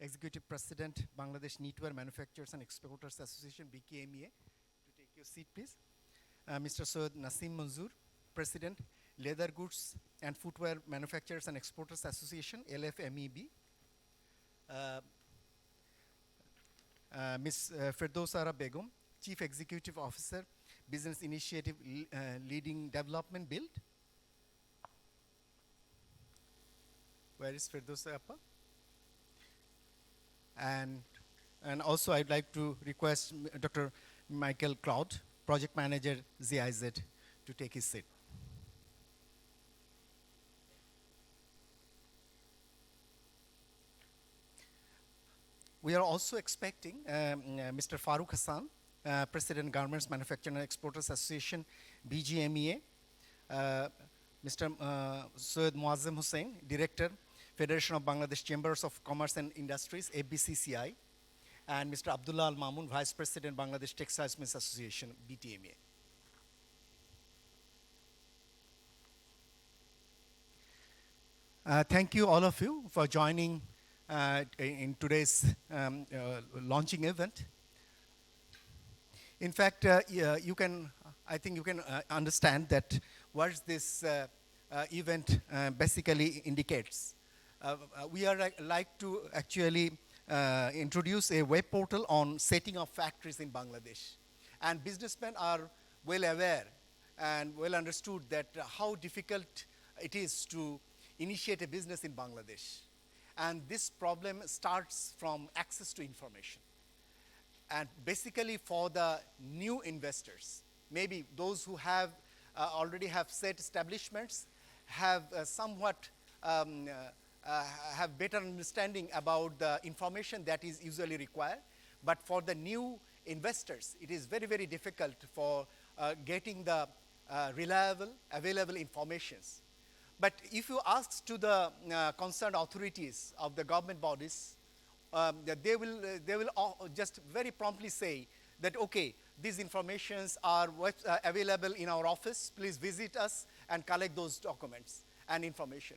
Executive President, Bangladesh Knitwear Manufacturers and Exporters Association, BKMEA, to take your seat, please. Mr. Soed Nasim Manzoor, President, Leather Goods and Footwear Manufacturers and Exporters Association, LFMEB. Ms. Firdosara Begum, Chief Executive Officer, Business Initiative Leading Development Build. Where is Firdosa Appa? And also I'd like to request Dr. Michael Cloud, Project Manager, GIZ, to take his seat. We are also expecting Mr. Farooq Hassan, President, Garments Manufacturing and Exporters Association, BGMEA, Mr. Soed Muazzem Hussain, Director, Federation of Bangladesh Chambers of Commerce and Industries, FBCCI, and Mr. Abdullah Al Mamun, Vice President, Bangladesh Textiles Mills Association, BTMA. Thank you, all of you, for joining in today's launching event. In fact, I think you can understand that what this event basically indicates. We are like to actually introduce a web portal on setting up factories in Bangladesh. And businessmen are well aware and well understood that how difficult it is to initiate a business in Bangladesh. And this problem starts from access to information. And basically for the new investors, maybe those who have already have set establishments, have somewhat have better understanding about the information that is usually required. But for the new investors, it is very, very difficult for getting the reliable, available informations. But if you ask to the concerned authorities of the government bodies, they will just very promptly say that, okay, these informations are available in our office, please visit us and collect those documents and information.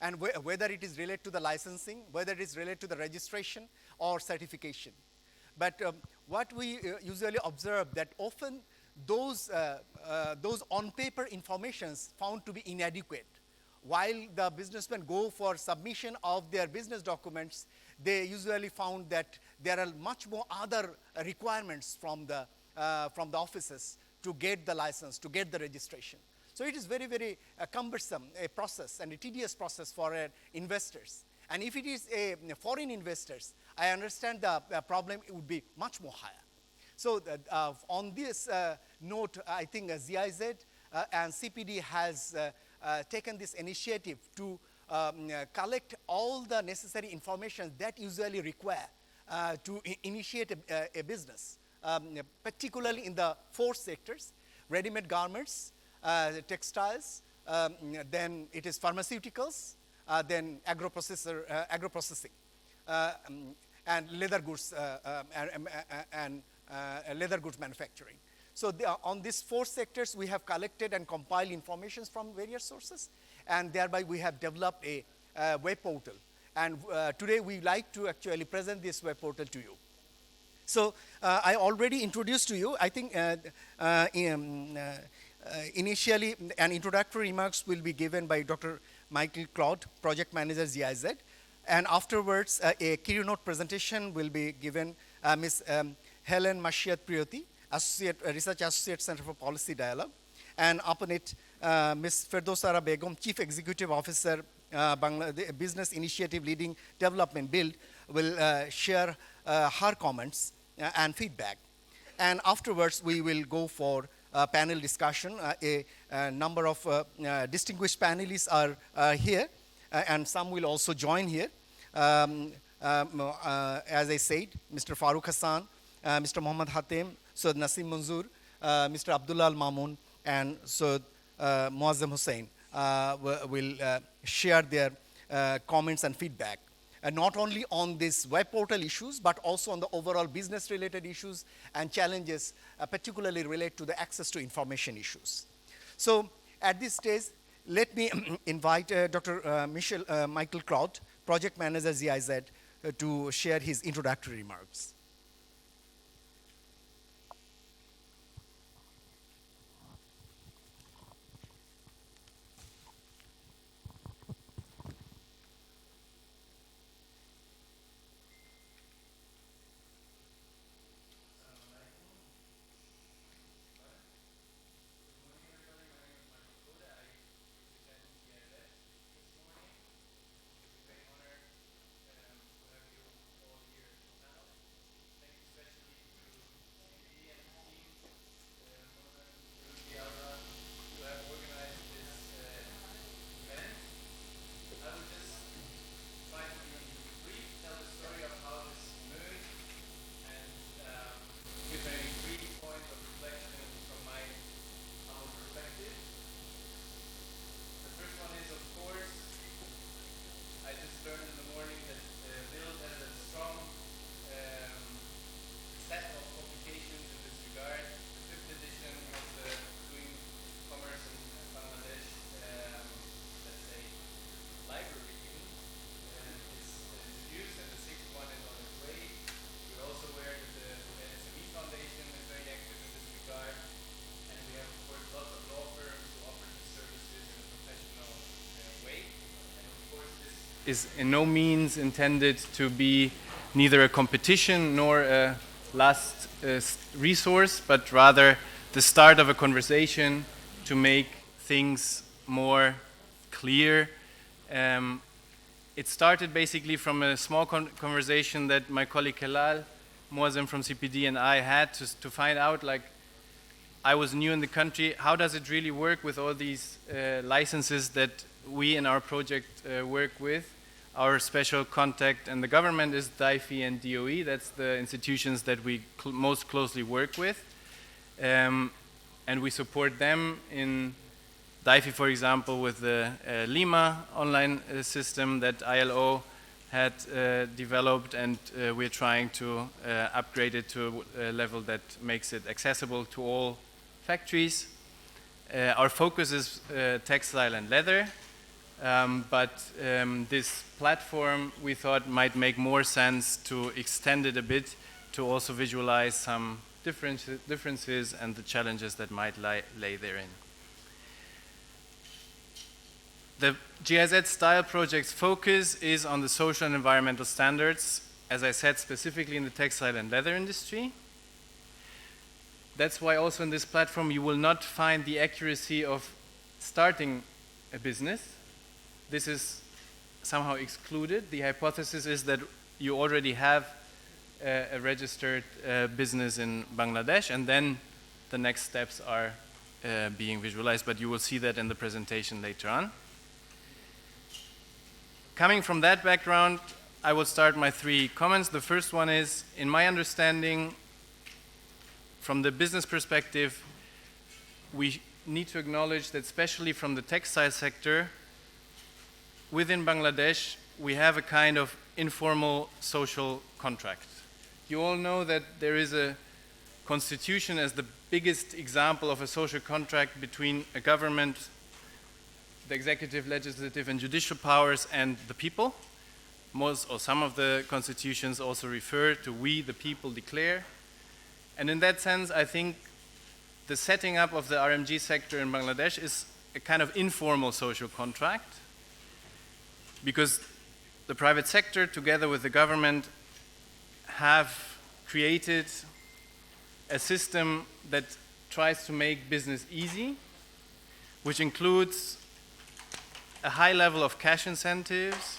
And whether it is related to the licensing, whether it is related to the registration or certification. But what we usually observe that often those on-paper informations found to be inadequate. While the businessmen go for submission of their business documents, they usually found that there are much more other requirements from the offices to get the license, to get the registration. So it is very, very cumbersome a process and a tedious process for investors. And if it is foreign investors, I understand the problem would be much more higher. So on this note, I think GIZ and CPD has taken this initiative to collect all the necessary information that usually require to initiate a business, particularly in the 4 sectors: ready-made garments, textiles, then it is pharmaceuticals, then agro-processing, and leather goods and leather goods manufacturing. So on these 4 sectors, we have collected and compiled information from various sources, and thereby we have developed a web portal. And today we like to actually present this web portal to you. So I already introduced to you, I think initially an introductory remarks will be given by Dr. Michael Cloud, Project Manager, GIZ. And afterwards, a keynote presentation will be given Ms. Helen Mashiat Priyoti, Research Associate Center for Policy Dialogue. And upon it, Ms. Firdosara Begum, Chief Executive Officer, Bangladesh Business Initiative Leading Development Build, will share her comments and feedback. And afterwards, we will go for panel discussion. A number of distinguished panelists are here, and some will also join here. As I said, Mr. Farooq Hassan, Mr. Mohammad Hatem, Soed Nasim Manzoor, Mr. Abdullah Al Mamun, and Soed Muazzem Hussain will share their comments and feedback. Not only on these web portal issues, but also on the overall business-related issues and challenges, particularly related to the access to information issues. So at this stage, let me invite Dr. Michael Cloud, Project Manager, GIZ, to share his introductory remarks. Is in no means intended to be neither a competition nor a last resource, but rather the start of a conversation to make things more clear. It started basically from a small conversation that my colleague Kelal Moazem from CPD and I had to find out, like, I was new in the country, how does it really work with all these licenses that we in our project work with? Our special contact and the government is DIFE and DOE. That's the institutions that we most closely work with. And we support them in DIFE, for example, with the Lima online system that ILO had developed, and we're trying to upgrade it to a level that makes it accessible to all factories. Our focus is textile and leather. But this platform we thought might make more sense to extend it a bit to also visualize some differences and the challenges that might lay therein. The GIZ style project's focus is on the social and environmental standards, as I said, specifically in the textile and leather industry. That's why also in this platform you will not find the accuracy of starting a business. This is somehow excluded. The hypothesis is that you already have a registered business in Bangladesh, and then the next steps are being visualized, but you will see that in the presentation later on. Coming from that background, I will start my 3 comments. The first one is, in my understanding, from the business perspective, we need to acknowledge that especially from the textile sector, within Bangladesh, we have a kind of informal social contract. You all know that there is a constitution as the biggest example of a social contract between a government, the executive, legislative, and judicial powers, and the people. Most or some of the constitutions also refer to we, the people, declare. And in that sense, I think the setting up of the RMG sector in Bangladesh is a kind of informal social contract, because the private sector, together with the government, have created a system that tries to make business easy, which includes a high level of cash incentives.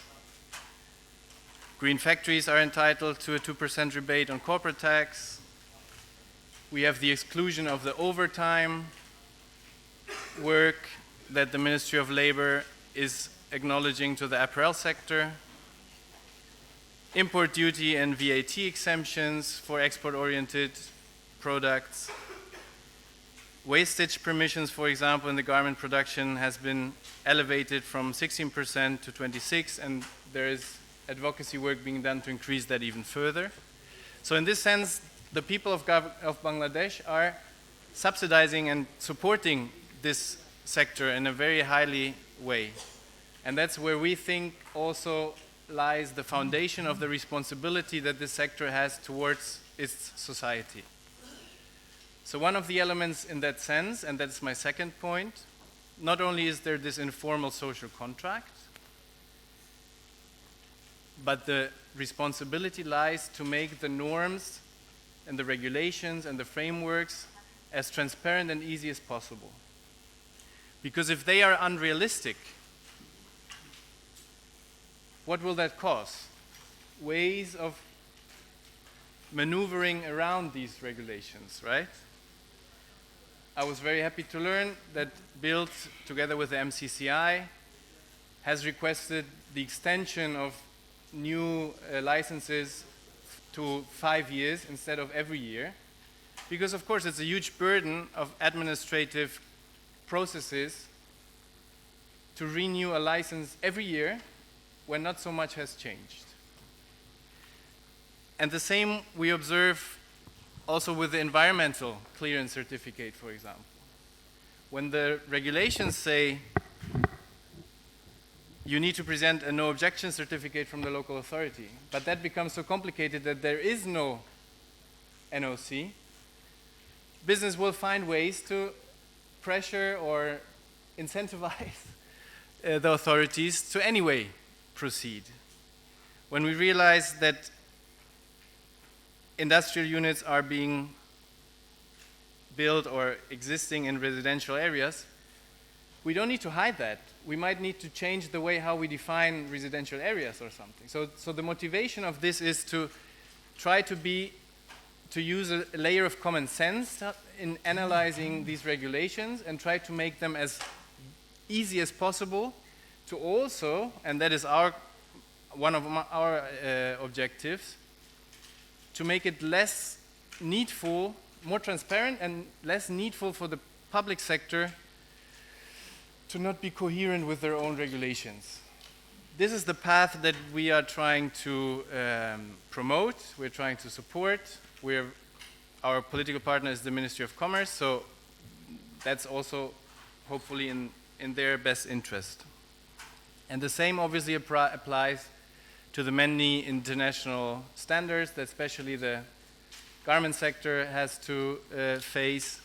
Green factories are entitled to a 2% rebate on corporate tax. We have the exclusion of the overtime work that the Ministry of Labor is acknowledging to the apparel sector, import duty and VAT exemptions for export-oriented products. Wastage permissions, for example, in the garment production has been elevated from 16% to 26%, and there is advocacy work being done to increase that even further. So in this sense, the people of Bangladesh are subsidizing and supporting this sector in a very highly way. And that's where we think also lies the foundation of the responsibility that this sector has towards its society. So one of the elements in that sense, and that's my second point, not only is there this informal social contract, but the responsibility lies to make the norms and the regulations and the frameworks as transparent and easy as possible. Because if they are unrealistic, what will that cause? Ways of maneuvering around these regulations, right? I was very happy to learn that BILD, together with the MCCI, has requested the extension of new licenses to 5 years instead of every year. Because, of course, it's a huge burden of administrative processes to renew a license every year when not so much has changed. And the same we observe also with the environmental clearance certificate, for example. When the regulations say you need to present a no objection certificate from the local authority, but that becomes so complicated that there is no NOC, business will find ways to pressure or incentivize the authorities to anyway proceed. When we realize that industrial units are being built or existing in residential areas, we don't need to hide that. We might need to change the way how we define residential areas or something. So the motivation of this is to try to use a layer of common sense in analyzing these regulations and try to make them as easy as possible to also, and that is one of our objectives, to make it less needful, more transparent and less needful for the public sector to not be coherent with their own regulations. This is the path that we are trying to promote, we're trying to support. Our political partner is the Ministry of Commerce, so that's also hopefully in their best interest. And the same obviously applies to the many international standards that especially the garment sector has to face,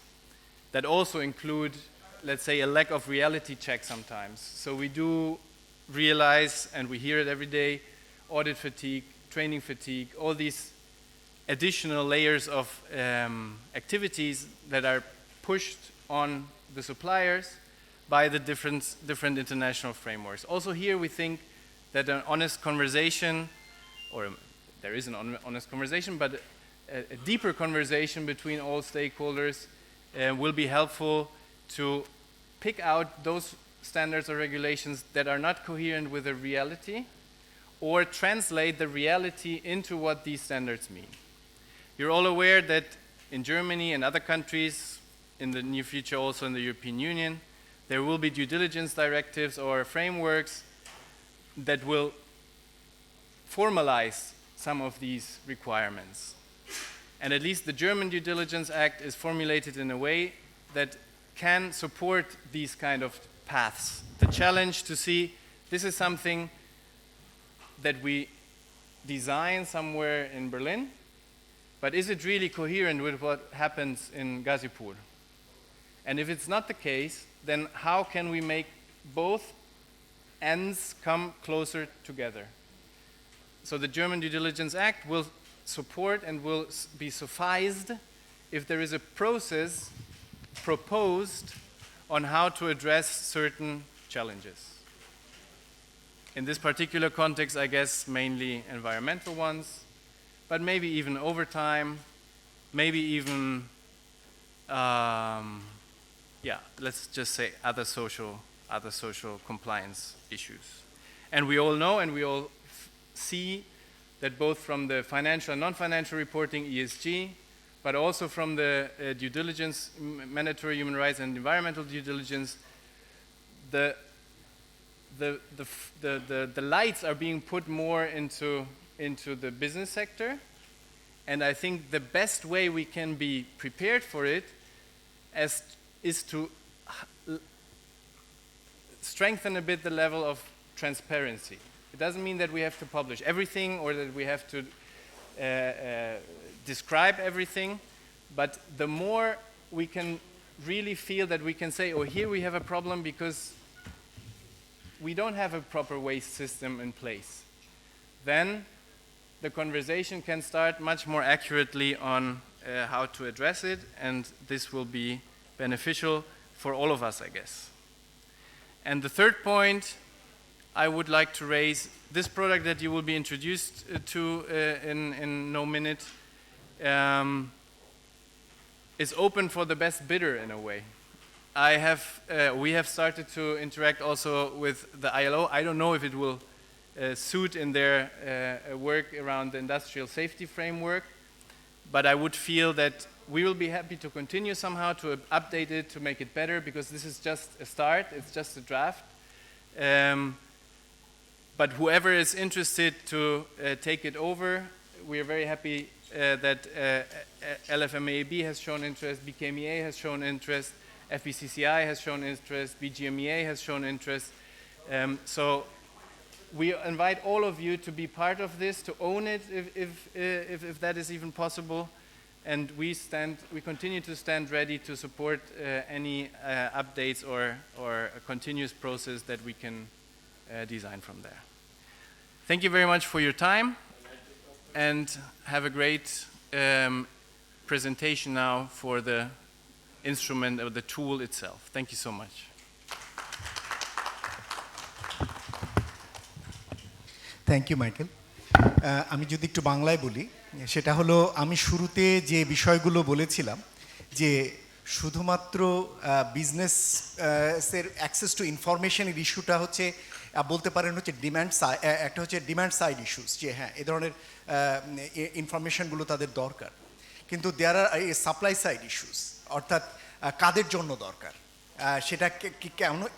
that also include, let's say, a lack of reality check sometimes. So we do realize, and we hear it every day, audit fatigue, training fatigue, all these additional layers of activities that are pushed on the suppliers by the different international frameworks. Also here we think that an honest conversation, or there is an honest conversation, but a deeper conversation between all stakeholders will be helpful to pick out those standards or regulations that are not coherent with the reality, or translate the reality into what these standards mean. You're all aware that in Germany and other countries, in the near future also in the European Union, there will be due diligence directives or frameworks that will formalize some of these requirements. And at least the German Due Diligence Act is formulated in a way that can support these kind of paths. The challenge to see this is something that we design somewhere in Berlin, but is it really coherent with what happens in Gazipur? And if it's not the case, then how can we make both ends come closer together? So the German Due Diligence Act will support and will be sufficed if there is a process proposed on how to address certain challenges. In this particular context, I guess mainly environmental ones, but maybe even over time, maybe even, let's just say other social compliance issues. And we all know and we all see that both from the financial and non-financial reporting, ESG, but also from the due diligence, mandatory human rights and environmental due diligence, the lights are being put more into the business sector. And I think the best way we can be prepared for it is to strengthen a bit the level of transparency. It doesn't mean that we have to publish everything or that we have to describe everything, but the more we can really feel that we can say, oh, here we have a problem because we don't have a proper waste system in place, then the conversation can start much more accurately on how to address it, and this will be beneficial for all of us, I guess. And the third point I would like to raise, this product that you will be introduced to in no minute is open for the best bidder in a way. We have started to interact also with the ILO. I don't know if it will suit in their work around the industrial safety framework, but I would feel that we will be happy to continue somehow to update it, to make it better, because this is just a start, it's just a draft. But whoever is interested to take it over, we are very happy that LFMAB has shown interest, BKMEA has shown interest, FBCCI has shown interest, BGMEA has shown interest. So we invite all of you to be part of this, to own it if that is even possible. And we continue to stand ready to support any updates or a continuous process that we can design from there. Thank you very much for your time, and have a great presentation now for the instrument or the tool itself. Thank you so much. Thank you, Michael. আমি যদি একটু বাংলায় বলি, সেটা হলো আমি শুরুতে যে বিষয়গুলো বলেছিলাম যে শুধুমাত্র বিজনেসের অ্যাক্সেস টু ইনফরমেশনের ইস্যুটা হচ্ছে বলতে পারেন হচ্ছে একটা হচ্ছে ডিম্যান্ড সাইড ইস্যুস, যে হ্যাঁ এ ধরনের ইনফরমেশনগুলো তাদের দরকার, কিন্তু দেয়ার আর সাপ্লাই সাইড ইস্যুস, অর্থাৎ কাদের জন্য দরকার, সেটা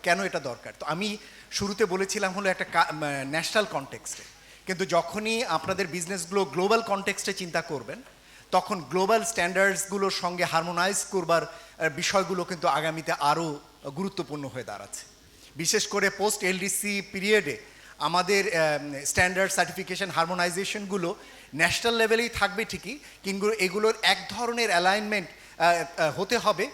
কেন এটা দরকার। তো আমি শুরুতে বলেছিলাম হলো একটা ন্যাশনাল কনটেক্সটে, কিন্তু যখনই আপনাদের বিজনেসগুলো গ্লোবাল কনটেক্সটে চিন্তা করবেন, তখন গ্লোবাল স্ট্যান্ডার্ডসগুলোর সঙ্গে হারমোনাইজ করবার বিষয়গুলো কিন্তু আগামীতে আরও গুরুত্বপূর্ণ হয়ে দাঁড়াচ্ছে। বিশেষ করে পোস্ট এলডিসি পিরিয়ডে আমাদের স্ট্যান্ডার্ড সার্টিফিকেশন হারমোনাইজেশনগুলো ন্যাশনাল লেভেলেই থাকবে ঠিকই, কিন্তু এগুলোর এক ধরনের অ্যালাইনমেন্ট হতে হবে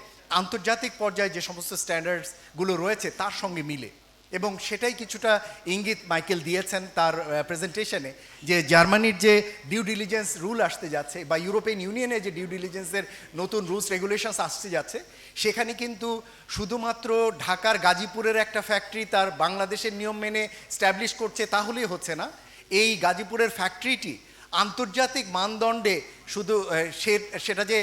আন্তর্জাতিক পর্যায়ে যে সমস্ত স্ট্যান্ডার্ডসগুলো রয়েছে তার সঙ্গে মিলে। এবং সেটাই কিছুটা ইঙ্গিত মাইকেল দিয়েছেন তার প্রেজেন্টেশনে, যে জার্মানির যে ডিউ ডিলিজেন্স রুল আসতে যাচ্ছে বা ইউরোপিয়ান ইউনিয়নে যে ডিউ ডিলিজেন্সের নতুন রুলস রেগুলেশনস আসতে যাচ্ছে, সেখানে কিন্তু শুধুমাত্র ঢাকার গাজীপুরের একটা ফ্যাক্টরি তার বাংলাদেশের নিয়ম মেনে স্ট্যাবলিশ করছে তাহলেই হচ্ছে না। এই গাজীপুরের ফ্যাক্টরিটি আন্তর্জাতিক মানদণ্ডে শুধু সেটা যে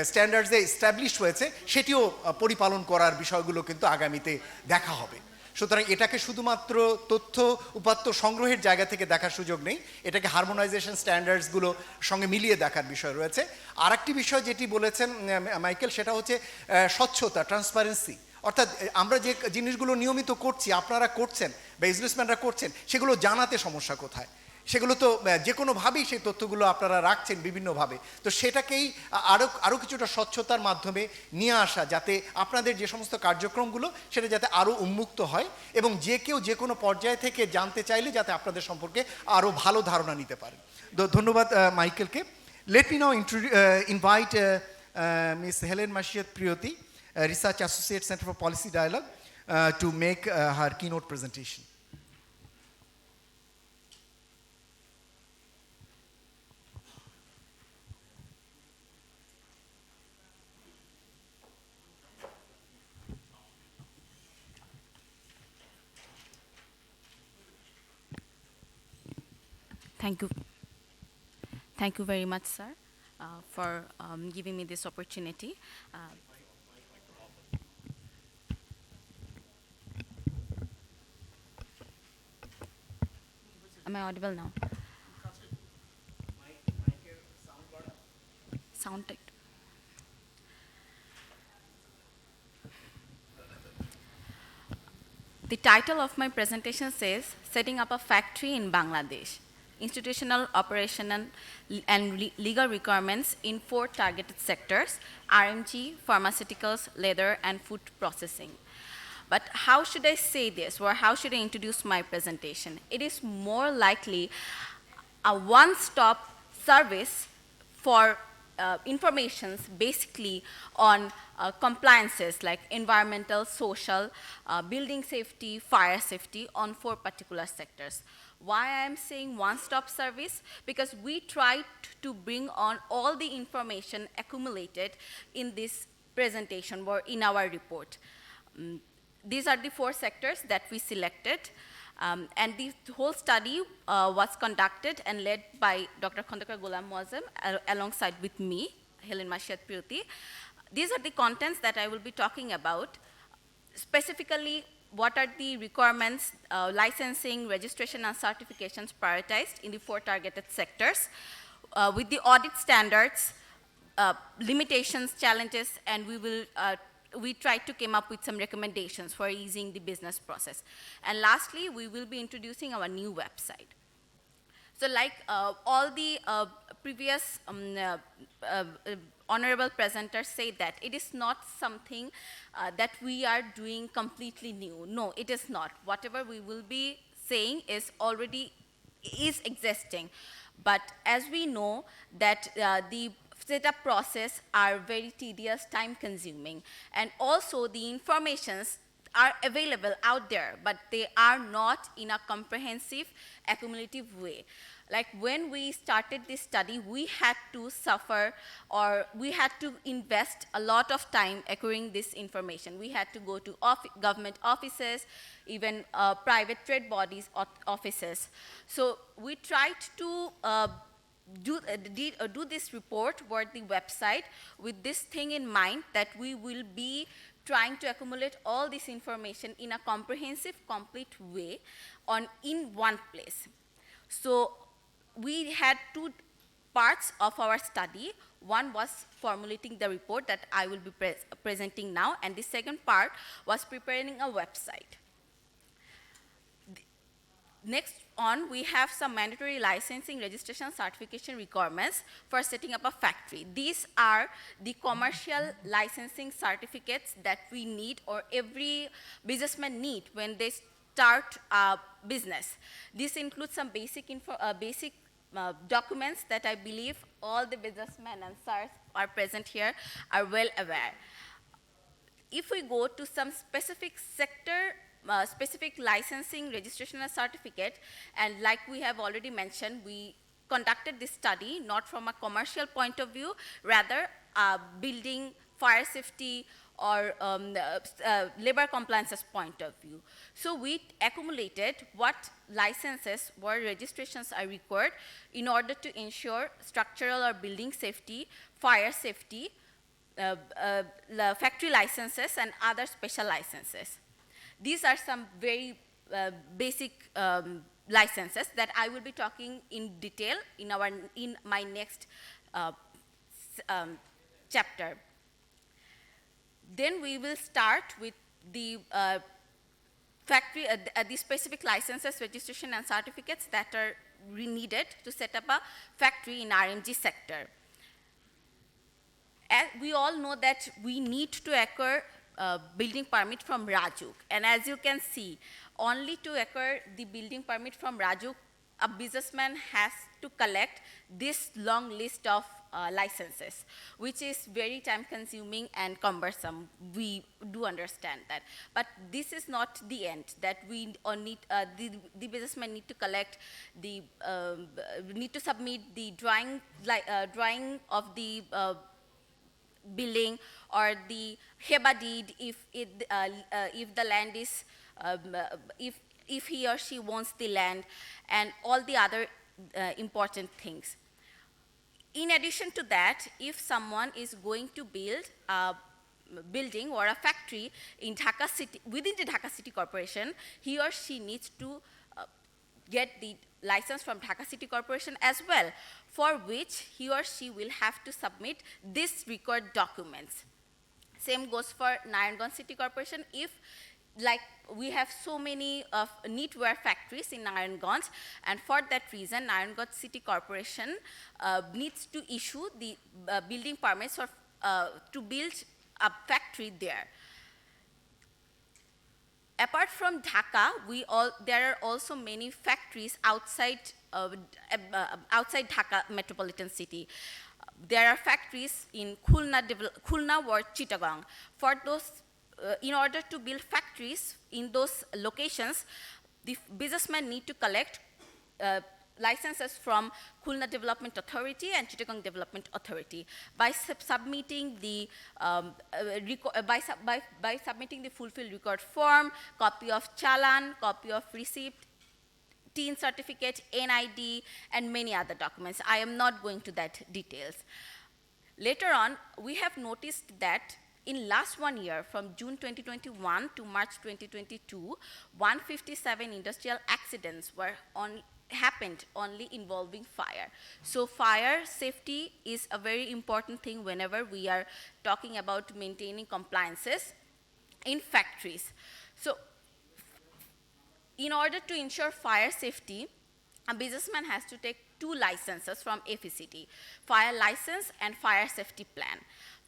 স্ট্যান্ডার্ডসে এস্টাবলিশ হয়েছে সেটিও পরিপালন করার বিষয়গুলো কিন্তু আগামীতে দেখা হবে। সুতরাং এটাকে শুধুমাত্র তথ্য উপাত্ত সংগ্রহের জায়গা থেকে দেখার সুযোগ নেই, এটাকে হারমোনাইজেশন স্ট্যান্ডার্ডসগুলো সঙ্গে মিলিয়ে দেখার বিষয় রয়েছে। আর একটি বিষয় যেটি বলেছেন মাইকেল, সেটা হচ্ছে স্বচ্ছতা, ট্রান্সপারেন্সি। অর্থাৎ আমরা যে জিনিসগুলো নিয়মিত করছি, আপনারা করছেন বা বিজনেসম্যানরা করছেন, সেগুলো জানাতে সমস্যা কোথায়? সেগুলো তো যে কোনোভাবেই সেই তথ্যগুলো আপনারা রাখছেন বিভিন্নভাবে, তো সেটাকেই আরও কিছুটা স্বচ্ছতার মাধ্যমে নিয়ে আসা, যাতে আপনাদের যে সমস্ত কার্যক্রমগুলো সেটা যাতে আরও উন্মুক্ত হয় এবং যে কেউ যে কোনো পর্যায় থেকে জানতে চাইলে যাতে আপনাদের সম্পর্কে আরও ভালো ধারণা নিতে পারে। ধন্যবাদ মাইকেলকে। Let me now invite miss Helen Masiat Priyoti, research associate, centre for policy dialogue, to make her keynote presentation. Thank you very much, sir, for giving me this opportunity. Am I audible now? Sound tech. The title of my presentation says, Setting Up a Factory in Bangladesh, Institutional, Operational, and Legal Requirements in 4 Targeted Sectors, RMG, Pharmaceuticals, Leather, and Food Processing. But how should I say this, or how should I introduce my presentation? It is more likely a one-stop service for informations basically on compliances like environmental, social, building safety, fire safety on 4 particular sectors. Why I am saying one-stop service? Because we tried to bring on all the information accumulated in this presentation or in our report. These are the 4 sectors that we selected. And the whole study was conducted and led by Dr. Khandekar Ghulam Moazzam alongside with me, Helen Mashiat Prioti. These are the contents that I will be talking about. Specifically, what are the requirements, licensing, registration, and certifications prioritized in the 4 targeted sectors, with the audit standards, limitations, challenges, and we tried to come up with some recommendations for easing the business process. And lastly, we will be introducing our new website. So like all the previous honorable presenters say that it is not something that we are doing completely new. No, it is not. Whatever we will be saying is already existing. But as we know that the setup process are very tedious, time consuming, and also the informations are available out there, but they are not in a comprehensive, accumulative way. Like when we started this study, we had to suffer, or we had to invest a lot of time acquiring this information. We had to go to government offices, even private trade bodies offices. So we tried to do this report or the website with this thing in mind, that we will be trying to accumulate all this information in a comprehensive, complete way in one place. So we had 2 parts of our study. One was formulating the report that I will be presenting now, and the second part was preparing a website. Next on, we have some mandatory licensing, registration, certification requirements for setting up a factory. These are the commercial licensing certificates that we need, or every businessman need when they start a business. This includes some basic documents that I believe all the businessmen and sirs are present here are well aware. If we go to some specific sector, specific licensing, registration, and certificate, and like we have already mentioned, we conducted this study not from a commercial point of view, rather building, fire safety, or labor compliances point of view. So we accumulated what licenses or registrations are required in order to ensure structural or building safety, fire safety, factory licenses, and other special licenses. These are some very basic licenses that I will be talking in detail in my next chapter. Then we will start with the the specific licenses, registration, and certificates that are needed to set up a factory in RMG sector. As we all know that we need to acquire building permit from Rajuk, and as you can see, only to acquire the building permit from Rajuk, a businessman has to collect this long list of licenses, which is very time consuming and cumbersome. We do understand that. But this is not the end, that we need, the businessman need to collect the, need to submit the drawing of the building, or the HEBA deed if the land is, if he or she wants the land, and all the other important things. In addition to that, if someone is going to build a building or a factory in Dhaka City, within the Dhaka City Corporation, he or she needs to get the license from Dhaka City Corporation as well, for which he or she will have to submit this required documents. Same goes for Nayanganj City Corporation. If, like, we have so many knitwear factories in Nayanganj, and for that reason, Nayanganj City Corporation needs to issue the building permits to build a factory there. Apart from Dhaka, there are also many factories outside Dhaka metropolitan city. There are factories in Khulna or Chittagong. For those, in order to build factories in those locations, the businessmen need to collect licenses from Khulna Development Authority and Chittagong Development Authority. By submitting the by submitting the fulfilled record form, copy of challan, copy of receipt, TIN certificate, NID, and many other documents. I am not going to that details. Later on, we have noticed that in last 1 year, from June 2021 to March 2022, 157 industrial accidents happened only involving fire. So fire safety is a very important thing whenever we are talking about maintaining compliances in factories. So in order to ensure fire safety, a businessman has to take 2 licenses from FECT, fire license and fire safety plan.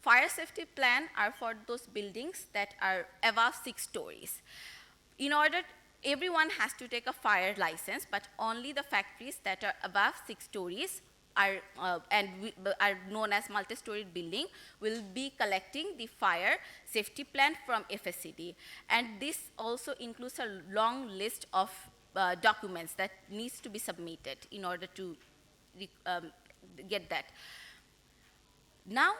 Fire safety plan are for those buildings that are above 6 stories. In order, everyone has to take a fire license, but only the factories that are above 6 stories are known as multi-storied building will be collecting the fire safety plan from FSCD. And this also includes a long list of documents that needs to be submitted in order to get that. Now,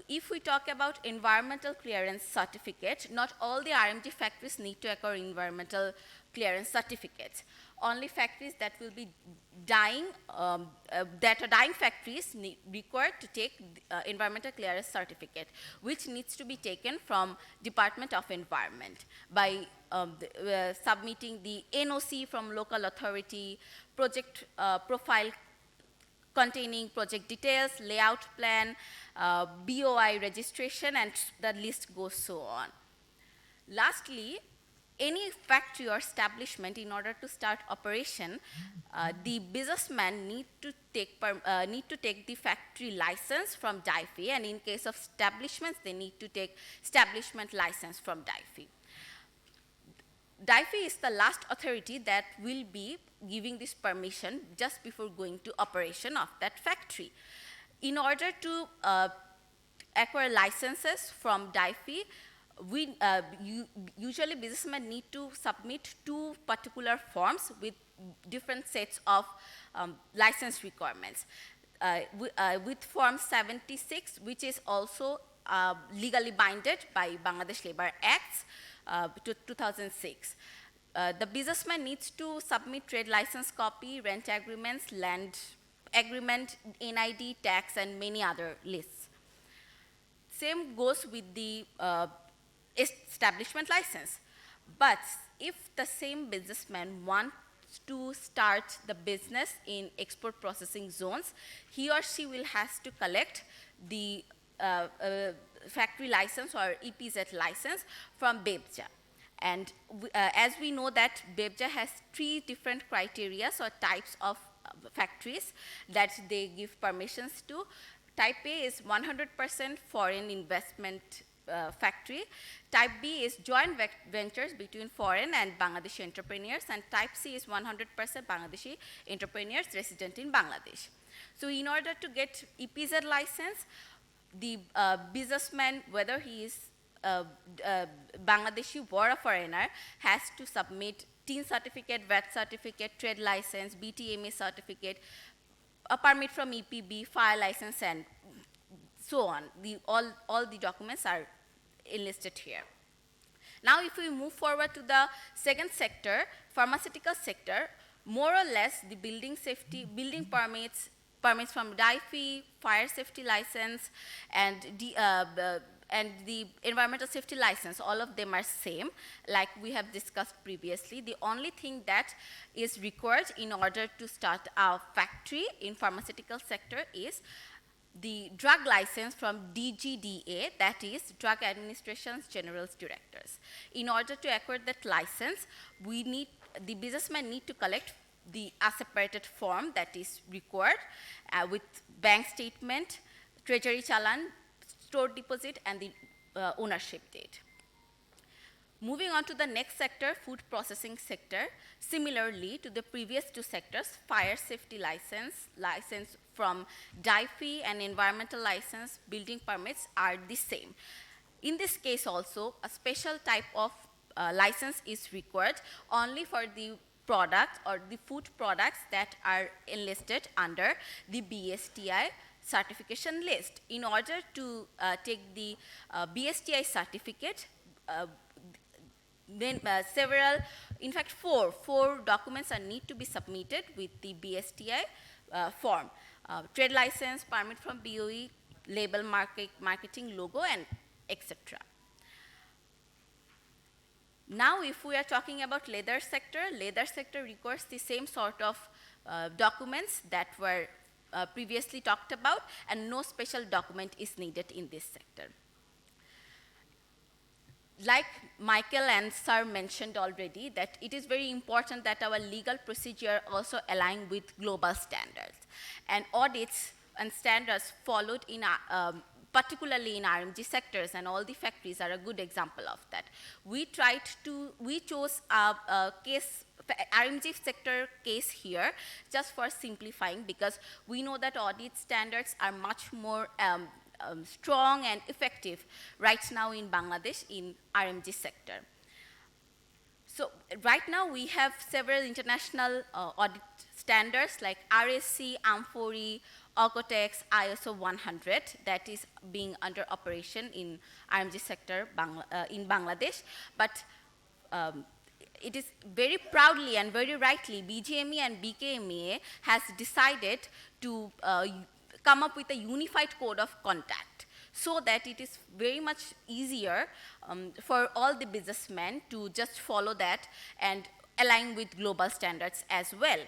if we talk about environmental clearance certificate, not all the RMG factories need to acquire environmental clearance certificates. Only factories that will be dying, that are dying factories required to take environmental clearance certificate, which needs to be taken from Department of Environment by submitting the NOC from local authority, project profile containing project details, layout plan, BOI registration, and the list goes so on. Lastly, any factory or establishment, in order to start operation, the businessman need to take the factory license from DIFE, and in case of establishments, they need to take establishment license from DIFE. DIFE is the last authority that will be giving this permission just before going to operation of that factory. In order to acquire licenses from DIFE, usually businessmen need to submit 2 particular forms with different sets of license requirements. With Form 76, which is also legally binded by Bangladesh Labour Acts 2006. The businessman needs to submit trade license copy, rent agreements, land agreement, NID, tax, and many other lists. Same goes with the establishment license. But if the same businessman wants to start the business in export processing zones, he or she will have to collect the factory license or EPZ license from BEBJA. And as we know that BEBJA has 3 different criteria or types of factories that they give permissions to. Type A is 100% foreign investment factory. Type B is joint ventures between foreign and Bangladeshi entrepreneurs, and type C is 100% Bangladeshi entrepreneurs resident in Bangladesh. So in order to get EPZ license, the businessman, whether he is Bangladeshi or a foreigner, has to submit TIN certificate, VAT certificate, trade license, BTMA certificate, a permit from EPB, fire license, and so on. All the documents are enlisted here. Now, if we move forward to the second sector, pharmaceutical sector, more or less the building safety, building permits from DIFE, fire safety license, and the environmental safety license, all of them are same, like we have discussed previously. The only thing that is required in order to start a factory in pharmaceutical sector is the drug license from DGDA, that is Drug Administration's General Directors. In order to acquire that license, the businessman need to collect the separated form that is required with bank statement, treasury challan, store deposit, and the ownership date. Moving on to the next sector, food processing sector. Similarly to the previous two sectors, fire safety license, license from DIFE and environmental license, building permits are the same. In this case also, a special type of license is required only for the product or the food products that are enlisted under the BSTI certification list. In order to take the BSTI certificate, then several, in fact four documents are need to be submitted with the BSTI form. Trade license, permit from BOE, label, marketing, logo, and etc. Now if we are talking about leather sector requires the same sort of documents that were previously talked about, and no special document is needed in this sector. Like Michael and Sir mentioned already, that it is very important that our legal procedure also align with global standards. And audits and standards followed in particularly in RMG sectors, and all the factories are a good example of that. We chose a case, RMG sector case here, just for simplifying, because we know that audit standards are much more strong and effective right now in Bangladesh in RMG sector. So right now we have several international audit standards like RSC, AMFORI, OCOTEX, ISO 100 that is being under operation in RMG sector in Bangladesh. But it is very proudly and very rightly, BGME and BKMEA has decided to come up with a unified code of conduct, so that it is very much easier for all the businessmen to just follow that and align with global standards as well.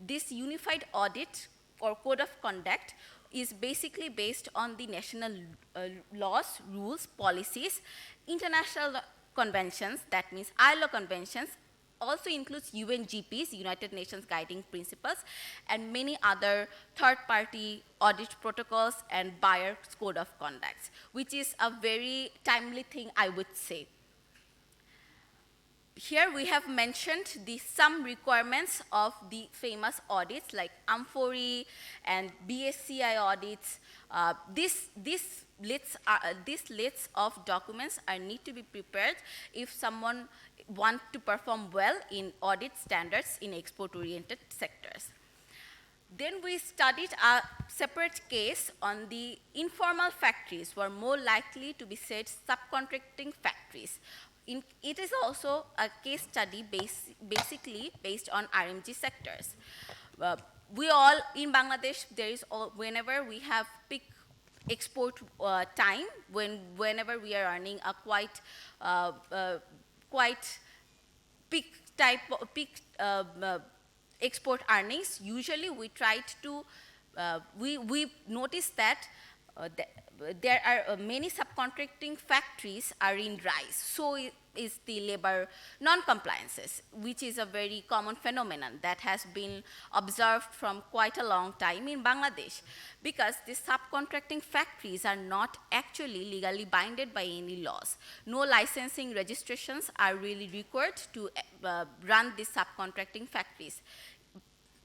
This unified audit or code of conduct is basically based on the national laws, rules, policies, international conventions, that means ILO conventions, also includes UNGPs, United Nations Guiding Principles, and many other third-party audit protocols and buyer's code of conduct, which is a very timely thing, I would say. Here we have mentioned some requirements of the famous audits like AMFORI and BSCI audits. This lists of documents are need to be prepared if someone want to perform well in audit standards in export-oriented sectors. Then we studied a separate case on the informal factories were more likely to be said subcontracting factories. It is also a case study basically based on RMG sectors. We all in Bangladesh, there is whenever we have peak export time, whenever we are earning a quite peak export earnings, usually we tried to we noticed that there are many subcontracting factories are in rise. So is the labor non-compliances, which is a very common phenomenon that has been observed from quite a long time in Bangladesh, because the subcontracting factories are not actually legally binded by any laws. No licensing registrations are really required to run these subcontracting factories.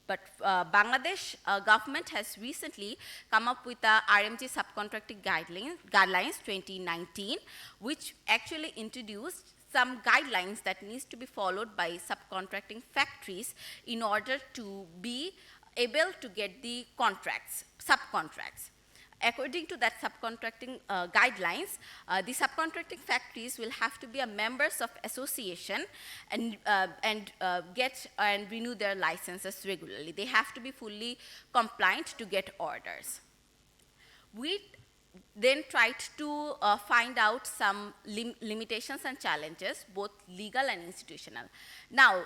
But Bangladesh government has recently come up with the RMG subcontracting guidelines 2019, which actually introduced some guidelines that needs to be followed by subcontracting factories in order to be able to get the subcontracts. According to that subcontracting guidelines, the subcontracting factories will have to be a members of association and get and renew their licenses regularly. They have to be fully compliant to get orders. We then tried to find out some limitations and challenges, both legal and institutional. Now,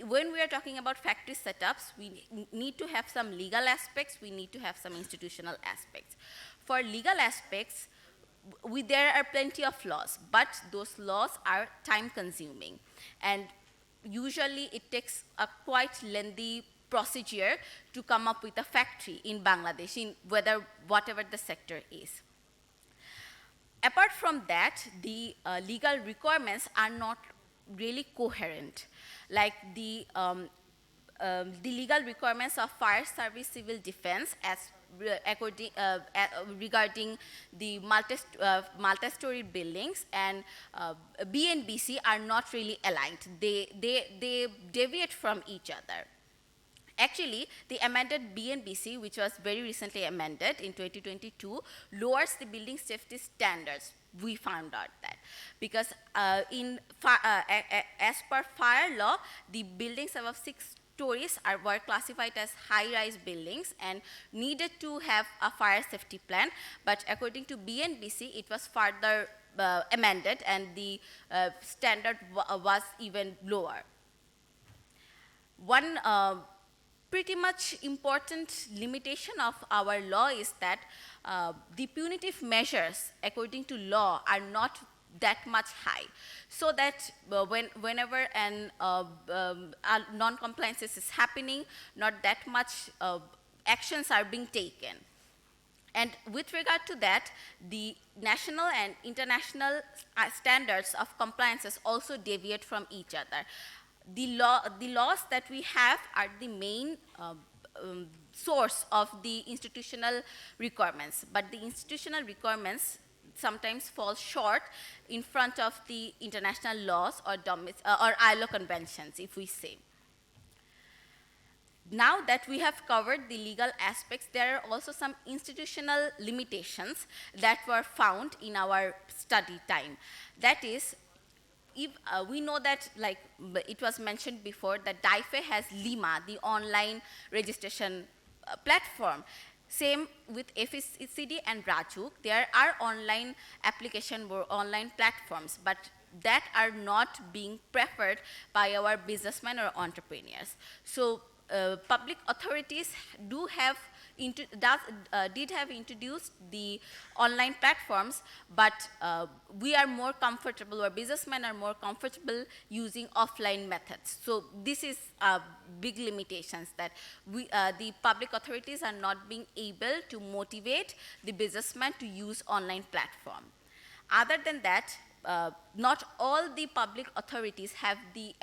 when we are talking about factory setups, we need to have some legal aspects, we need to have some institutional aspects. For legal aspects, there are plenty of laws, but those laws are time consuming. And usually it takes a quite lengthy procedure to come up with a factory in Bangladesh, in whatever the sector is. Apart from that, the legal requirements are not really coherent, like the legal requirements of fire service civil defense as regarding the multi-story buildings and BNBC are not really aligned. They deviate from each other. Actually, the amended BNBC, which was very recently amended in 2022, lowers the building safety standards. We found out that because as per fire law, the buildings above 6 stories were classified as high-rise buildings and needed to have a fire safety plan. But according to BNBC, it was further amended, and the standard was even lower. One pretty much important limitation of our law is that the punitive measures, according to law, are not that much high, so that whenever an non-compliance is happening, not that much actions are being taken. And with regard to that, the national and international standards of compliances also deviate from each other. The laws that we have are the main source of the institutional requirements, but the institutional requirements sometimes fall short in front of the international laws or ILO conventions, if we say. Now that we have covered the legal aspects, there are also some institutional limitations that were found in our study time. That is, if, we know that, like it was mentioned before, that DIFE has Lima, the online registration platform. Same with FECD and Rajuk. There are online application or online platforms, but that are not being preferred by our businessmen or entrepreneurs. So public authorities did have introduced the online platforms, but we are more comfortable, or businessmen are more comfortable using offline methods. So this is big limitations, that the public authorities are not being able to motivate the businessmen to use online platform. Other than that, not all the public authorities have the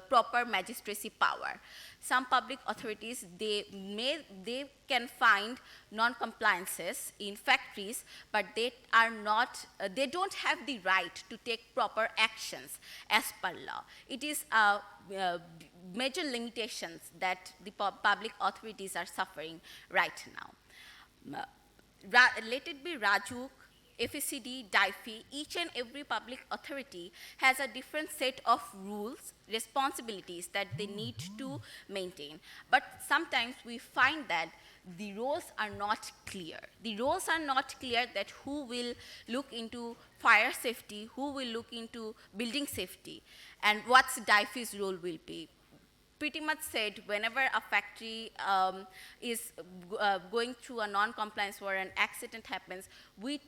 proper magistracy power. Some public authorities, they can find non-compliances in factories, but they are not, they don't have the right to take proper actions as per law. It is major limitations that the public authorities are suffering right now. Let it be Rajuk, FECD, DIFE, each and every public authority has a different set of rules, responsibilities that they need to maintain. But sometimes we find that the roles are not clear. The roles are not clear, that who will look into fire safety, who will look into building safety, and what's DIFE's role will be. Pretty much said, whenever a factory is going through a non-compliance or an accident happens, we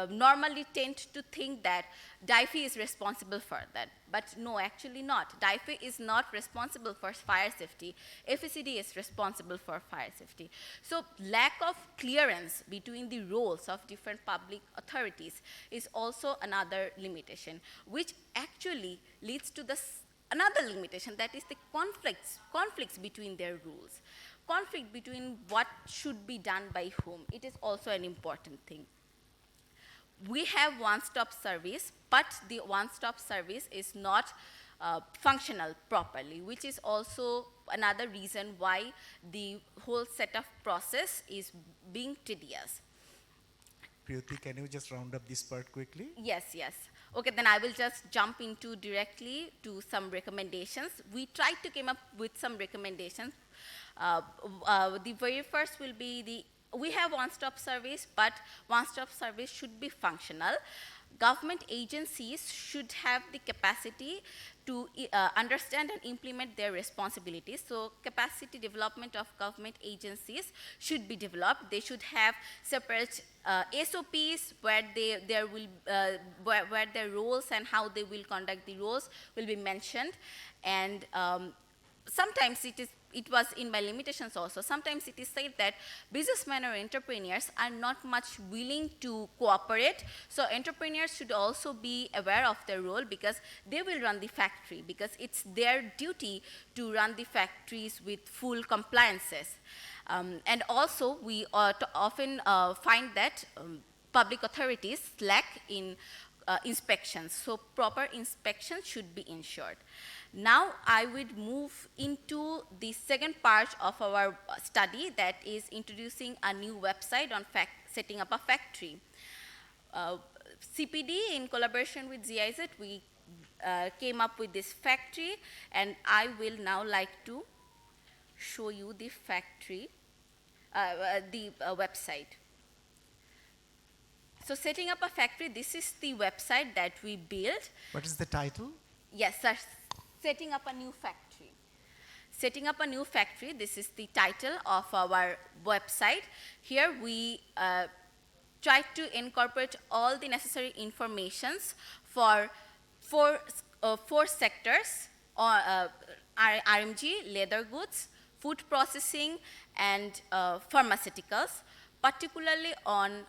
normally tend to think that DIFE is responsible for that. But no, actually not. DIFE is not responsible for fire safety. FECD is responsible for fire safety. So lack of clearance between the roles of different public authorities is also another limitation, which actually leads to another limitation, that is the conflicts between their rules. Conflict between what should be done by whom. It is also an important thing. We have one-stop service, but the one-stop service is not functional properly, which is also another reason why the whole setup process is being tedious. Priyuti, can you just round up this part quickly? Yes. Okay, then I will just jump into directly to some recommendations. We tried to come up with some recommendations. The very first will be we have one-stop service, but one-stop service should be functional. Government agencies should have the capacity to understand and implement their responsibilities. So capacity development of government agencies should be developed. They should have separate SOPs where where their roles and how they will conduct the roles will be mentioned. And sometimes it was in my limitations also. Sometimes it is said that businessmen or entrepreneurs are not much willing to cooperate. So entrepreneurs should also be aware of their role, because they will run the factory, because it's their duty to run the factories with full compliances. And also, we often find that public authorities lack in inspections. So proper inspection should be ensured. Now I would move into the second part of our study, that is introducing a new website on setting up a factory. CPD, in collaboration with GIZ, we came up with this factory, and I will now like to show you the factory, the website. So setting up a factory, this is the website that we built. What is the title? Yes, sir. Setting up a new factory. Setting up a new factory, this is the title of our website. Here we try to incorporate all the necessary informations for four sectors, RMG, leather goods, food processing, and pharmaceuticals, particularly on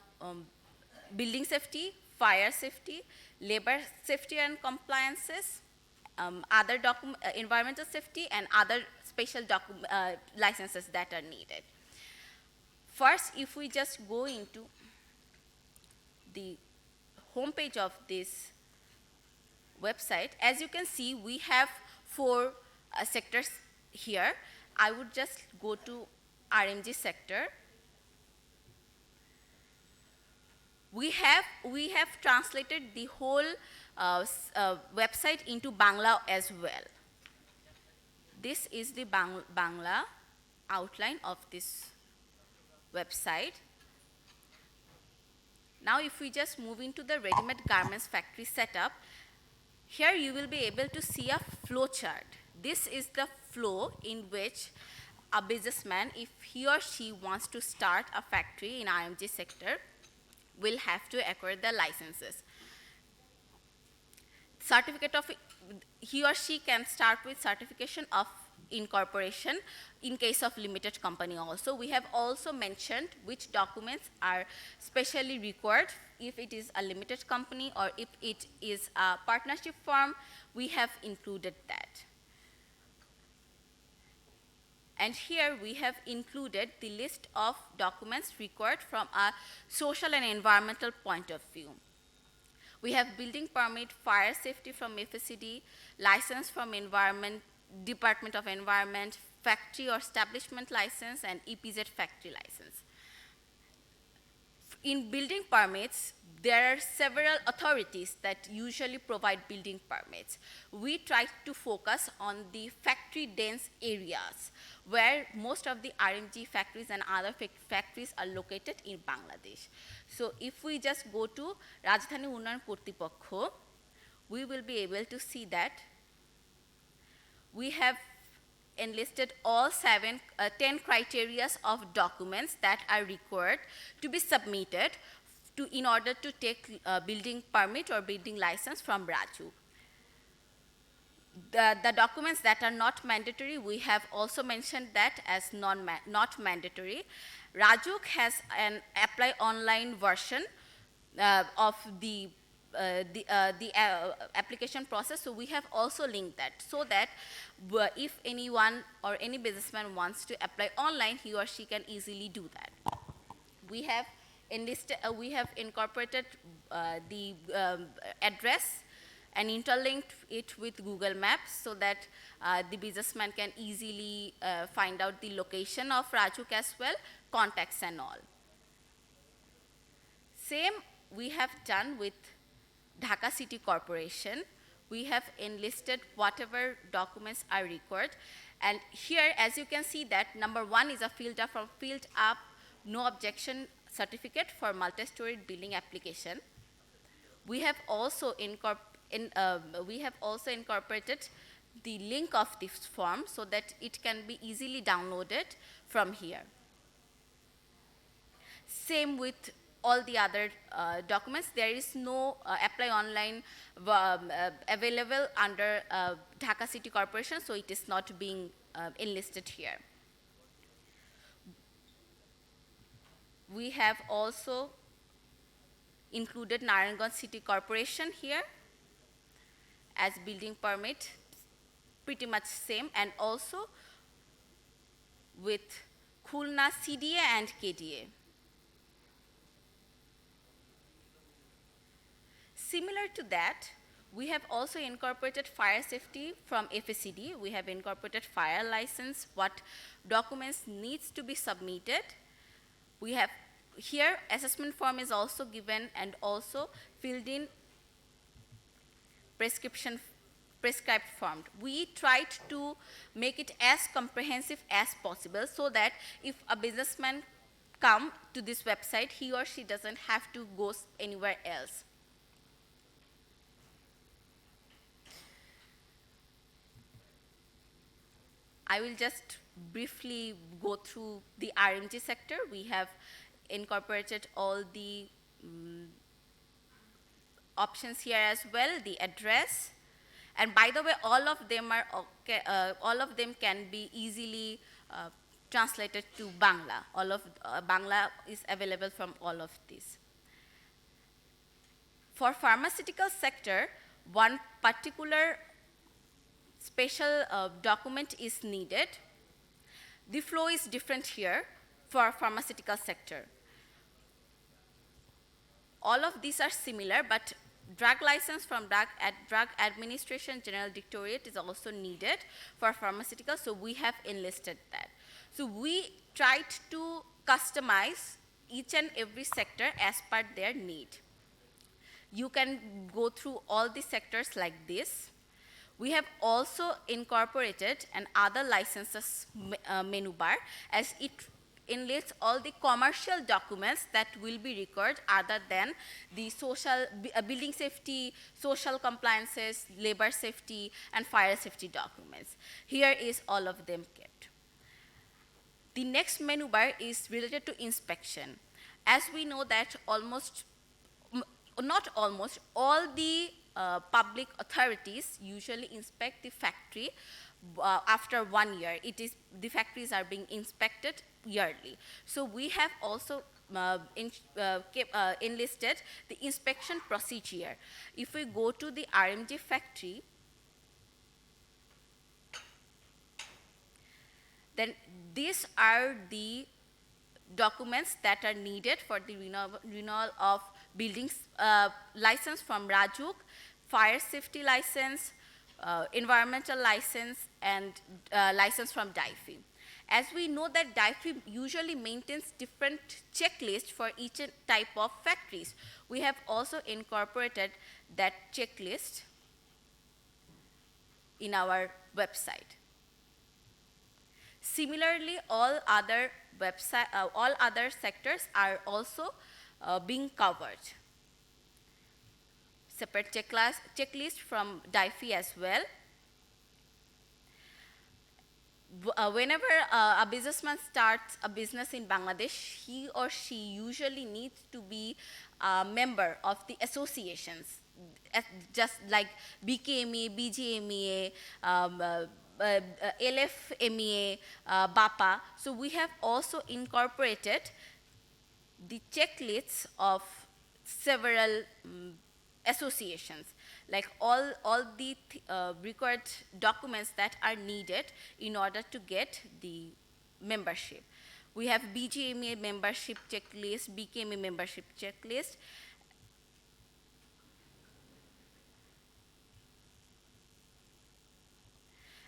building safety, fire safety, labor safety and compliances, other environmental safety, and other special licenses that are needed. First, if we just go into the homepage of this website, as you can see, we have four sectors here. I would just go to RMG sector. We have translated the whole website into Bangla as well. This is the Bangla outline of this website. Now if we just move into the ready-made garments factory setup, here you will be able to see a flow chart. This is the flow in which a businessman, if he or she wants to start a factory in RMG sector, will have to acquire the licenses. He or she can start with certification of incorporation in case of limited company also. We have also mentioned which documents are specially required if it is a limited company, or if it is a partnership firm, we have included that. And here we have included the list of documents required from a social and environmental point of view. We have building permit, fire safety from FSCD, license from Department of Environment, factory or establishment license, and EPZ factory license. In building permits, there are several authorities that usually provide building permits. We try to focus on the factory-dense areas where most of the RMG factories and other factories are located in Bangladesh. So if we just go to Rajdhani Unnayan Kortripokho, we will be able to see that we have enlisted all 10 criteria of documents that are required to be submitted in order to take building permit or building license from Raju. The documents that are not mandatory, we have also mentioned that as not mandatory. Rajuk has an apply online version of the application process, so we have also linked that, so that if anyone or any businessman wants to apply online, he or she can easily do that. We have incorporated the address and interlinked it with Google Maps, so that the businessman can easily find out the location of Rajuk as well, contacts and all. Same we have done with Dhaka City Corporation. We have enlisted whatever documents are required. And here, as you can see, that number 1 is a filled up no objection certificate for multi-storied building application. We have also incorporated the link of this form so that it can be easily downloaded from here. Same with all the other documents. There is no apply online available under Dhaka City Corporation, so it is not being enlisted here. We have also included Narayanganj City Corporation here as building permit, pretty much same, and also with Khulna CDA and KDA. Similar to that, we have also incorporated fire safety from FACD. We have incorporated fire license, what documents needs to be submitted. We have here assessment form is also given and also filled in prescribed form. We tried to make it as comprehensive as possible so that if a businessman come to this website, he or she doesn't have to go anywhere else. I will just briefly go through the RMG sector. We have incorporated all the options here as well, the address. And by the way, all of them are okay, all of them can be easily translated to Bangla. All of Bangla is available from all of these. For pharmaceutical sector, one particular special document is needed. The flow is different here for pharmaceutical sector. All of these are similar, but drug license from Drug Administration General Directorate is also needed for pharmaceutical, so we have enlisted that. So we tried to customize each and every sector as per their need. You can go through all the sectors like this. We have also incorporated an other licenses menu bar as it enlists all the commercial documents that will be required other than the social building safety, social compliances, labor safety, and fire safety documents. Here is all of them kept. The next menu bar is related to inspection. As we know that not almost, all the public authorities usually inspect the factory after 1 year. The factories are being inspected yearly. So we have also enlisted the inspection procedure. If we go to the RMG factory, then these are the documents that are needed for the renewal of buildings license from Rajuk, fire safety license, environmental license, and license from DIFE. As we know that DIFE usually maintains different checklists for each type of factories, we have also incorporated that checklist in our website. Similarly, all other sectors are also being covered. Separate checklist from DIFE as well. Whenever a businessman starts a business in Bangladesh, he or she usually needs to be a member of the associations, just like BKMEA, BGMEA, LFMEA, BAPA. So we have also incorporated the checklists of several associations, like all the required documents that are needed in order to get the membership. We have BGMA membership checklist, BKMA membership checklist.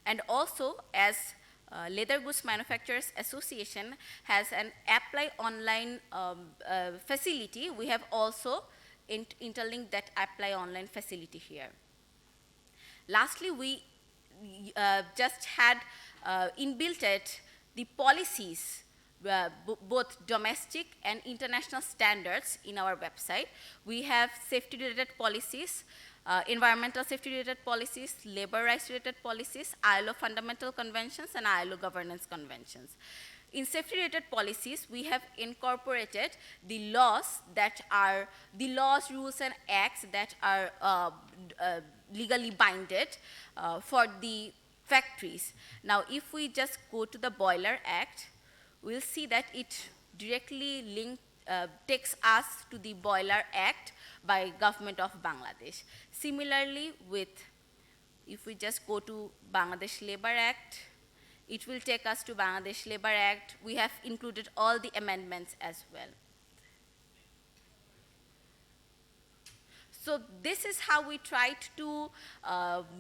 And also, as Leather Goods Manufacturers Association has an apply online facility, we have also interlinked that apply online facility here. Lastly, we just had inbuilt the policies, both domestic and international standards in our website. We have safety-related policies, environmental safety-related policies, labor rights-related policies, ILO fundamental conventions, and ILO governance conventions. In safety-related policies, we have incorporated the laws, rules, and acts that are legally binded for the factories. Now, if we just go to the Boiler Act, we'll see that it directly takes us to the Boiler Act by Government of Bangladesh. Similarly, if we just go to Bangladesh Labor Act, it will take us to Bangladesh Labor Act. We have included all the amendments as well. So this is how we tried to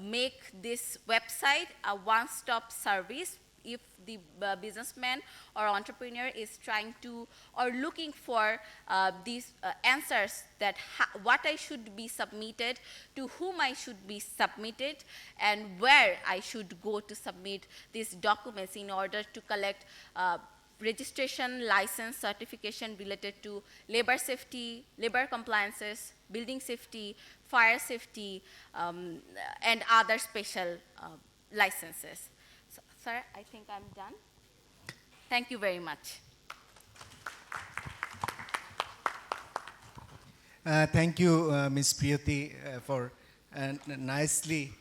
make this website a one-stop service if the businessman or entrepreneur is trying to or looking for these answers that what I should be submitted, to whom I should be submitted, and where I should go to submit these documents in order to collect registration, license, certification related to labor safety, labor compliances, building safety, fire safety, and other special licenses. So, sir, I think I'm done. Thank you very much. Thank you, Ms. Priyati, for nicely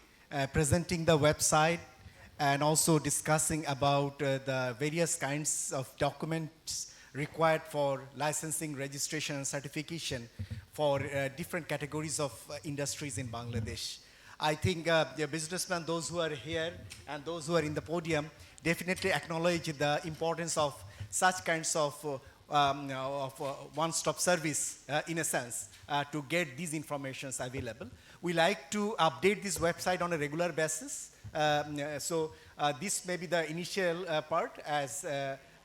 presenting the website and also discussing about the various kinds of documents required for licensing, registration, and certification for different categories of industries in Bangladesh. I think the businessmen, those who are here and those who are in the podium, definitely acknowledge the importance of such kinds of one-stop service, in a sense, to get these informations available. We like to update this website on a regular basis. So this may be the initial part, as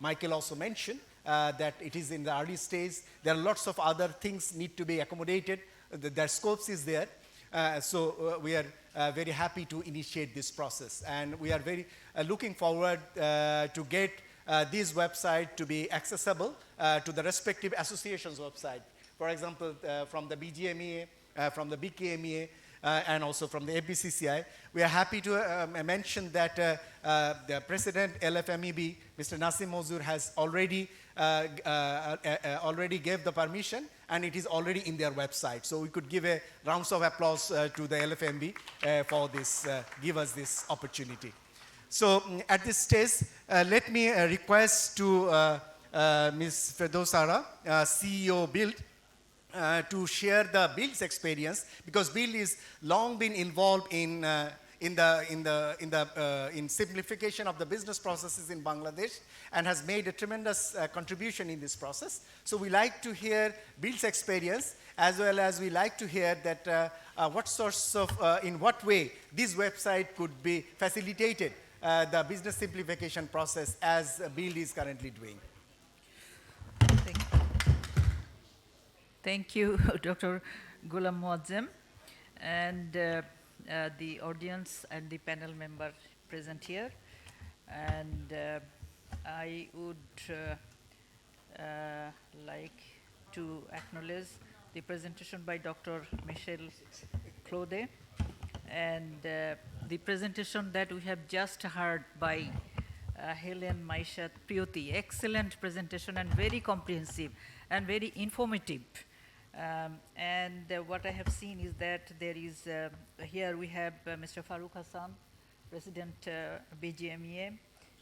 Michael also mentioned, that it is in the early stage. There are lots of other things need to be accommodated. Their scopes is there. So we are very happy to initiate this process. And we are very looking forward to get this website to be accessible to the respective associations' website. For example, from the BGMEA, from the BKMEA, and also from the FBCCI. We are happy to mention that the President LFMEB, Mr. Nasim Mozur, has already gave the permission, and it is already in their website. So we could give a rounds of applause to the LFMB for this, give us this opportunity. So at this stage, let me request to Ms. Ferdowsara, CEO Build, to share the Build's experience, because Build is long been involved in simplification of the business processes in Bangladesh and has made a tremendous contribution in this process. So we like to hear Build's experience, as well as we like to hear that what sorts of, in what way this website could be facilitated the business simplification process as Build is currently doing. Thank you, Dr. Ghulam Muazzem, and the audience and the panel member present here. And I would like to acknowledge the presentation by Dr. Michel Claude, and the presentation that we have just heard by Helen Maishat Priyati. Excellent presentation and very comprehensive and very informative. And what I have seen is that there is, here we have Mr. Farooq Hassan, President BGMEA,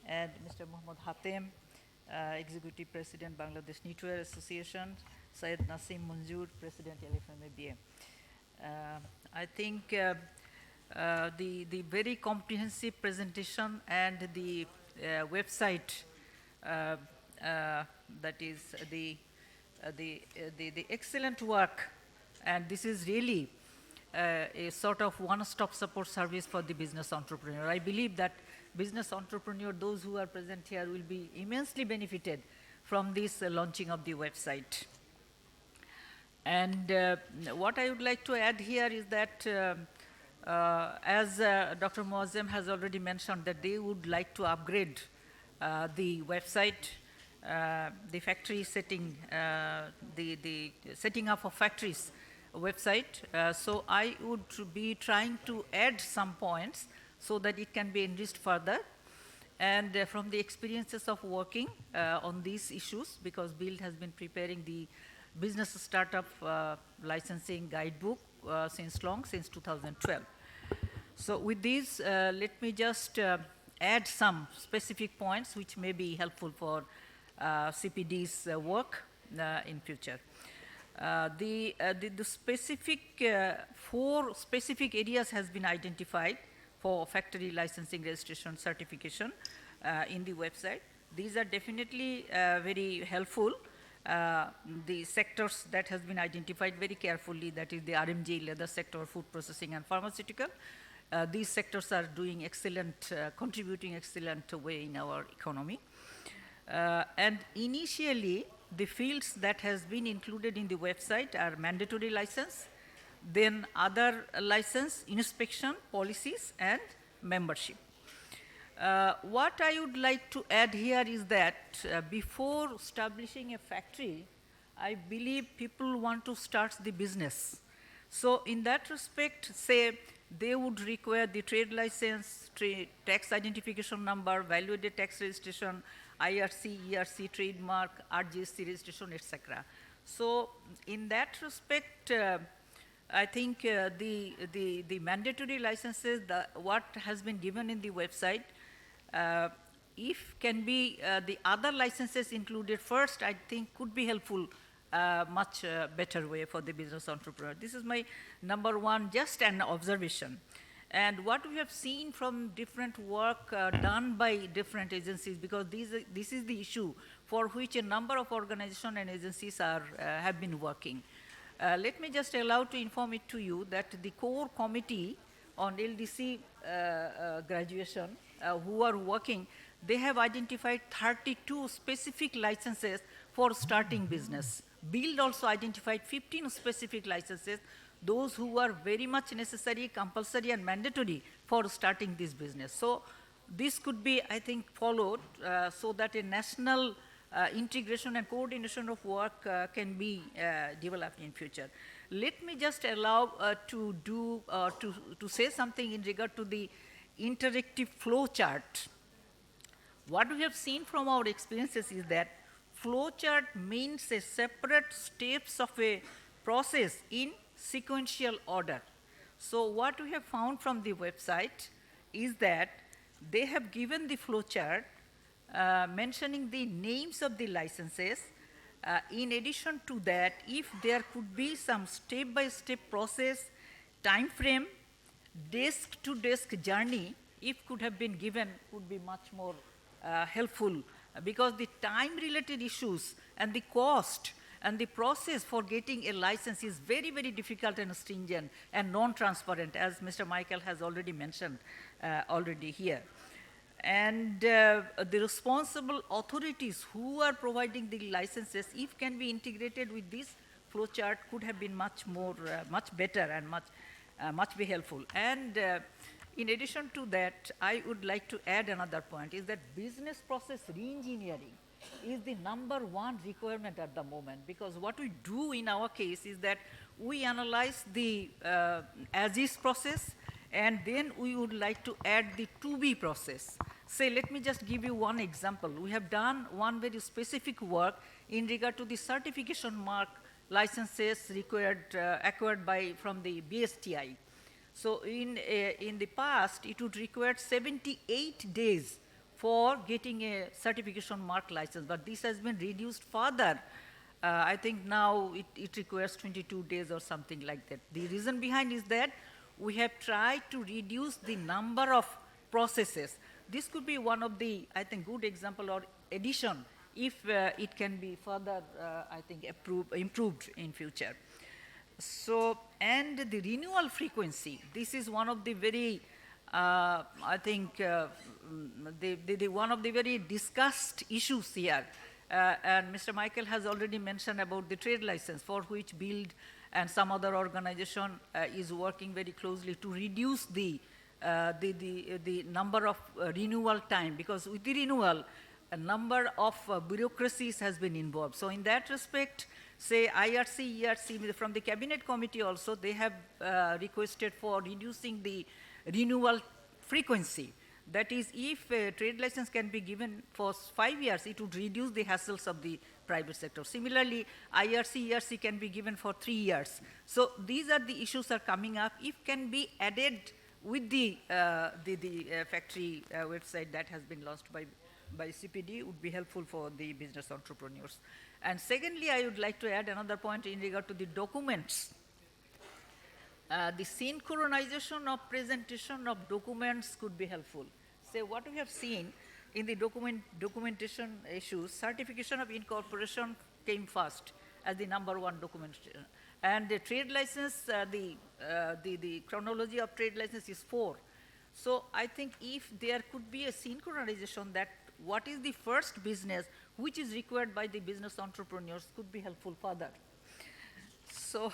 and Mr. Mohammad Hatem, Executive President Bangladesh Knitwear Association, Syed Nasim Munjur, President LFMABA. I think the very comprehensive presentation and the website, that is the excellent work, and this is really a sort of one-stop support service for the business entrepreneur. I believe that business entrepreneur, those who are present here, will be immensely benefited from this launching of the website. And what I would like to add here is that as Dr. Muazzem has already mentioned, that they would like to upgrade the website, the factory setting, the setting up of factories website. So I would be trying to add some points so that it can be enriched further. And from the experiences of working on these issues, because Build has been preparing the business startup licensing guidebook since 2012. So with these, let me just add some specific points which may be helpful for CPD's work in future. The specific, 4 specific areas has been identified for factory licensing registration certification in the website. These are definitely very helpful. The sectors that has been identified very carefully, that is the RMG, leather sector, food processing and pharmaceutical. These sectors are doing excellent, contributing excellent way in our economy. And initially, the fields that has been included in the website are mandatory license, then other license, inspection, policies, and membership. What I would like to add here is that before establishing a factory, I believe people want to start the business. So in that respect, say, they would require the trade license, tax identification number, value-added tax registration, IRC, ERC, trademark, RGST registration, etc. So in that respect, I think the mandatory licenses, what has been given in the website, if can be the other licenses included first, I think could be helpful, much better way for the business entrepreneur. This is my number one, just an observation. And what we have seen from different work done by different agencies, because this is the issue for which a number of organizations and agencies are, have been working. Let me just allow to inform it to you that the core committee on LDC graduation who are working, they have identified 32 specific licenses for starting business. BUILD also identified 15 specific licenses, those who are very much necessary, compulsory, and mandatory for starting this business. So this could be, I think, followed so that a national integration and coordination of work can be developed in future. Let me just allow to say something in regard to the interactive flow chart. What we have seen from our experiences is that flow chart means a separate steps of a process in sequential order. So what we have found from the website is that they have given the flow chart mentioning the names of the licenses. In addition to that, if there could be some step-by-step process, time frame, desk-to-desk journey, if could have been given, would be much more helpful, because the time-related issues and the cost and the process for getting a license is very, very difficult and stringent and non-transparent, as Mr. Michael has already mentioned already here. And the responsible authorities who are providing the licenses, if can be integrated with this flow chart, could have been much more, much better and much be helpful. And in addition to that, I would like to add another point, is that business process re-engineering is the #1 requirement at the moment, because what we do in our case is that we analyze the as-is process, and then we would like to add the to-be process. Say, let me just give you one example. We have done one very specific work in regard to the certification mark licenses required, acquired from the BSTI. So in the past, it would require 78 days for getting a certification mark license, but this has been reduced further. I think now it requires 22 days or something like that. The reason behind is that we have tried to reduce the number of processes. This could be one of the, I think, good example or addition if it can be further, I think, improved in future. So, and the renewal frequency, this is one of the very, I think, one of the very discussed issues here. And Mr. Michael has already mentioned about the trade license, for which BUILD and some other organization is working very closely to reduce the number of renewal time, because with the renewal, a number of bureaucracies has been involved. So in that respect, say IRC, ERC from the cabinet committee also, they have requested for reducing the renewal frequency. That is, if a trade license can be given for 5 years, it would reduce the hassles of the private sector. Similarly, IRC, ERC can be given for 3 years. So these are the issues are coming up. If can be added with the factory website that has been launched by CPD would be helpful for the business entrepreneurs. And secondly, I would like to add another point in regard to the documents. The synchronization of presentation of documents could be helpful. So what we have seen in the documentation issues, certification of incorporation came first as the #1 documentation. And the trade license, the chronology of trade license is 4. So I think if there could be a synchronization that what is the first business which is required by the business entrepreneurs could be helpful further. So,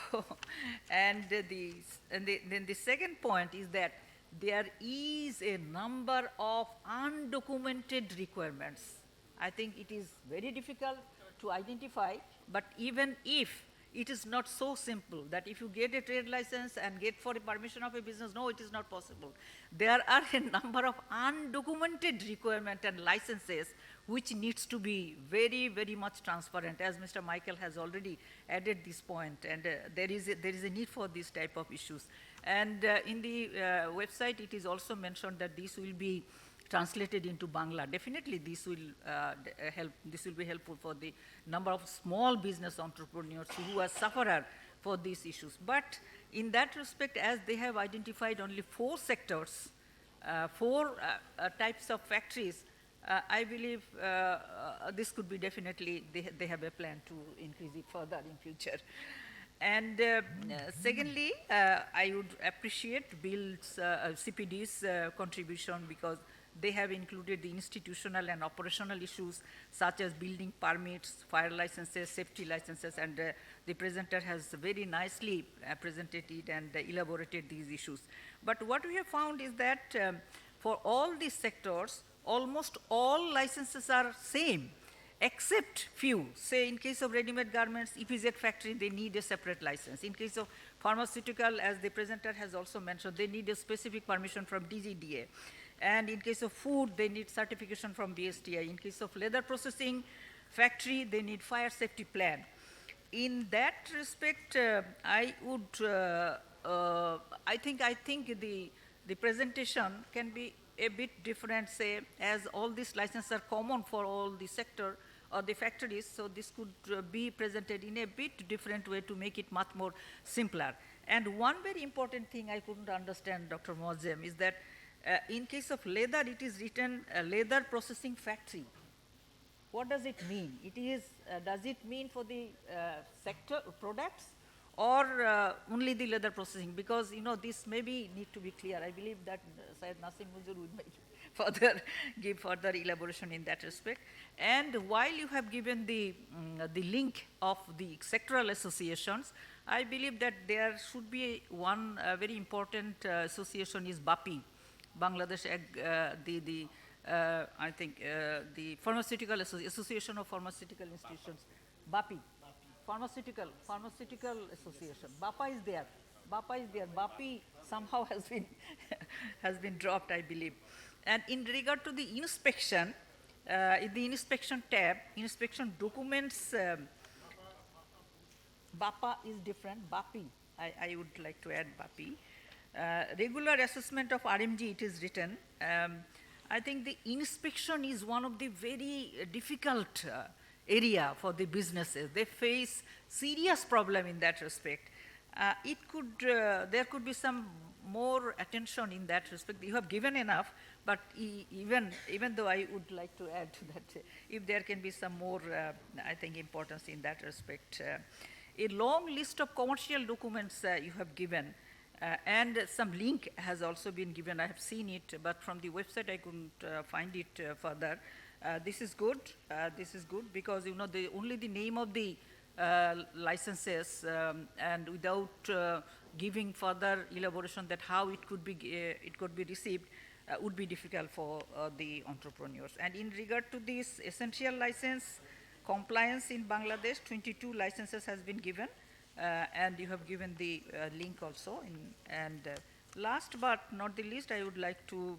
then the second point is that there is a number of undocumented requirements. I think it is very difficult to identify, but even if it is not so simple that if you get a trade license and get for a permission of a business, no, it is not possible. There are a number of undocumented requirements and licenses which needs to be very, very much transparent, as Mr. Michael has already added this point, and there is a need for this type of issues. And in the website, it is also mentioned that this will be translated into Bangla. Definitely, this will help. This will be helpful for the number of small business entrepreneurs who are sufferer for these issues. But in that respect, as they have identified only 4 sectors, 4 types of factories, I believe this could be definitely, they have a plan to increase it further in future. And secondly, I would appreciate Bill's, CPD's contribution, because they have included the institutional and operational issues such as building permits, fire licenses, safety licenses, and the presenter has very nicely presented it and elaborated these issues. But what we have found is that for all these sectors, almost all licenses are same, except few. Say in case of ready-made garments, EPZ factory, they need a separate license. In case of pharmaceutical, as the presenter has also mentioned, they need a specific permission from DGDA. And in case of food, they need certification from BSTI. In case of leather processing factory, they need fire safety plan. In that respect, I think the presentation can be a bit different, say, as all these licenses are common for all the sector or the factories, so this could be presented in a bit different way to make it much more simpler. And one very important thing I couldn't understand, Dr. Moazem, is that in case of leather, it is written leather processing factory. What does it mean? It is, does it mean for the sector products or only the leather processing? Because, you know, this maybe need to be clear. I believe that Syed Nasim Huzur would give further elaboration in that respect. And while you have given the link of the sectoral associations, I believe that there should be one very important association is BAPI, Bangladesh, I think the Pharmaceutical Association of Pharmaceutical Institutions, BAPI, Pharmaceutical Association. BAPA is there. BAPI somehow has been dropped, I believe. And in regard to the inspection, in the inspection tab, inspection documents, BAPA is different. BAPI, I would like to add BAPI. Regular assessment of RMG, it is written. I think the inspection is one of the very difficult area for the businesses. They face serious problem in that respect. There could be some more attention in that respect. You have given enough, but even though I would like to add to that, if there can be some more, I think, importance in that respect. A long list of commercial documents you have given, and some link has also been given. I have seen it, but from the website I couldn't find it further. This is good. This is good because, you know, only the name of the licenses and without giving further elaboration that how it could be received would be difficult for the entrepreneurs. And in regard to this essential license compliance in Bangladesh, 22 licenses has been given, and you have given the link also. Last but not the least, I would like to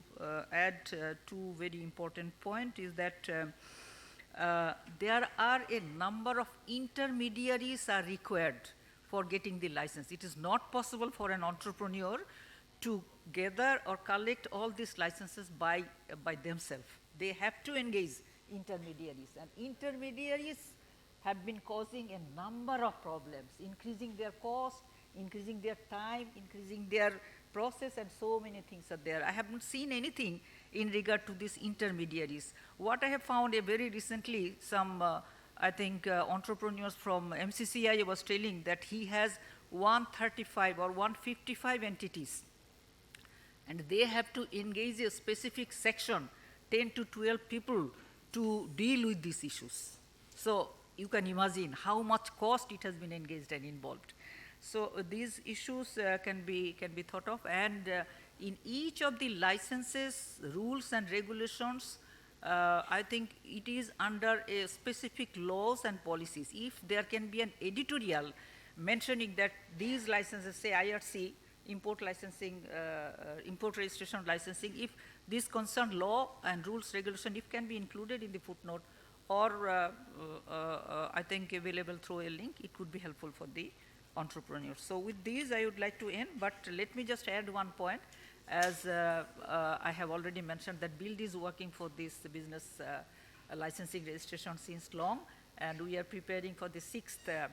add two very important points is that there are a number of intermediaries are required for getting the license. It is not possible for an entrepreneur to gather or collect all these licenses by themselves. They have to engage intermediaries, and intermediaries have been causing a number of problems, increasing their cost, increasing their time, increasing their process, and so many things are there. I haven't seen anything in regard to these intermediaries. What I have found very recently, some I think entrepreneurs from MCCI was telling that he has 135 or 155 entities, and they have to engage a specific section, 10 to 12 people, to deal with these issues. So you can imagine how much cost it has been engaged and involved. So these issues can be thought of, and in each of the licenses, rules and regulations, I think it is under a specific laws and policies. If there can be an editorial mentioning that these licenses, say IRC, import licensing, import registration licensing, if this concerned law and rules regulation, if can be included in the footnote, or I think available through a link, it would be helpful for the entrepreneurs. So with these, I would like to end, but let me just add one point. As I have already mentioned, that BUILD is working for this business licensing registration since long, and we are preparing for the 6th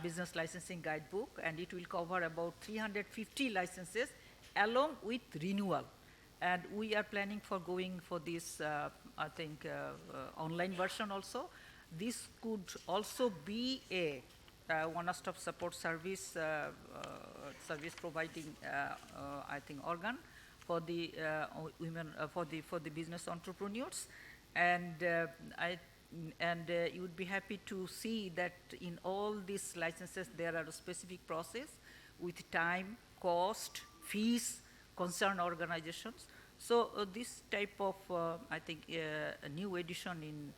business licensing guidebook, and it will cover about 350 licenses along with renewal. And we are planning for going for this, I think, online version also. This could also be a one-stop support service, service providing, I think, organ for the women, for the business entrepreneurs, and you would be happy to see that in all these licenses there are a specific process with time, cost, fees, concerned organizations. So this type of, I think, a new edition in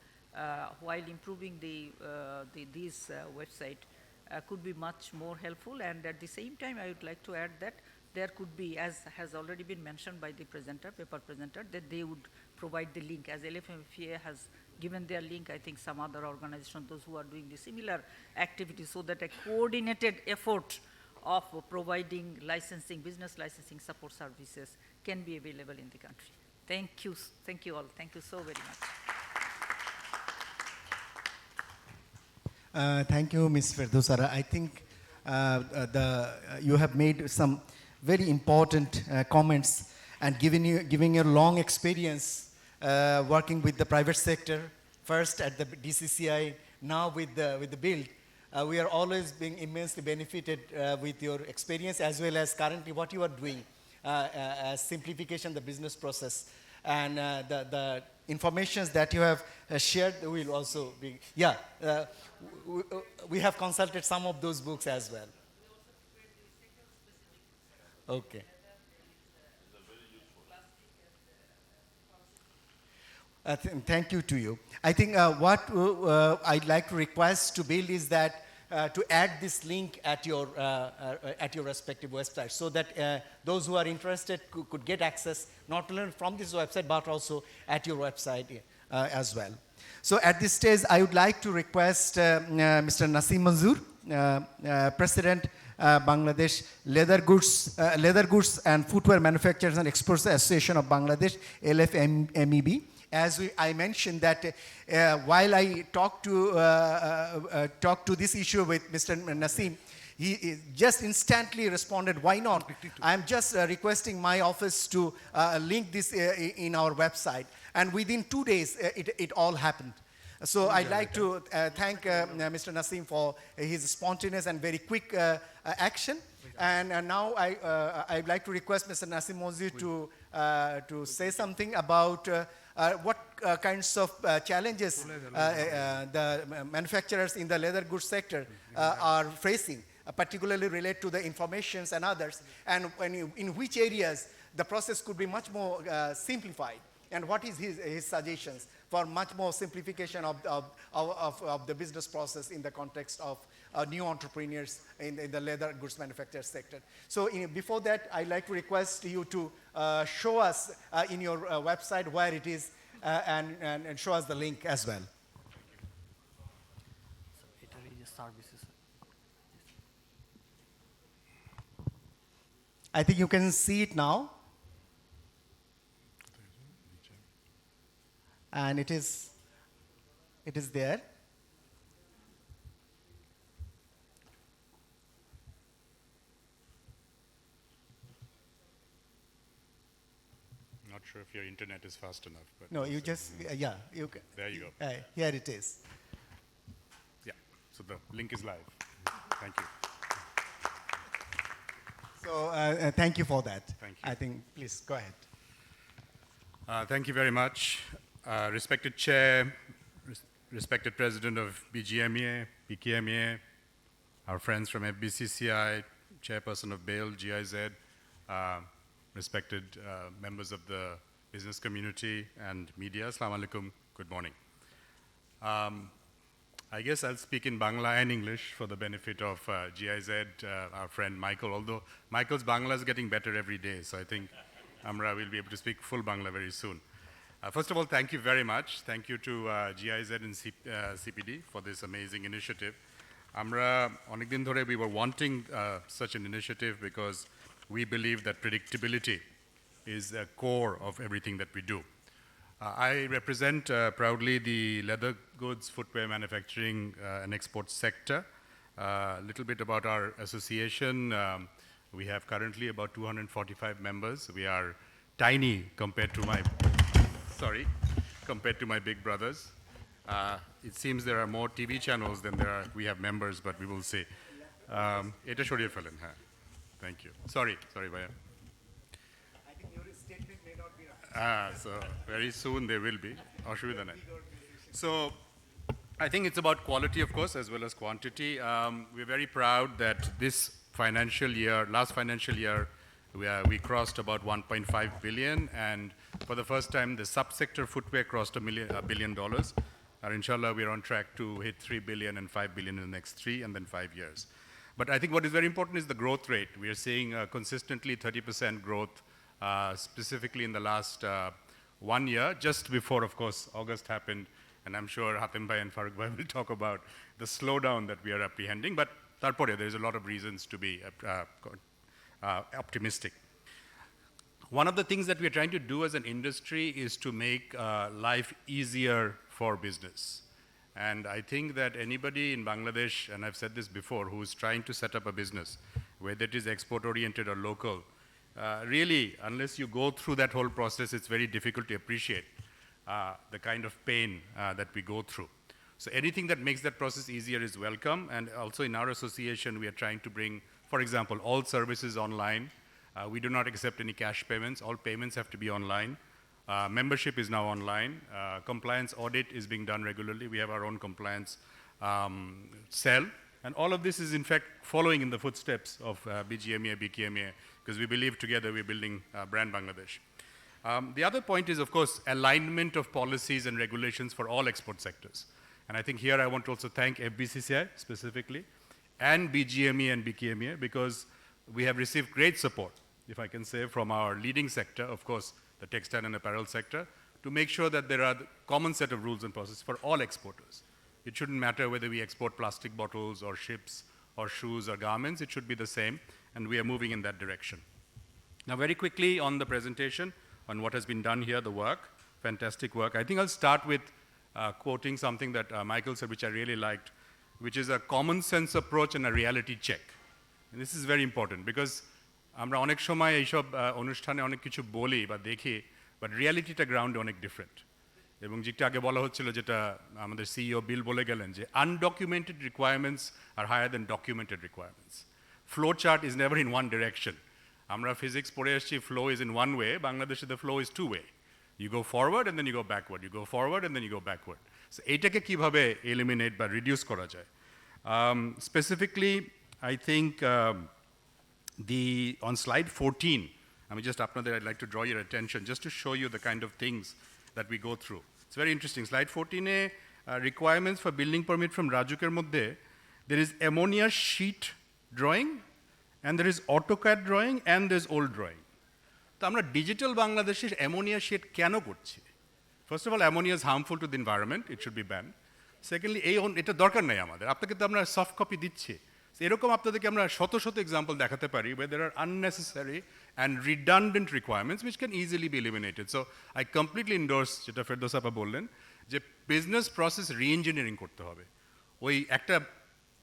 while improving this website could be much more helpful. And at the same time, I would like to add that there could be, as has already been mentioned by the presenter, paper presenter, that they would provide the link, as LFMFA has given their link. I think some other organizations, those who are doing the similar activities, so that a coordinated effort of providing licensing, business licensing support services can be available in the country. Thank you all. Thank you so very much. Thank you, Ms. Ferdowsara. I think you have made some very important comments, and giving your long experience working with the private sector, first at the DCCI, now with the BUILD. We are always being immensely benefited with your experience, as well as currently what you are doing as simplification the business process. And the informations that you have shared will also be, we have consulted some of those books as well. Okay. Thank you to you. I think what I'd like to request to BUILD is that to add this link at your respective website, so that those who are interested could get access not only from this website but also at your website as well. So at this stage, I would like to request Mr. Naseem Manzoor, President, Bangladesh Leather Goods and Footwear Manufacturers and Exporters Association of Bangladesh, LFMEB. As I mentioned that while I talked to this issue with Mr. Naseem, he just instantly responded, why not? I'm just requesting my office to link this in our website. And within 2 days, it all happened. So I'd like to thank Mr. Naseem for his spontaneous and very quick action. And now I'd like to request Mr. Naseem Manzoor to say something about what kinds of challenges the manufacturers in the leather goods sector are facing, particularly related to the informations and others, and in which areas the process could be much more simplified, and what is his suggestions for much more simplification of the business process in the context of new entrepreneurs in the leather goods manufacturer sector. So before that, I'd like to request you to show us in your website where it is and show us the link as well. I think you can see it now. And it is there. Not sure if your internet is fast enough, but No, you just, yeah, you can. there you go. Here it is. Yeah, so the link is live. Thank you. So thank you for that. Thank you. I think, please go ahead. Thank you very much. Respected Chair, respected President of BGMEA, BKMEA, our friends from FBCCI, Chairperson of BAIL, GIZ, respected members of the business community and media, Assalamu alaikum, good morning. I guess I'll speak in Bangla and English for the benefit of GIZ, our friend Michael, although Michael's Bangla is getting better every day, so I think Amra will be able to speak full Bangla very soon. First of all, thank you very much. Thank you to GIZ and CPD for this amazing initiative. Amra, onikdin dhore we were wanting such an initiative because we believe that predictability is the core of everything that we do. I represent proudly the leather goods, footwear manufacturing and export sector. A little bit about our association. We have currently about 245 members. We are tiny compared to my, compared to my big brothers. It seems there are more TV channels than we have members, but we will see. Eta shoriye felen, ha. Thank you. Sorry, Bhaiya. I think your statement may not be right. So very soon there will be. Ashubidha nai. So I think it's about quality, of course, as well as quantity. We're very proud that this financial year, last financial year, we crossed about 1.5 billion, and for the first time, the subsector footwear crossed $1 billion. And inshallah, we're on track to hit 3 billion and 5 billion in the next 3 and then 5 years. But I think what is very important is the growth rate. We are seeing consistently 30% growth, specifically in the last 1 year, just before, of course, August happened. And I'm sure Hatem Bhai and Farooq Bhai will talk about the slowdown that we are apprehending. But tarpore, there's a lot of reasons to be optimistic. One of the things that we're trying to do as an industry is to make life easier for business. And I think that anybody in Bangladesh, and I've said this before, who is trying to set up a business, whether it is export-oriented or local, really, unless you go through that whole process, it's very difficult to appreciate the kind of pain that we go through. So anything that makes that process easier is welcome. And also in our association, we are trying to bring, for example, all services online. We do not accept any cash payments. All payments have to be online. Membership is now online. Compliance audit is being done regularly. We have our own compliance cell. And all of this is, in fact, following in the footsteps of BGMEA, BKMEA, because we believe together we're building brand Bangladesh. The other point is, of course, alignment of policies and regulations for all export sectors. And I think here I want to also thank FBCCI specifically, and BGMEA and BKMEA, because we have received great support, if I can say, from our leading sector, of course, the textile and apparel sector, to make sure that there are the common set of rules and processes for all exporters. It shouldn't matter whether we export plastic bottles or ships or shoes or garments, it should be the same, and we are moving in that direction. Now, very quickly on the presentation, on what has been done here, the work, fantastic work. I think I'll start with quoting something that Michael said, which I really liked, which is a common sense approach and a reality check. And this is very important because আমরা অনেক সময় এইসব অনুষ্ঠানে অনেক কিছু বলি বা দেখি, বাট রিয়ালিটিটা গ্রাউন্ডে অনেক ডিফারেন্ট। এবং যেটা আগে বলা হচ্ছিল, যেটা আমাদের সিইও বিল বলে গেলেন, যে undocumented requirements are higher than documented requirements. Flow chart is never in one direction. আমরা ফিজিক্স পড়ে এসেছি, flow is in one way, বাংলাদেশে the flow is two way. You go forward and then you go backward, you go forward and then you go backward. So এইটাকে কিভাবে eliminate বা reduce করা যায়? Specifically, I think on slide 14, I'd like to draw your attention just to show you the kind of things that we go through. It's very interesting. Slide 14 requirements for building permit from Rajuker Moddhe, there is ammonia sheet drawing, and there is AutoCAD drawing, and there's old drawing. তো আমরা digital বাংলাদেশে ammonia shed কেন করছি? First of all, ammonia is harmful to the environment, it should be ban. Secondly, এটা দরকার নেই আমাদের, আপনাকে তো আমরা সফট কপি দিচ্ছি। এরকম আপনাদেরকে আমরা শত শত এক্সাম্পল দেখাতে পারি where there are unnecessary and redundant requirements which can easily be eliminated. So I completely endorse যেটা ফেরদৌস আপা বললেন যে বিজনেস প্রসেস রি-ইঞ্জিনিয়ারিং করতে হবে। ওই একটা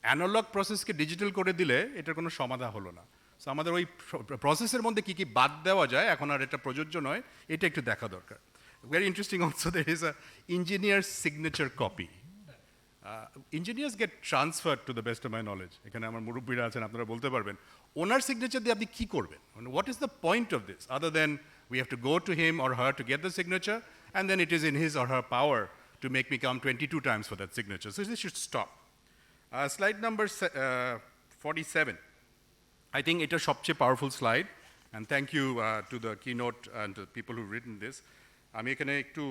অ্যানালগ প্রসেসকে ডিজিটাল করে দিলে এটার কোনো সমাধান হলো না। সো আমাদের ওই প্রসেসের মধ্যে কী কী বাদ দেওয়া যায়, এখন আর এটা প্রযোজ্য নয়, এটা একটু দেখা দরকার। Very interesting also there is a engineer's signature copy. Engineers get transferred to the best of my knowledge. এখানে আমার মুরব্বীরা আছেন, আপনারা বলতে পারবেন। ওনার সিগনেচার দিয়ে আপনি কী করবেন? What is the point of this? Other than we have to go to him or her to get the signature, and then it is in his or her power to make me come 22 times for that signature. So this should stop. Slide number 47. I think it's a সবচেয়ে powerful slide, and thank you to the keynote and to the people who've written this. আমি এখানে একটু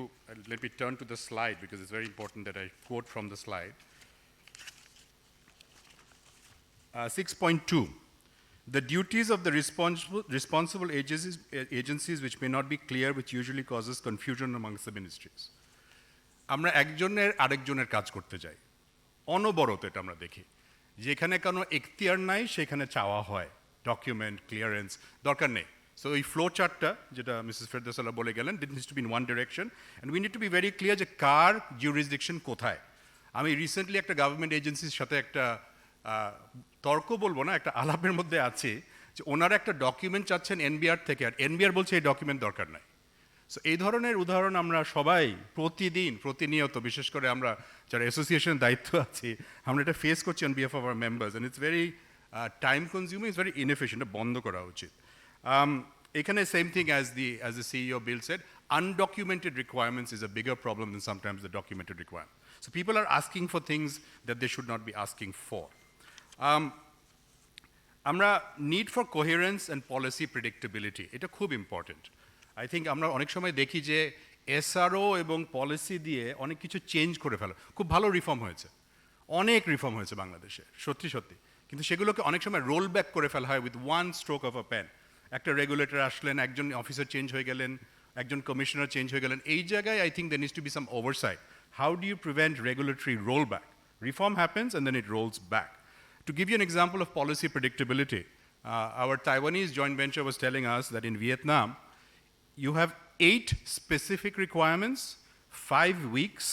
let me turn to the slide because it's very important that I quote from the slide. 6.2. The duties of the responsible agencies which may not be clear, which usually causes confusion amongst the ministries. আমরা একজনের আরেকজনের কাজ করতে যাই, অনবরত এটা আমরা দেখি। যেখানে কোনো এখতিয়ার নাই সেখানে চাওয়া হয় ডকুমেন্ট ক্লিয়ারেন্স, দরকার নেই। সো এই ফ্লো চার্টটা যেটা মিসেস ফেরদৌস বলে গেলেন, it needs to be in one direction and we need to be very clear যে কার জিউরিসডিকশন কোথায়। আমি রিসেন্টলি একটা গভর্নমেন্ট এজেন্সির সাথে একটা তর্ক বলবো না, একটা আলাপের মধ্যে আছে যে ওনারা একটা ডকুমেন্ট চাচ্ছেন এনবিআর থেকে, আর এনবিআর বলছে এই ডকুমেন্ট দরকার নাই। সো এই ধরনের উদাহরণ আমরা সবাই প্রতিনিয়ত, বিশেষ করে আমরা যারা অ্যাসোসিয়েশনের দায়িত্ব আছি, আমরা এটা ফেস করছি on behalf of our members, and it's very time consuming, it's very inefficient, এটা বন্ধ করা উচিত। এখানে same thing as the CEO Bill said, undocumented requirements is a bigger problem than sometimes the documented requirement. So people are asking for things that they should not be asking for. আমরা need for coherence and policy predictability, এটা খুব important. I think আমরা অনেক সময় দেখি যে SRO এবং policy দিয়ে অনেক কিছু চেঞ্জ করে ফেলা, খুব ভালো রিফর্ম হয়েছে, অনেক রিফর্ম হয়েছে বাংলাদেশে, সত্যি সত্যি, কিন্তু সেগুলোকে অনেক সময় রোল ব্যাক করে ফেলা হয় with one stroke of a pen. একটা রেগুলেটর আসলেন, একজন অফিসার চেঞ্জ হয়ে গেলেন, একজন কমিশনার চেঞ্জ হয়ে গেলেন, এই জায়গায় I think there needs to be some oversight. How do you prevent regulatory rollback? Reform happens and then it rolls back. To give you an example of policy predictability, our Taiwanese joint venture was telling us that in Vietnam, you have 8 specific requirements, 5 weeks,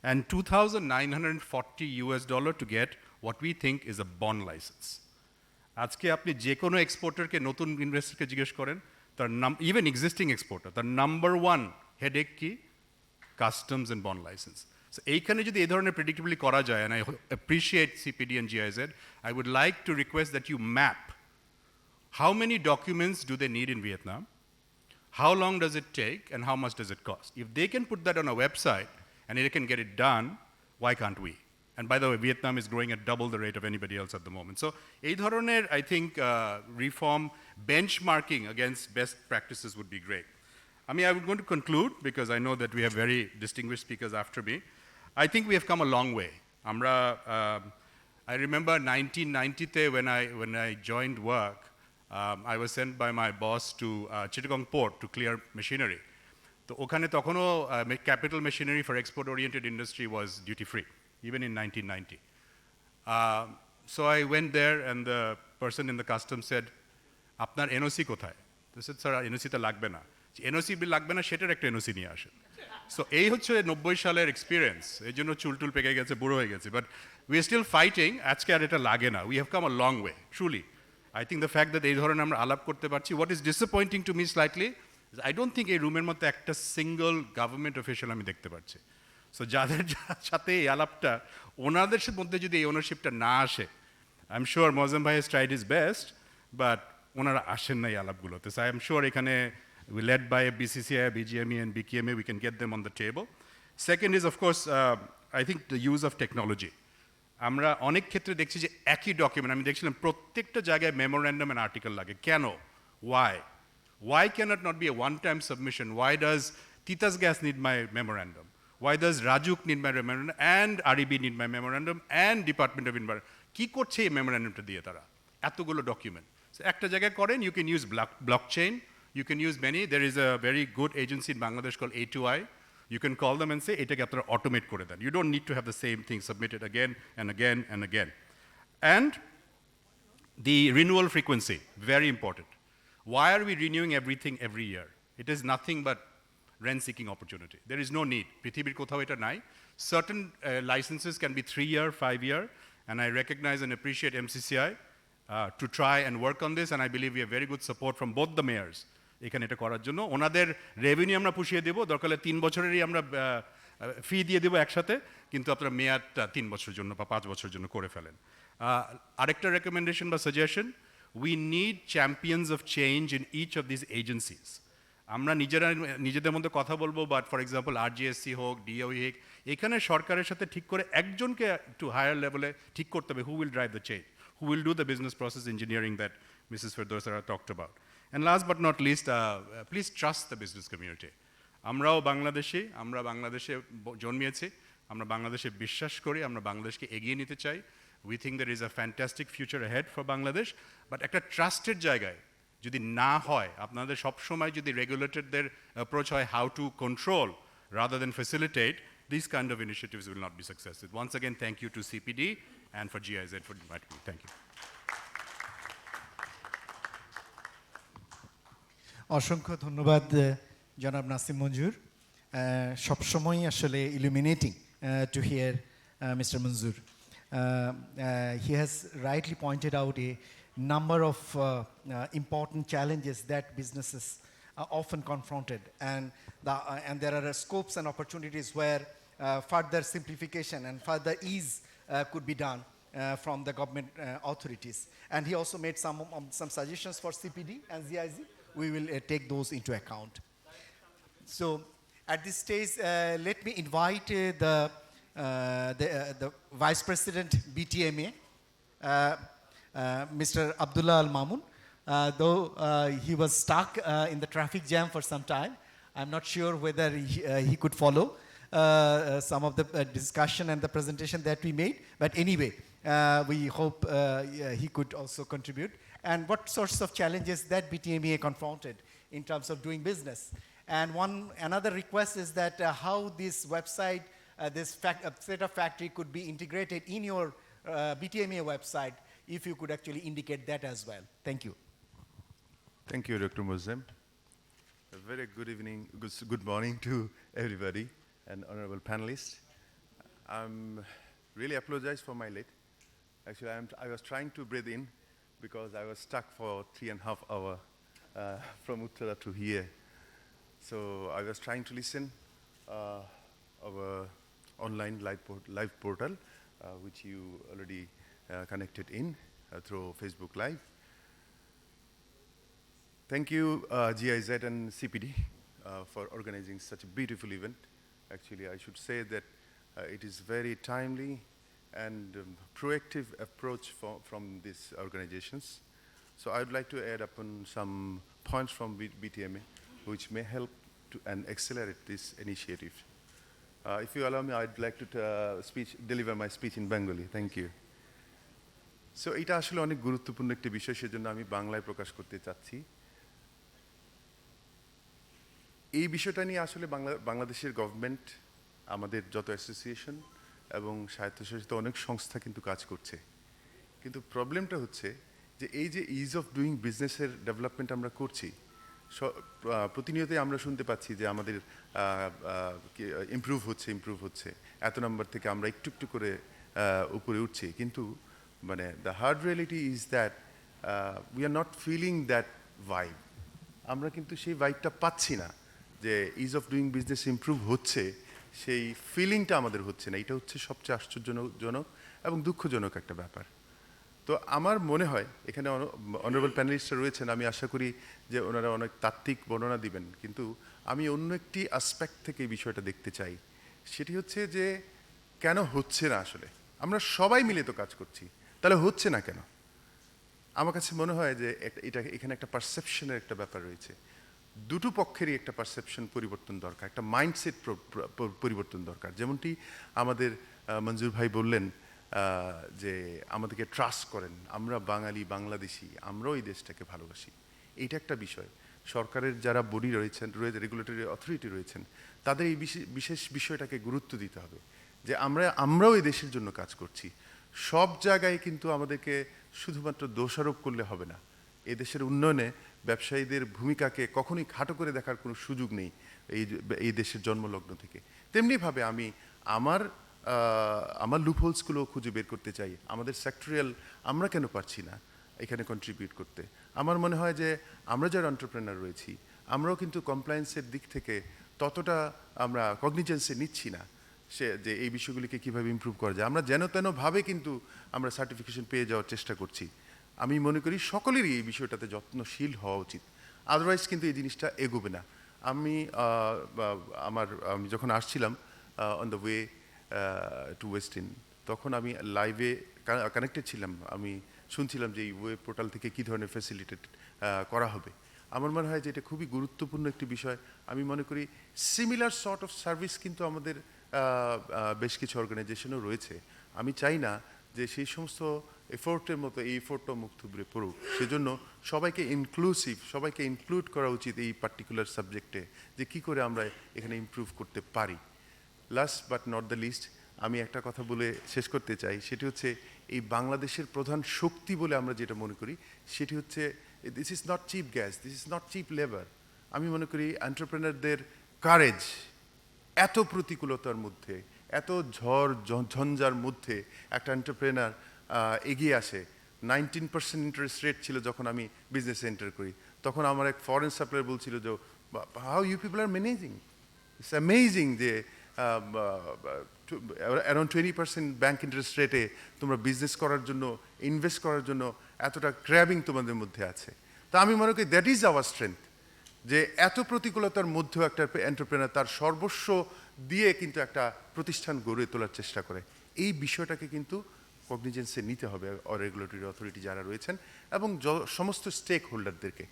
and $2,940 to get what we think is a bond license. আজকে আপনি যে কোনো এক্সপোর্টারকে, নতুন ইনভেস্টরকে জিজ্ঞেস করেন, তার even existing exporter, তার number one headache কি? Customs and bond licence. So এইখানে যদি এই ধরনের প্রেডিক্টেবলি করা যায়, and I appreciate CPD and GIZ, I would like to request that you map how many documents do they need in Vietnam, how long does it take, and how much does it cost. If they can put that on a website and they can get it done, why can't we? And by the way, Vietnam is growing at double the rate of anybody else at the moment. So এই ধরনের, I think, reform benchmarking against best practices would be great. I mean, I'm going to conclude because I know that we have very distinguished speakers after me. I think we have come a long way. I remember 1990 when I joined work, I was sent by my boss to Chittagong Port to clear machinery. So okhane tokhono capital machinery for export-oriented industry was duty-free, even in 1990. So I went there and the person in the customs said, "Apnar NOC kothay?" I said, "Sir, NOC ta lagbe na." NOC bill lagbe na, shetar ekta NOC niye ashen. So এই হচ্ছে 90 সালের experience, এই জন্য চুলটুল পেকে গেছে, বুড়ো হয়ে গেছে, but we are still fighting. আজকে আর এটা লাগে না, we have come a long way, truly. I think the fact that এই ধরনের আমরা আলাপ করতে পারছি, what is disappointing to me slightly, is I don't think এই রুমের মধ্যে একটা সিঙ্গল গভর্নমেন্ট অফিসিয়াল আমি দেখতে পাচ্ছি। সো যাদের সাথে এই আলাপটা, ওনাদের মধ্যে যদি এই ওনারশিপটা না আসে, আই এম শিওর মোয়াজ্জেম ভাই has tried his best, but ওনারা আসেন না এই আলাপগুলোতে। সো আই এম শিওর এখানে led by BCCI, BGME and BKMA, we can get them on the table. Second is, of course, I think the use of technology. আমরা অনেক ক্ষেত্রে দেখছি যে একই ডকুমেন্ট, আমি দেখছিলাম প্রত্যেকটা জায়গায় মেমোরেন্ডাম অ্যান্ড আর্টিকেল লাগে। কেন? Why cannot not be a one-time submission? Why does Titas Gas need my memorandum? Why does Rajuk need my memorandum and REB need my memorandum and Department of Environment? কি করছে এই মেমোরেন্ডামটা দিয়ে তারা? এতগুলো document. একটা জায়গায় করেন, you can use blockchain, you can use many. There is a very good agency in Bangladesh called A2I. You can call them and say, এটাকে আপনারা automate করে দেন. You don't need to have the same thing submitted again and again and again. And The renewal frequency, very important. Why are we renewing everything every year? It is nothing but rent-seeking opportunity. There is no need. পৃথিবীর কোথাও এটা নাই. Certain licenses can be 3-year, 5-year, and I recognize and appreciate MCCI to try and work on this, and I believe we have very good support from both the mayors এখানে এটা করার জন্য. ওনাদের revenue আমরা পুষিয়ে দেবো, দরকার হলে 3 বছরেরই আমরা ফি দিয়ে দেবো একসাথে, কিন্তু আপনারা মেয়াদটা 3 বছরের জন্য বা 5 বছরের জন্য করে ফেলেন. আরেকটা রেকমেন্ডেশন বা suggestion, we need champions of change in each of these agencies. আমরা নিজেদের মধ্যে কথা বলবো, বাট ফর এক্সাম্পল RGSC হোক, DOE হোক, এখানে সরকারের সাথে ঠিক করে একজনকে একটু হায়ার লেভেলে ঠিক করতে হবে, who will drive the change, who will do the business process engineering that Mrs. Firdausa talked about. And last but not least, please trust the business community. আমরাও বাংলাদেশে জন্মিয়েছি, আমরা বাংলাদেশে বিশ্বাস করি, আমরা বাংলাদেশকে এগিয়ে নিতে চাই. We think there is a fantastic future ahead for Bangladesh, but একটা ট্রাস্টেড জায়গায় যদি না হয়, আপনাদের সবসময় যদি রেগুলেটরদের অ্যাপ্রোচ হয় how to control rather than facilitate, these kind of initiatives will not be successful. Once again, thank you to CPD and for GIZ for inviting me. Thank you. অসংখ্য ধন্যবাদ জনাব নাসিম মঞ্জুর। সবসময়ই আসলে illuminating to hear Mr. Manzoor. He has rightly pointed out a number of important challenges that businesses are often confronted, and there are scopes and opportunities where further simplification and further ease could be done from the government authorities. And he also made some suggestions for CPD and GIZ. We will take those into account. So at this stage, let me invite the Vice President BTMA, Mr. Abdullah Al Mamun. Though he was stuck in the traffic jam for some time, I'm not sure whether he could follow some of the discussion and the presentation that we made. But anyway, we hope he could also contribute. And what sorts of challenges that BTMA confronted in terms of doing business. And another request is that how this website, this setup factory could be integrated in your BTMA website, if you could actually indicate that as well. Thank you. Thank you, Dr. Muslim. A very good evening, good morning to everybody and honorable panelists. I'm really apologize for my late. Actually, I was trying to breathe in because I was stuck for 3.5 hours from Uttara to here. So I was trying to listen our online live portal, which you already connected in through Facebook Live. Thank you, GIZ and CPD, for organizing such a beautiful event. Actually, I should say that it is very timely and proactive approach from these organizations. So I would like to add upon some points from BTMA, which may help to and accelerate this initiative. If you allow me, I'd like to deliver my speech in Bengali. Thank you. So এটা আসলে অনেক গুরুত্বপূর্ণ একটা বিষয়, সেজন্য আমি বাংলায় প্রকাশ করতে চাচ্ছি। এই বিষয়টা নিয়ে আসলে বাংলাদেশের গভর্নমেন্ট, আমাদের যত অ্যাসোসিয়েশন এবং স্বায়ত্তশাসিত অনেক সংস্থা কিন্তু কাজ করছে, কিন্তু প্রবলেমটা হচ্ছে যে এই যে ইজ অফ ডুইং বিজনেসের ডেভেলপমেন্ট আমরা করছি, প্রতিনিয়তই আমরা শুনতে পাচ্ছি যে আমাদের ইমপ্রুভ হচ্ছে, এত নাম্বার থেকে আমরা একটু একটু করে উপরে উঠছি, কিন্তু মানে the hard reality is that we are not feeling that vibe. আমরা কিন্তু সেই ভাইবটা পাচ্ছি না যে ease of doing business improve হচ্ছে, সেই ফিলিংটা আমাদের হচ্ছে না। এটা হচ্ছে সবচেয়ে আশ্চর্যজনক এবং দুঃখজনক একটা ব্যাপার। তো আমার মনে হয় এখানে অনারেবল প্যানেলিস্টরা রয়েছেন, আমি আশা করি যে ওনারা অনেক তাত্ত্বিক বর্ণনা দিবেন, কিন্তু আমি অন্য একটি অ্যাসপেক্ট থেকে এই বিষয়টা দেখতে চাই। সেটি হচ্ছে যে কেন হচ্ছে না আসলে। আমরা সবাই মিলে তো কাজ করছি, তাহলে হচ্ছে না কেন? আমার কাছে মনে হয় যে এখানে একটা পারসেপশনের একটা ব্যাপার রয়েছে। দুটো পক্ষেরই একটা পারসেপশন পরিবর্তন দরকার, একটা মাইন্ডসেট পরিবর্তন দরকার। যেমনটি আমাদের মঞ্জুর ভাই বললেন যে আমাদেরকে ট্রাস্ট করেন, আমরা বাঙালি, বাংলাদেশি, আমরাও এই দেশটাকে ভালোবাসি। এইটা একটা বিষয়। সরকারের যারা বডি রয়েছেন, রেগুলেটরি অথরিটি রয়েছেন, তাদের এই বিশেষ বিষয়টাকে গুরুত্ব দিতে হবে যে আমরাও এই দেশের জন্য কাজ করছি। সব জায়গায় কিন্তু আমাদেরকে শুধুমাত্র দোষারোপ করলে হবে না। এদেশের উন্নয়নে ব্যবসায়ীদের ভূমিকাকে কখনোই খাটো করে দেখার কোনো সুযোগ নেই এই দেশের জন্মলগ্ন থেকে। তেমনিভাবে আমি আমার লুপহোলসগুলো খুঁজে বের করতে চাই। আমাদের সেক্টরিয়াল আমরা কেন পারছি না এখানে কন্ট্রিবিউট করতে? আমার মনে হয় যে আমরা যারা এন্টারপ্রেনার রয়েছি আমরাও কিন্তু কমপ্লায়েন্সের দিক থেকে ততটা আমরা কগনিজেন্সে নিচ্ছি না যে এই বিষয়গুলিকে কীভাবে ইমপ্রুভ করা যায়। আমরা যেন তেনভাবে কিন্তু আমরা সার্টিফিকেশন পেয়ে যাওয়ার চেষ্টা করছি। আমি মনে করি সকলেরই এই বিষয়টাতে যত্নশীল হওয়া উচিত, আদারওয়াইজ কিন্তু এই জিনিসটা এগোবে না। আমি যখন আসছিলাম অন দ্য ওয়ে টু ওয়েস্টিন, তখন আমি লাইভে কানেক্টেড ছিলাম। আমি শুনছিলাম যে এই ওয়েব পোর্টাল থেকে কী ধরনের ফ্যাসিলিটেট করা হবে। আমার মনে হয় যে এটা খুবই গুরুত্বপূর্ণ একটি বিষয়। আমি মনে করি সিমিলার সর্ট অফ সার্ভিস কিন্তু আমাদের বেশ কিছু অর্গানাইজেশনও রয়েছে। আমি চাই না যে সেই সমস্ত এফোর্টের মতো এই এফোর্টটা মুখ থুবড়ে পড়ুক। সেজন্য সবাইকে সবাইকে ইনক্লুড করা উচিত এই পার্টিকুলার সাবজেক্টে, যে কী করে আমরা এখানে ইমপ্রুভ করতে পারি। Last but not the least, আমি একটা কথা বলে শেষ করতে চাই, সেটি হচ্ছে এই বাংলাদেশের প্রধান শক্তি বলে আমরা যেটা মনে করি সেটি হচ্ছে this is not cheap gas, this is not cheap labour. আমি মনে করি এন্টারপ্রেনারদের কারেজ, এত প্রতিকূলতার মধ্যে, এত ঝঞ্ঝার মধ্যে একটা এন্টারপ্রেনার এগিয়ে আসে। 19% ইন্টারেস্ট রেট ছিল যখন আমি বিজনেসে এন্টার করি, তখন আমার এক ফরেন সাপ্লায়ার বলছিল যে how you people are managing, it's amazing যে অ্যারাউন্ড 20% ব্যাঙ্ক ইন্টারেস্ট রেটে তোমরা বিজনেস করার জন্য, ইনভেস্ট করার জন্য এতটা ক্র্যাবিং তোমাদের মধ্যে আছে। তা আমি মনে করি দ্যাট ইজ আওয়ার স্ট্রেংথ, যে এত প্রতিকূলতার মধ্যেও একটা এন্টারপ্রেনার তার সর্বস্ব দিয়ে কিন্তু একটা প্রতিষ্ঠান গড়ে তোলার চেষ্টা করে। এই বিষয়টাকে কিন্তু কগনিজেন্সে নিতে হবে রেগুলেটরি অথরিটি যারা রয়েছেন এবং সমস্ত স্টেক হোল্ডারদেরকে।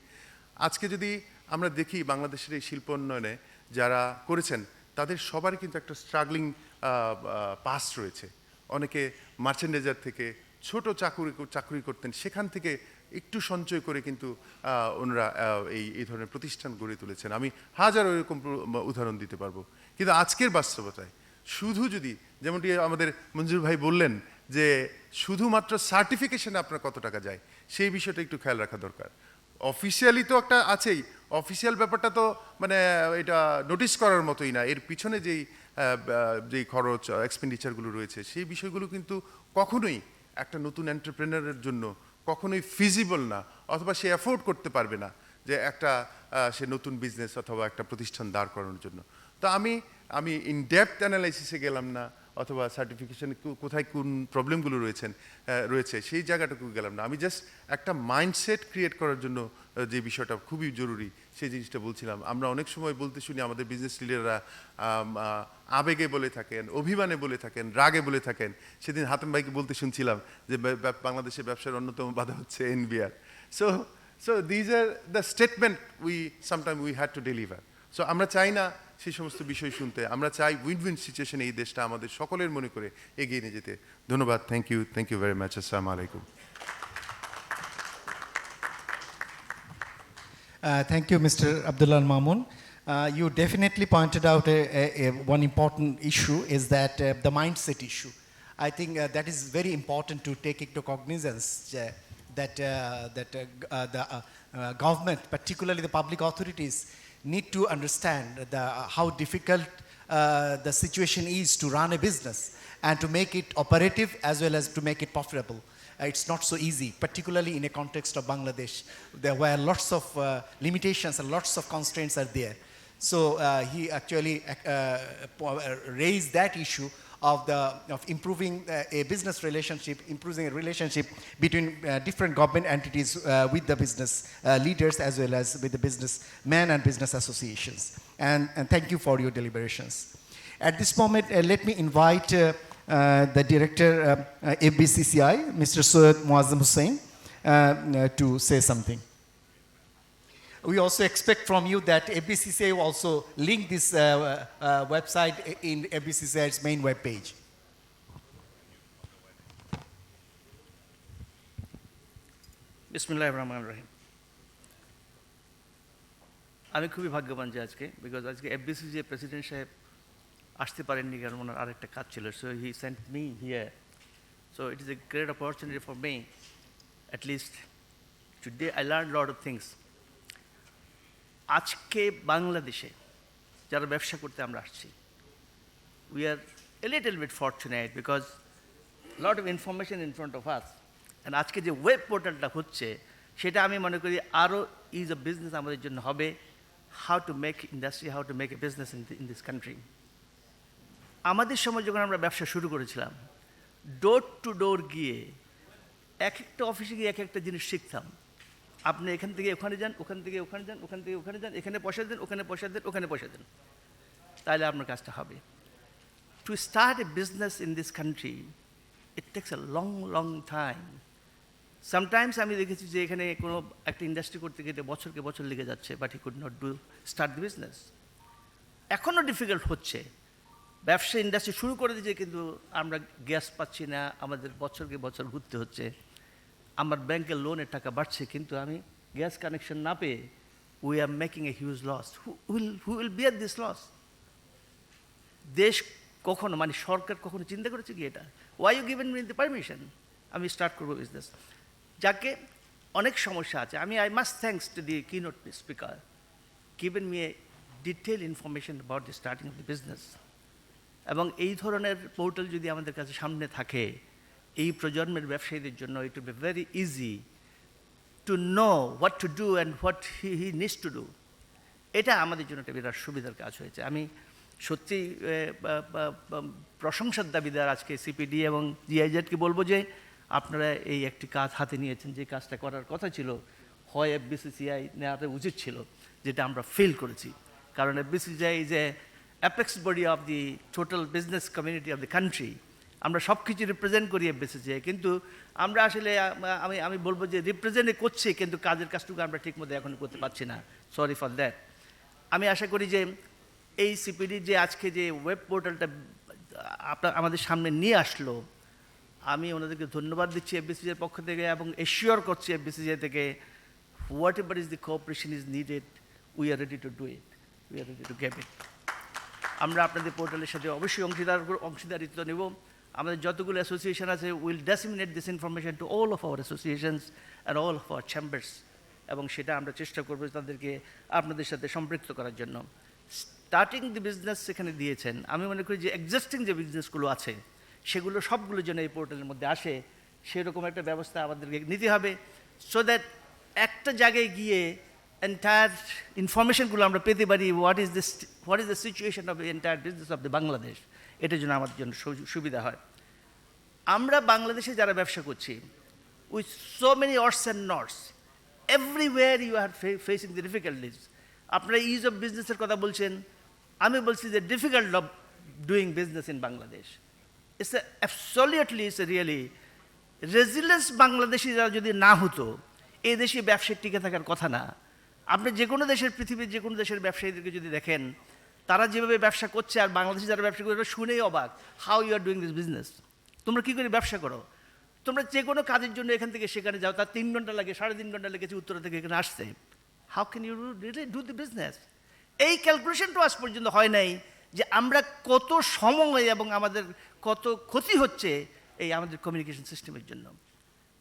আজকে যদি আমরা দেখি বাংলাদেশের এই শিল্প উন্নয়নে যারা করেছেন তাদের সবারই কিন্তু একটা স্ট্রাগলিং পাস্ট রয়েছে। অনেকে মার্চেন্ডাইজার থেকে ছোট চাকরি করতেন, সেখান থেকে একটু সঞ্চয় করে কিন্তু ওনারা এই ধরনের প্রতিষ্ঠান গড়ে তুলেছেন। আমি হাজারো এরকম উদাহরণ দিতে পারবো। কিন্তু আজকের বাস্তবতায় শুধু যদি, যেমনটি আমাদের মঞ্জুর ভাই বললেন যে শুধুমাত্র সার্টিফিকেশনে আপনার কত টাকা যায়, সেই বিষয়টা একটু খেয়াল রাখা দরকার। অফিসিয়ালি তো একটা আছেই, অফিসিয়াল ব্যাপারটা তো মানে এটা নোটিস করার মতোই না। এর পিছনে যেই খরচ এক্সপেন্ডিচারগুলো রয়েছে সেই বিষয়গুলো কিন্তু কখনোই একটা নতুন এন্টারপ্রেনারের জন্য কখনোই ফিজিবল না, অথবা সে অ্যাফোর্ড করতে পারবে না যে সে নতুন বিজনেস অথবা একটা প্রতিষ্ঠান দাঁড় করানোর জন্য। তো আমি ইন ডেপথ অ্যানালাইসিসে গেলাম না, অথবা সার্টিফিকেশনে কোথায় কোন প্রবলেমগুলো রয়েছে সেই জায়গাটুকু গেলাম না। আমি জাস্ট একটা মাইন্ডসেট ক্রিয়েট করার জন্য যে বিষয়টা খুবই জরুরি সেই জিনিসটা বলছিলাম। আমরা অনেক সময় বলতে শুনি আমাদের বিজনেস লিডাররা আবেগে বলে থাকেন, অভিমানে বলে থাকেন, রাগে বলে থাকেন। সেদিন হাতেম ভাইকে বলতে শুনছিলাম যে বাংলাদেশের ব্যবসার অন্যতম বাধা হচ্ছে NBR. So these are the statement sometime we had to deliver. So আমরা চাই না সেই সমস্ত বিষয় শুনতে, আমরা চাই উইন উইন সিচুয়েশনে এই দেশটা আমাদের সকলের মনে করে এগিয়ে নিয়ে যেতে। ধন্যবাদ। Thank you very much. আসসালামু আলাইকুম। Thank you, Mr. Abdullah Mamun. You definitely pointed out one important issue, is that the mindset issue. I think that is very important to take into cognizance, that the government, particularly the public authorities, need to understand how difficult the situation is to run a business and to make it operative as well as to make it profitable. It's not so easy, particularly in a context of Bangladesh, where lots of limitations and lots of constraints are there. So he actually raised that issue of improving a business relationship, improving a relationship between different government entities with the business leaders as well as with the businessmen and business associations. And thank you for your deliberations. At this moment, let me invite the Director FBCCI, Mr. Soyed Muazzam Hussain, to say something. We also expect from you that FBCCI will also link this website in FBCCI's main web page. বিসমিল্লাহির রহমানির রহিম। আমি খুবই ভাগ্যবান যে আজকে, because আজকে FBCCI president সাহেব আসতে পারেননি, কারণ ওনার আরেকটা কাজ ছিল। So he sent me here. So it is a great opportunity for me at least today I learned a lot of things. আজকে বাংলাদেশে যারা ব্যবসা করতে আমরা আসছি, we are a little bit fortunate because a lot of information in front of us. And আজকে যে web পোর্টালটা হচ্ছে সেটা আমি মনে করি আরও ইজ আ বিজনেস আমাদের জন্য হবে, how to make industry, how to make a business in this country. আমাদের সময় যখন আমরা ব্যবসা শুরু করেছিলাম, ডোর টু ডোর গিয়ে এক একটা অফিসে গিয়ে এক একটা জিনিস শিখতাম। আপনি এখান থেকে ওখানে যান, ওখান থেকে ওখানে যান, ওখান থেকে ওখানে যান, এখানে পয়সা দেন, ওখানে পয়সা দেন, ওখানে পয়সা দেন, তাহলে আপনার কাজটা হবে। To start a business in this country, it takes a long, long time. Sometimes আমি দেখেছি যে এখানে কোনো একটা ইন্ডাস্ট্রি করতে গেলে বছরকে বছর লেগে যাচ্ছে, but he could not start the business. এখনও ডিফিকাল্ট হচ্ছে, ব্যবসা ইন্ডাস্ট্রি শুরু করে দিয়েছে কিন্তু আমরা গ্যাস পাচ্ছি না, আমাদের বছরকে বছর ঘুরতে হচ্ছে। আমার ব্যাংকের লোনের টাকা বাড়ছে কিন্তু আমি গ্যাস কানেকশন না পেয়ে we are making a huge loss. Who will bear this loss? দেশ কখনো, মানে সরকার কখনো চিন্তা করেছে কি এটা? Why you given me the permission আমি স্টার্ট করবো বিজনেস? যাকে অনেক সমস্যা আছে, I must thanks to the keynote speaker given me a detail information about the starting of the business. এবং এই ধরনের পোর্টাল যদি আমাদের কাছে সামনে থাকে, এই প্রজন্মের ব্যবসায়ীদের জন্য it will be very easy to know what to do and what he needs to do. এটা আমাদের জন্য একটা বিরাট সুবিধার কাজ হয়েছে। আমি সত্যি প্রশংসার দাবিদার আজকে সিপিডি এবং জিআইজেডকে বলবো যে আপনারা এই একটি কাজ হাতে নিয়েছেন, যে কাজটা করার কথা ছিল হয় এফবিসিসিআই নেওয়াটা উচিত ছিল, যেটা আমরা ফেল করেছি। কারণ FBCCI is a apex body of the total business community of the country. আমরা সব কিছু রিপ্রেজেন্ট করি এফবিসিসিআই, কিন্তু আমরা আসলে আমি বলবো যে রিপ্রেজেন্ট করছি কিন্তু কাজের কাজটুকু আমরা ঠিকমতো এখন করতে পারছি না। Sorry for that. আমি আশা করি যে এই সিপিডি যে আজকে যে ওয়েব পোর্টালটা আমাদের সামনে নিয়ে আসলো, আমি ওনাদেরকে ধন্যবাদ দিচ্ছি এফবিসিসিআইয়ের পক্ষ থেকে, এবং এশিওর করছি এফবিসিসিআই থেকে what ever is the cooperation is needed, we are ready to do it, we are ready to gave ইট। আমরা আপনাদের পোর্টালের সাথে অবশ্যই অংশীদারিত্ব নেব। আমাদের যতগুলো অ্যাসোসিয়েশন আছে will disseminate this information to all of our associations and all of our chambers, এবং সেটা আমরা চেষ্টা করবো তাদেরকে আপনাদের সাথে সম্পৃক্ত করার জন্য। স্টার্টিং দি বিজনেস সেখানে দিয়েছেন, আমি মনে করি যে এক্সিস্টিং যে বিজনেসগুলো আছে সেগুলো সবগুলো যেন এই পোর্টালের মধ্যে আসে, সেরকম একটা ব্যবস্থা আমাদেরকে নিতে হবে, সো দ্যাট একটা জায়গায় গিয়ে এন্টায়ার ইনফরমেশনগুলো আমরা পেতে পারি, what is the situation of entire business of the Bangladesh. এটার জন্য আমাদের জন্য সুবিধা হয়। আমরা বাংলাদেশে যারা ব্যবসা করছি, with so many ors and nots, everywhere you are facing the difficulties. আপনারা ইজ অফ বিজনেসের কথা বলছেন, আমি বলছি যে difficult of doing business in Bangladesh. It's absolutely, it's really resilience Bangladeshi যারা যদি না হতো, এই দেশে ব্যবসায় টিকে থাকার কথা না। আপনি যে কোনো দেশের, পৃথিবীর যে কোনো দেশের ব্যবসায়ীদেরকে যদি দেখেন, তারা যেভাবে ব্যবসা করছে আর বাংলাদেশে যারা ব্যবসা করে, শুনেই অবাক, how you are doing this business. তোমরা কী করে ব্যবসা করো? তোমরা যে কোনো কাজের জন্য এখান থেকে সেখানে যাও, তার 3 ঘন্টা লাগে, 3.5 ঘন্টা লেগেছে উত্তরা থেকে এখানে আসতে। How can you really do the business? এই ক্যালকুলেশনটা আজ পর্যন্ত হয় নাই যে আমরা কত সময় এবং আমাদের কত ক্ষতি হচ্ছে এই আমাদের কমিউনিকেশন সিস্টেমের জন্য।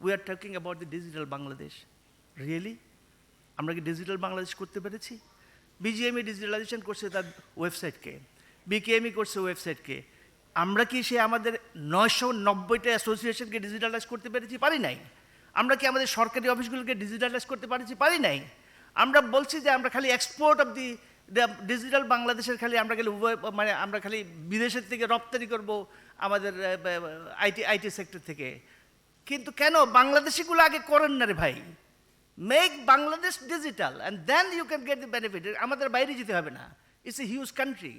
We are talking about the digital Bangladesh. Really আমরা কি ডিজিটাল বাংলাদেশ করতে পেরেছি? বিজিএমই ডিজিটালাইজেশন করছে তার ওয়েবসাইটকে, বিকেএমই করছে ওয়েবসাইটকে। আমরা কি সে আমাদের 990টা অ্যাসোসিয়েশনকে ডিজিটালাইজ করতে পেরেছি? পারি নাই। আমরা কি আমাদের সরকারি অফিসগুলোকে ডিজিটালাইজ করতে পেরেছি? পারি নাই। আমরা বলছি যে আমরা খালি এক্সপোর্ট অফ দি ডিজিটাল বাংলাদেশের খালি আমরা খালি মানে আমরা খালি বিদেশের থেকে রপ্তানি করব আমাদের আইটি সেক্টর থেকে। কিন্তু কেন বাংলাদেশিগুলো আগে করেন না রে ভাই? Make Bangladesh digital and then you can get the benefit. আমাদের বাইরে যেতে হবে না। It's a huge country.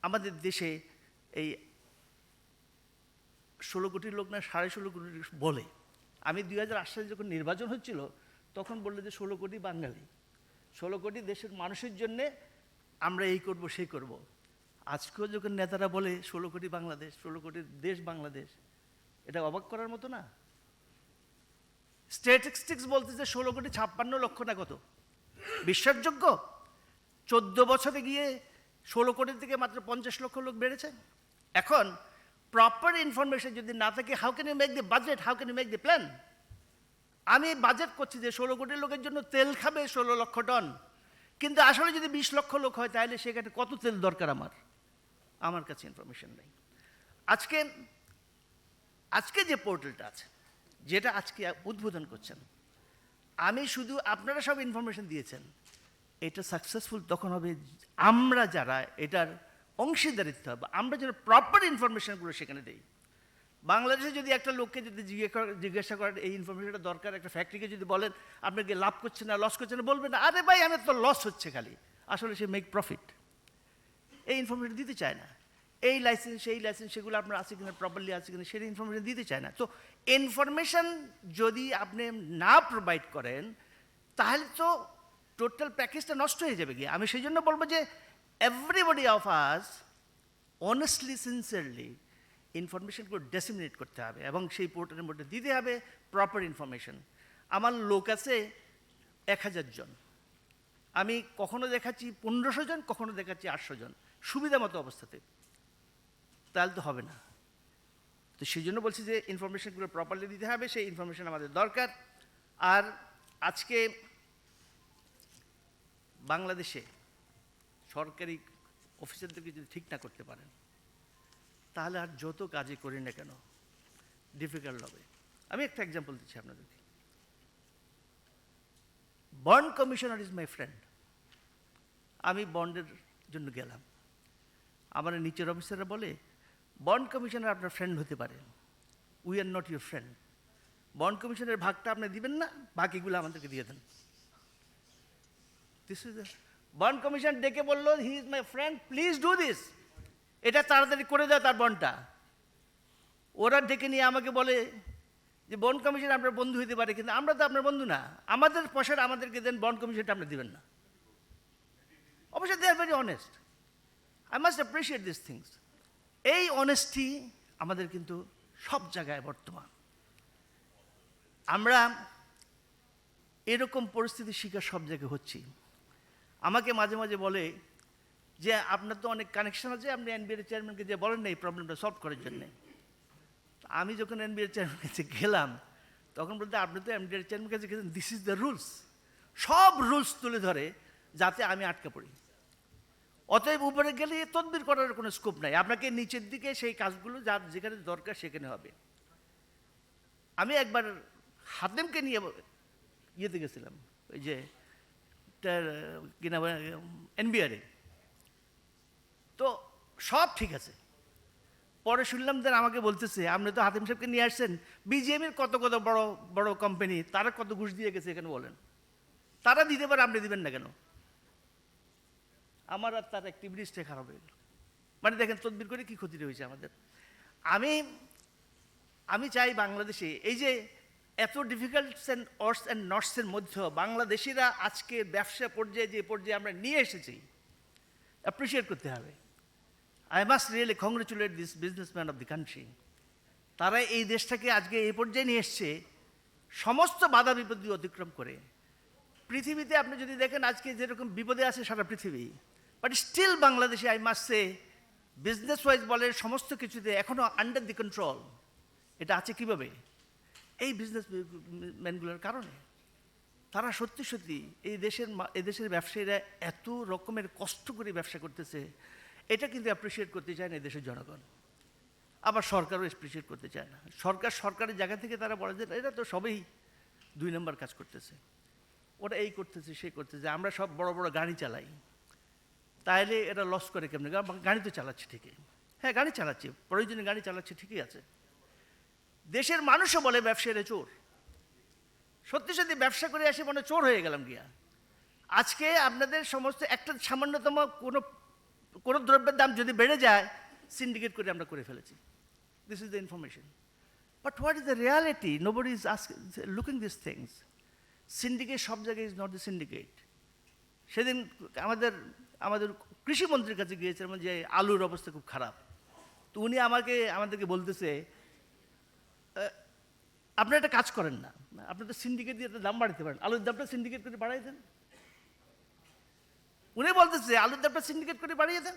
আমাদের দেশে এই 16 কোটির লোক না 16.5 কোটি বলে। আমি 2008 সালে যখন নির্বাচন হচ্ছিল তখন বললো যে 16 কোটি বাঙালি, 16 কোটি দেশের মানুষের জন্যে আমরা এই করব সেই করব। আজকেও যখন নেতারা বলে 16 কোটি বাংলাদেশ, 16 কোটির দেশ বাংলাদেশ, এটা অবাক করার মতো না? স্ট্যাটিস্টিক্স বলতেছে 16 কোটি 56 লক্ষ না কত, বিশ্বাসযোগ্য? 14 বছরে গিয়ে 16 কোটির থেকে মাত্র 50 লক্ষ লোক বেড়েছে। এখন প্রপার ইনফরমেশন যদি না থাকে, how can you make the budget, how can you make the plan? আমি বাজেট করছি যে 16 কোটি লোকের জন্য তেল খাবে 16 লক্ষ টন, কিন্তু আসলে যদি 20 লক্ষ লোক হয় তাহলে সেখানে কত তেল দরকার আমার কাছে ইনফরমেশন নেই। আজকে যে পোর্টালটা আছে, যেটা আজকে উদ্বোধন করছেন, আমি শুধু, আপনারা সব ইনফরমেশন দিয়েছেন, এটা সাকসেসফুল তখন হবে আমরা যারা এটার অংশীদারিত্ব হবে, আমরা যেন প্রপার ইনফরমেশনগুলো সেখানে দিই। বাংলাদেশে যদি একটা লোককে যদি জিজ্ঞাসা করেন এই ইনফরমেশনটা দরকার, একটা ফ্যাক্টরিকে যদি বলেন আপনাকে লাভ করছে না লস করছে না, বলবেন না আরে ভাই আমার তো লস হচ্ছে খালি, আসলে সে মেক প্রফিট। এই ইনফরমেশন দিতে চায় না। এই লাইসেন্স সেই লাইসেন্স সেগুলো আপনার আছে কিনা, প্রপারলি আছে কিনা, সেটা ইনফরমেশন দিতে চায় না। তো ইনফরমেশন যদি আপনি না প্রোভাইড করেন তাহলে তো টোটাল প্যাকেজটা নষ্ট হয়ে যাবে গিয়ে। আমি সেই জন্য বলবো যে everybody of us honestly sincerely ইনফরমেশনগুলো ডিসেমিনেট করতে হবে এবং সেই পোর্টালের মধ্যে দিতে হবে প্রপার ইনফরমেশন। আমার লোক আছে 1000 জন, আমি কখনো দেখাচ্ছি 1500 জন, কখনো দেখাচ্ছি 800 জন, সুবিধা মতো অবস্থাতে, তাহলে তো হবে না। তো সেই জন্য বলছি যে ইনফরমেশনগুলো প্রপারলি দিতে হবে, সেই ইনফরমেশন আমাদের দরকার। আর আজকে বাংলাদেশে সরকারি অফিসারদেরকে যদি ঠিক না করতে পারেন তাহলে আর যত কাজই করি না কেন ডিফিকাল্ট হবে। আমি একটা এক্সাম্পল দিচ্ছি আপনাদেরকে। Bond commissioner is my friend. আমি বন্ডের জন্য গেলাম, আমার নিচের অফিসাররা বলে বন্ড কমিশনার আপনার ফ্রেন্ড হতে পারে, we are not your friend. Bond কমিশনের ভাগটা আপনি দিবেন না, বাকিগুলো আমাদেরকে দিয়ে দেন। দিস ইজ বন্ড কমিশন ডেকে বললো he is my friend, please do this, এটা তাড়াতাড়ি করে দেয় তার বন্ডটা। ওরা ডেকে নিয়ে আমাকে বলে যে বন্ড কমিশন আপনার বন্ধু হতে পারে, কিন্তু আমরা তো আপনার বন্ধু না, আমাদের পয়সাটা আমাদেরকে দেন, বন্ড কমিশনটা আপনি দিবেন না। অবশ্যই they are very honest, I must appreciate this things. এই অনেস্টি আমাদের কিন্তু সব জায়গায় বর্তমান। আমরা এরকম পরিস্থিতির শিকার সব জায়গায় হচ্ছি। আমাকে মাঝে মাঝে বলে যে আপনার তো অনেক কানেকশন আছে, আপনি এনবিআর চেয়ারম্যানকে যে বলেন না এই প্রবলেমটা সলভ করার জন্যে। আমি যখন এনবিআর চেয়ারম্যানের কাছে গেলাম তখন বলতে আপনি তো এনবিআর চেয়ারম্যানের কাছে গেছেন, দিস ইজ দ্য রুলস, সব রুলস তুলে ধরে যাতে আমি আটকা পড়ি। অতএব উপরে গেলে তদবির করার কোনো স্কোপ নাই, আপনাকে নিচের দিকে সেই কাজগুলো যা যেখানে দরকার সেখানে হবে। আমি একবার হাতেমকে নিয়ে ইয়েতে গেছিলাম, ওই যে কিনা এনবিআরে, তো সব ঠিক আছে। পরে শুনলাম যে আমাকে বলতেছে আপনি তো হাতেম সাহেবকে নিয়ে আসছেন, বিজিএমের কত কত বড় বড় কোম্পানি, তারা কত ঘুষ দিয়ে গেছে এখানে বলেন, তারা দিতে পারে আপনি দিবেন না কেন? আমার আর তার অ্যাক্টিভিটিসটা খারাপ হয়ে গেল। মানে দেখেন তদবির করে কী ক্ষতি হয়েছে আমাদের। আমি চাই বাংলাদেশে এই যে এত ডিফিকাল্টস অ্যান্ড অর্স অ্যান্ড নটসের মধ্যেও বাংলাদেশিরা আজকে ব্যবসা পর্যায়ে যে পর্যায়ে আমরা নিয়ে এসেছি অ্যাপ্রিসিয়েট করতে হবে। I must really congratulate this businessman of the country. তারা এই দেশটাকে আজকে এই পর্যায়ে নিয়ে এসছে সমস্ত বাধা বিপত্তি অতিক্রম করে। পৃথিবীতে আপনি যদি দেখেন আজকে যেরকম বিপদে আছে সারা পৃথিবী, বাট স্টিল বাংলাদেশে I must say business wise বলে সমস্ত কিছুতে এখনও আন্ডার দি কন্ট্রোল। এটা আছে কীভাবে? এই বিজনেসম্যানগুলোর কারণে। তারা সত্যি সত্যি এই দেশের ব্যবসায়ীরা এত রকমের কষ্ট করে ব্যবসা করতেছে, এটা কিন্তু অ্যাপ্রিসিয়েট করতে চায় না দেশের জনগণ। আবার সরকারও অ্যাপ্রিসিয়েট করতে চায় না। সরকারের জায়গা থেকে তারা বলে যে এরা তো সবই 2 নম্বর কাজ করতেছে, ওরা এই করতেছে সে করতেছে। আমরা সব বড় বড় গাড়ি চালাই, তাইলে এরা লস করে কেমনি? গাড়ি তো চালাচ্ছে ঠিকই, হ্যাঁ গাড়ি চালাচ্ছে, প্রয়োজনে গাড়ি চালাচ্ছে ঠিকই আছে। দেশের মানুষও বলে ব্যবসায়ীরা চোর। সত্যি সত্যি ব্যবসা করে আসে মনে চোর হয়ে গেলাম গিয়া। আজকে আপনাদের সমস্ত একটা সামান্যতম কোনো দ্রব্যের দাম যদি বেড়ে যায় সিন্ডিকেট করে ফেলেছি। This is the information. But what is the reality? Nobody is looking this things. Syndicate সব জায়গায় ইজ নট দ্য সিন্ডিকেট। সেদিন আমাদের কৃষিমন্ত্রীর কাছে গিয়েছিলাম যে আলুর অবস্থা খুব খারাপ, তো উনি আমাদেরকে বলতেছে আপনারা একটা কাজ করেন না, আপনার তো সিন্ডিকেট দিয়ে দাম বাড়াতে পারেন, আলুর দামটা সিন্ডিকেট করে বাড়াই দেন। উনি বলতেছে আলুর দামটা সিন্ডিকেট করে বাড়িয়ে দেন,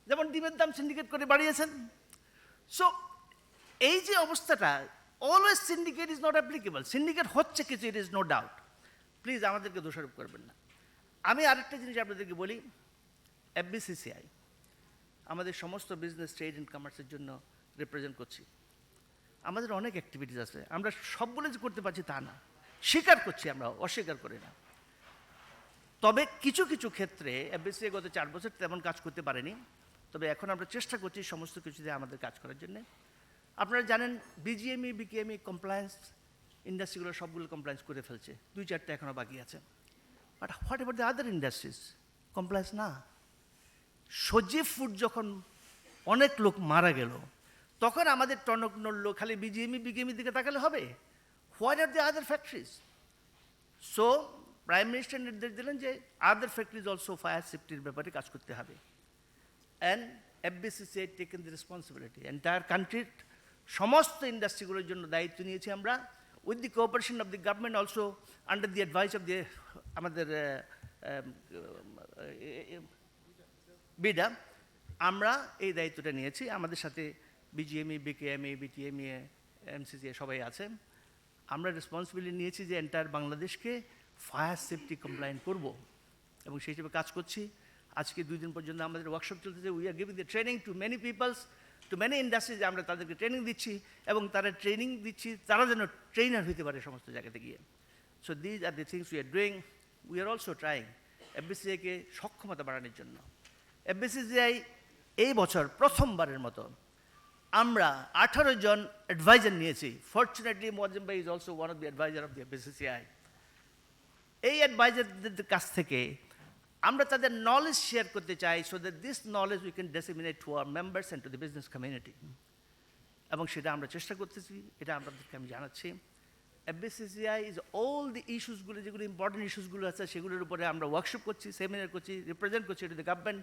যেমন ডিমের দাম সিন্ডিকেট করে বাড়িয়েছেন। সো এই যে অবস্থাটা, always syndicate is not applicable. Syndicate হচ্ছে কিছু, it is no doubt. Please আমাদেরকে দোষারোপ করবেন না। আমি আরেকটা জিনিস আপনাদেরকে বলি, এফবিসিসিআই আমাদের সমস্ত বিজনেস, ট্রেড অ্যান্ড কমার্সের জন্য রিপ্রেজেন্ট করছি। আমাদের অনেক অ্যাক্টিভিটিস আছে, আমরা সবগুলো যে করতে পারছি তা না, স্বীকার করছি, আমরা অস্বীকার করি না। তবে কিছু কিছু ক্ষেত্রে এফবিসিসিআই গত 4 বছর তেমন কাজ করতে পারেনি, তবে এখন আমরা চেষ্টা করছি সমস্ত কিছুতে আমাদের কাজ করার জন্যে। আপনারা জানেন বিজিএমই, বিকেএমই কমপ্লায়েন্স ইন্ডাস্ট্রিগুলো সবগুলো কমপ্লায়েন্স করে ফেলছে, 2-4টা এখনও বাকি আছে। But what ever the other industries compliance না। সজীব ফুড যখন অনেক লোক মারা গেল, তখন আমাদের টনক নড়লো, খালি বিজিএমই বিকেএমই দিকে তাকালে হবে? What are the other factories? So prime minister নির্দেশ দিলেন যে আদার ফ্যাক্টরিজ অলসো ফায়ার সেফটির ব্যাপারে কাজ করতে হবে। And FBCCI taken the responsibility, entire কান্ট্রির সমস্ত ইন্ডাস্ট্রিগুলোর জন্য দায়িত্ব নিয়েছি আমরা, with the cooperation of the government, also under the advice of the আমাদের বিডা। আমরা এই দায়িত্বটা নিয়েছি, আমাদের সাথে বিজিএমই, বিকেএমই, বিটিএমই, এমসিসি সবাই আছে। আমরা রেসপন্সিবিলিটি নিয়েছি যে এন্টায়ার বাংলাদেশকে ফায়ার সেফটি কমপ্লায়েন্ট করব, এবং সেই হিসেবে কাজ করছি। আজকে 2 দিন পর্যন্ত আমাদের ওয়ার্কশপ চলতেছে। We are giving the training to many peoples, to many industries. আমরা তাদেরকে ট্রেনিং দিচ্ছি, এবং তারা ট্রেনিং দিচ্ছি তারা যেন ট্রেনার হইতে পারে সমস্ত জায়গাতে গিয়ে। So these are the things we are doing. We are also trying এফবিসিসিআইকে সক্ষমতা বাড়ানোর জন্য। এফবিসিসিআই এই বছর প্রথমবারের মতো আমরা 18 জন অ্যাডভাইজার নিয়েছি। ফর্চুনেটলি মোয়াজ্জেম ভাই is also one of the advisor of the FBCCI. এই অ্যাডভাইজারদের কাছ থেকে আমরা তাদের নলেজ শেয়ার করতে চাই, so that this knowledge we can disseminate to our members and to the business community. এবং সেটা আমরা চেষ্টা করতেছি, এটা আপনাদেরকে আমি জানাচ্ছি। এফবিসিসিআই ইজ অল দি ইস্যুসগুলো, যেগুলো ইম্পর্টেন্ট ইস্যুসগুলো আছে সেগুলোর উপরে আমরা ওয়ার্কশপ করছি, সেমিনার করছি, রিপ্রেজেন্ট করছি টু দ্য গভর্নমেন্ট।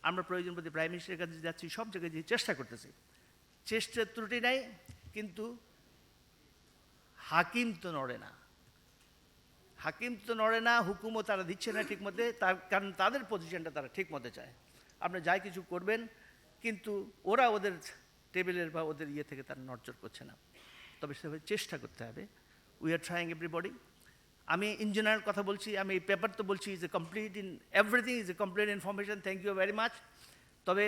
আমরা প্রয়োজন পড়তে প্রাইম মিনিস্টারের কাছে যাচ্ছি, সব জায়গায় যে চেষ্টা করতেছি। চেষ্টার ত্রুটি নাই, কিন্তু হাকিম তো নড়ে না, হাকিম তো নড়ে না, হুকুমও তারা দিচ্ছে না ঠিক মতে, তার কারণ তাদের পজিশনটা তারা ঠিক মতে চায়। আপনি যাই কিছু করবেন, কিন্তু ওরা ওদের টেবিলের বা ওদের ইয়ে থেকে তারা নড়চড় করছে না। তবে সেভাবে চেষ্টা করতে হবে। We are trying everybody. আমি ইন জেনারেল কথা বলছি, আমি এই পেপার তো বলছি is a complete in everything, is a complete information. Thank you very much. তবে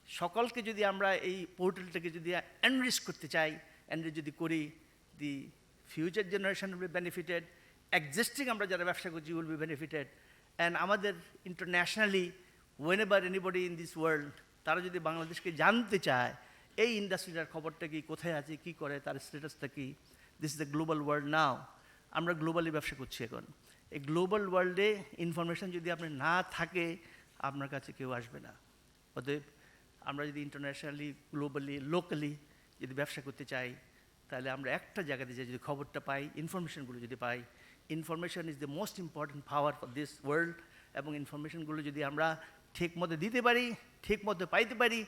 সকলকে যদি আমরা এই পোর্টালটাকে যদি এনরিচ করতে চাই, এনরিচ যদি করি, the future generation will be benefited, existing আমরা যারা ব্যবসা করছি উইল বি বেনিফিটেড, অ্যান্ড আমাদের internationally whenever anybody in this world তারা যদি বাংলাদেশকে জানতে চায় এই ইন্ডাস্ট্রিটার খবরটা কি, কোথায় আছে, কি করে, তার স্ট্যাটাসটা কি। This is the global world now. আমরা গ্লোবালি ব্যবসা করছি এখন। এই গ্লোবাল ওয়ার্ল্ডে ইনফরমেশন যদি আপনার না থাকে, আপনার কাছে কেউ আসবে না। অতএব আমরা যদি ইন্টারন্যাশনালি, গ্লোবালি, লোকালি যদি ব্যবসা করতে চাই, তাহলে আমরা একটা জায়গাতে যে যদি খবরটা পাই, ইনফরমেশনগুলো যদি পাই, information is the most important power for this world. এবং ইনফরমেশনগুলো যদি আমরা ঠিক মতো দিতে পারি, ঠিক মতো পাইতে পারি,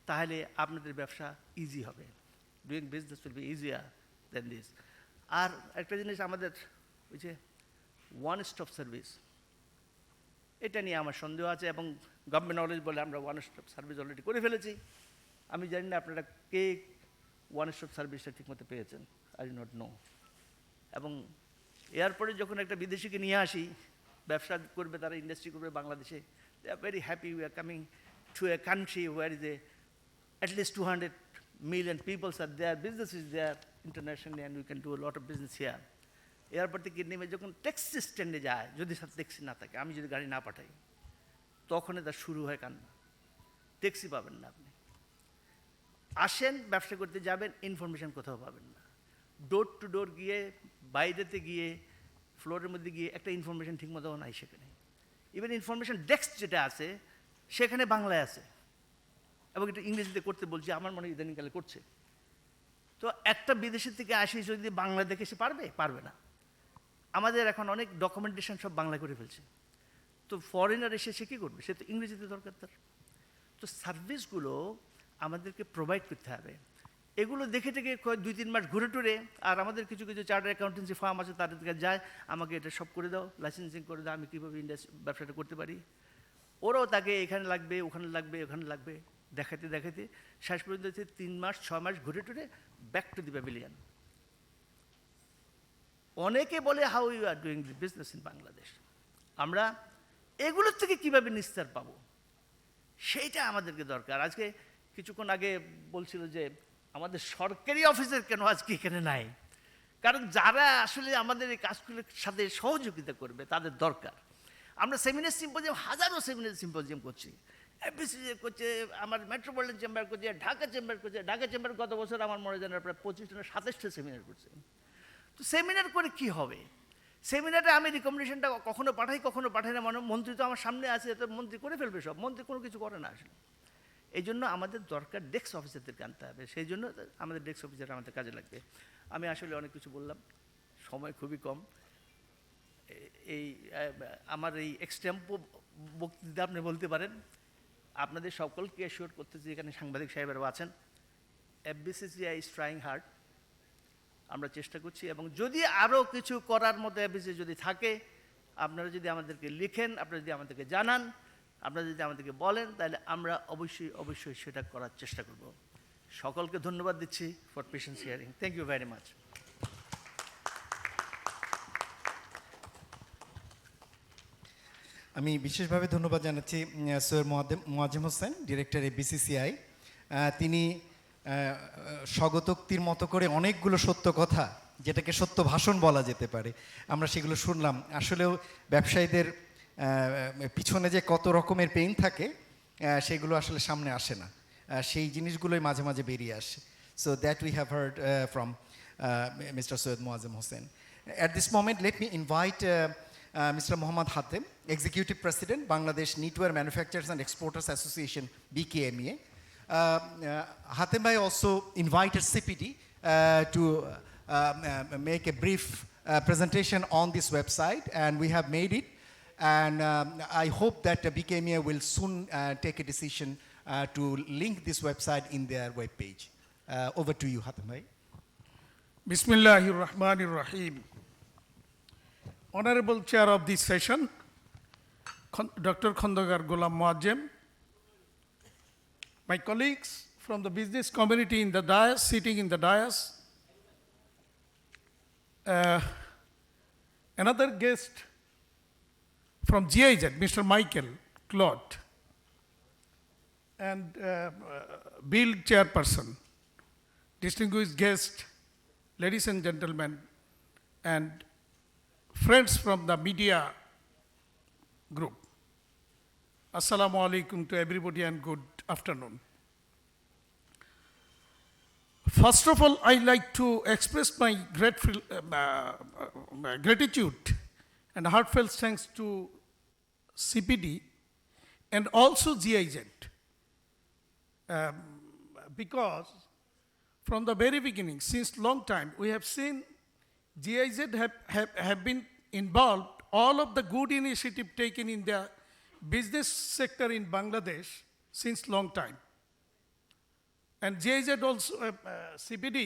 তাহলে আপনাদের ব্যবসা ইজি হবে। Doing business will be easier than this. আর একটা জিনিস আমাদের ওই যে ওয়ান স্টপ সার্ভিস, এটা নিয়ে আমার সন্দেহ আছে, এবং গভর্নমেন্ট নলেজ বলে আমরা ওয়ান স্টপ সার্ভিস অলরেডি করে ফেলেছি। আমি জানি না আপনারা কে ওয়ান স্টপ সার্ভিসটা ঠিকমতো পেয়েছেন, আই ডু নট নো। এবং এয়ারপোর্টে যখন একটা বিদেশিকে নিয়ে আসি, ব্যবসা করবে, তারা ইন্ডাস্ট্রি করবে বাংলাদেশে, they are very happy we are coming to a country where is a at least 200 million people are there, business is there internationally, and we can do a lot of business here. Airport থেকে নেমে যখন taxi স্ট্যান্ডে যায়, যদি সাথে taxi না থাকে, আমি যদি গাড়ি না পাঠাই, তখন তার শুরু হয় কান্না। ট্যাক্সি পাবেন না আপনি। আসেন ব্যবসা করতে যাবেন, ইনফরমেশন কোথাও পাবেন না। ডোর টু ডোর গিয়ে, বাইরেতে গিয়ে, ফ্লোরের মধ্যে গিয়ে একটা ইনফরমেশন ঠিকমতো নাই সেখানে। ইভেন ইনফরমেশন ডেস্ক যেটা আছে সেখানে বাংলায় আছে, এবং এটা ইংরেজিতে করতে বলছি, আমার মনে হয় ইদানিংকালে করছে। তো একটা বিদেশের থেকে আসি যদি বাংলা দেখে সে পারবে না। আমাদের এখন অনেক ডকুমেন্টেশন সব বাংলা করে ফেলছে। তো ফরেনার এসে সে কী করবে? সে তো ইংরেজিতে দরকার তার। তো সার্ভিসগুলো আমাদেরকে প্রোভাইড করতে হবে। এগুলো দেখে থেকে 2-3 মাস ঘুরে টুরে, আর আমাদের কিছু কিছু চার্টার অ্যাকাউন্টেন্সি ফার্ম আছে, তাদের দিকে যায়, আমাকে এটা সব করে দাও, লাইসেন্সিং করে দাও, আমি কীভাবে ব্যবসাটা করতে পারি। ওরাও তাকে এখানে লাগবে, ওখানে লাগবে, ওখানে লাগবে দেখাতে দেখাতে শেষ পর্যন্ত 3 মাস 6 মাস ঘুরে টুরে ব্যাক টু দি প্যাভিলিয়ন। অনেকে বলে how you are doing the business in Bangladesh, আমরা এগুলোর থেকে কীভাবে নিস্তার পাবো সেইটা আমাদেরকে দরকার। আজকে কিছুক্ষণ আগে বলছিল যে আমাদের সরকারি অফিসের কেন আজকে এখানে নাই, কারণ যারা আসলে আমাদের এই কাজগুলোর সাথে সহযোগিতা করবে তাদের দরকার। আমরা সেমিনার সিম্পোজিয়াম, হাজারো সেমিনার সিম্পোজিয়াম করছি, এফবিসিসি করছে, আমার মেট্রোপলিটন চেম্বার করছে, ঢাকা চেম্বার করছে। ঢাকা চেম্বার গত বছর আমার মনে হয় প্রায় 25টা না 27টা সেমিনার করছে। তো সেমিনার করে কি হবে? সেমিনারে আমি রিকমেন্ডেশনটা কখনো পাঠাই না, মানে মন্ত্রী তো আমার সামনে আছে, তো মন্ত্রী করে ফেলবে সব, মন্ত্রী কোনো কিছু করে না আসলে। এই জন্য আমাদের দরকার ডেস্ক অফিসারদেরকে আনতে হবে, সেই জন্য আমাদের ডেস্ক অফিসার আমাদের কাজে লাগবে। আমি আসলে অনেক কিছু বললাম, সময় খুবই কম। এই আমার এই এক্সটেম্পো বক্তৃতা আপনি বলতে পারেন। আপনাদের সকলকে অ্যাসিওর করতেছি, এখানে সাংবাদিক সাহেবেরাও আছেন, এফবিসিসিআই ইজ ট্রাইং হার্ড, আমরা চেষ্টা করছি। এবং যদি আরও কিছু করার মতো এফবিসি যদি থাকে, আপনারা যদি আমাদেরকে লিখেন, আপনারা যদি আমাদেরকে জানান, আপনারা যদি আমাদেরকে বলেন, তাহলে আমরা অবশ্যই সেটা করার চেষ্টা করব। সকলকে ধন্যবাদ দিচ্ছি for patience hearing. Thank you very much. আমি বিশেষভাবে ধন্যবাদ জানাচ্ছি সৈয়দ মোয়াজ্জেম হোসেন, ডিরেক্টর এফবিসিসিআই। তিনি স্বগতোক্তির মতো করে অনেকগুলো সত্য কথা, যেটাকে সত্য ভাষণ বলা যেতে পারে, আমরা সেগুলো শুনলাম। আসলেও ব্যবসায়ীদের পিছনে যে কত রকমের পেইন থাকে সেগুলো আসলে সামনে আসে না, সেই জিনিসগুলোই মাঝে মাঝে বেরিয়ে আসে। So that we have heard from mister Syed Moazzem Hossain. At this moment, let me invite Mr. Mohammad Hatem, Executive President, Bangladesh Knitwear Manufacturers and Exporters Association, BKMEA. Hatem bhai also invited CPD to make a brief presentation on this website, and we have made it. And I hope that BKMEA will soon take a decision to link this website in their webpage. Over to you, Hatem bhai. Bismillahir Rahmanir Rahim. Honorable Chair of this session, Dr. Khandagar Ghulam Moazzem, my colleagues from the business community in the dais, sitting in the dais, another guest from GIZ, Mr. Michael Claude, and Bill Chairperson, distinguished guest, ladies and gentlemen, and friends from the media group. Assalamu alaikum to everybody and good afternoon. First of all, I like to express my gratitude and heartfelt thanks to CPD and also GIZ, because from the very beginning, since long time, we have seen GIZ have been involved all of the good initiative taken in the business sector in Bangladesh since long time. And GIZ also, CPD,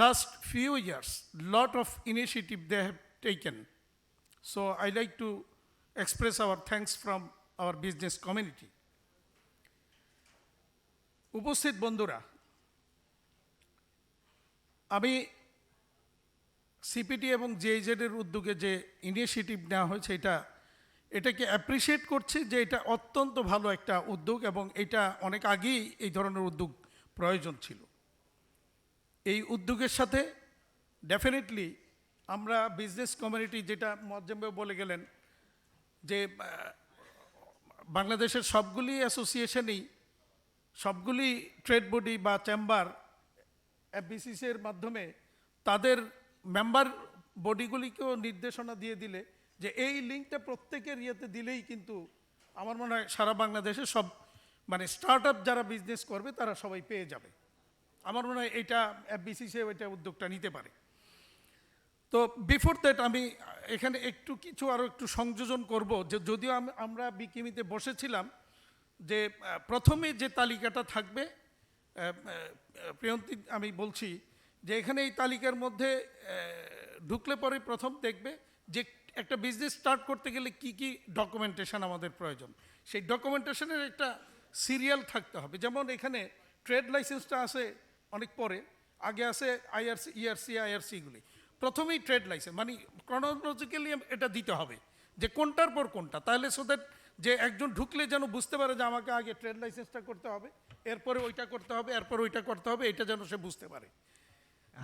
last few years, lot of initiative they have taken. So I like to express our thanks from our business community. উপস্থিত বন্ধুরা, আমি CPD এবং জিআইজেডের উদ্যোগে যে initiative নেওয়া হয়েছে এটাকে appreciate করছি, যে এটা অত্যন্ত ভালো একটা উদ্যোগ এবং এটা অনেক আগেই এই ধরনের উদ্যোগ প্রয়োজন ছিল। এই উদ্যোগের সাথে ডেফিনেটলি আমরা বিজনেস কমিউনিটি, যেটা মোয়াজ্জেম ভাই বলে গেলেন, যে বাংলাদেশের সবগুলি অ্যাসোসিয়েশনই, সবগুলি ট্রেড বডি বা চেম্বার এফবিসিসির মাধ্যমে তাদের মেম্বার বডিগুলিকেও নির্দেশনা দিয়ে দিলে যে এই লিঙ্কটা প্রত্যেকের ইয়েতে দিলেই কিন্তু আমার মনে হয় সারা বাংলাদেশে সব মানে স্টার্ট আপ যারা বিজনেস করবে তারা সবাই পেয়ে যাবে। আমার মনে হয় এটা এফবিসিসি এটা উদ্যোগটা নিতে পারে। তো বিফোর দ্যাট আমি এখানে আরও একটু সংযোজন করব, যে যদিও আমরা বিকিমিতে বসেছিলাম, যে প্রথমে যে তালিকাটা থাকবে, প্রিয়ন্তী আমি বলছি যে এখানে এই তালিকার মধ্যে ঢুকলে পরে প্রথম দেখবে যে একটা বিজনেস স্টার্ট করতে গেলে কি কি ডকুমেন্টেশন আমাদের প্রয়োজন, সেই ডকুমেন্টেশনের একটা সিরিয়াল থাকতে হবে। যেমন এখানে ট্রেড লাইসেন্সটা আছে অনেক পরে, আগে আছে আইআরসি, ইআরসি, আইআরসিগুলি। প্রথমেই ট্রেড লাইসেন্স মানে ক্রনোলজিক্যালি এটা দিতে হবে যে কোনটার পর কোনটা, তাহলে সো দ্যাট যে একজন ঢুকলে যেন বুঝতে পারে যে আমাকে আগে ট্রেড লাইসেন্সটা করতে হবে, এরপরে ওইটা করতে হবে, এরপর ওইটা করতে হবে, এটা যেন সে বুঝতে পারে।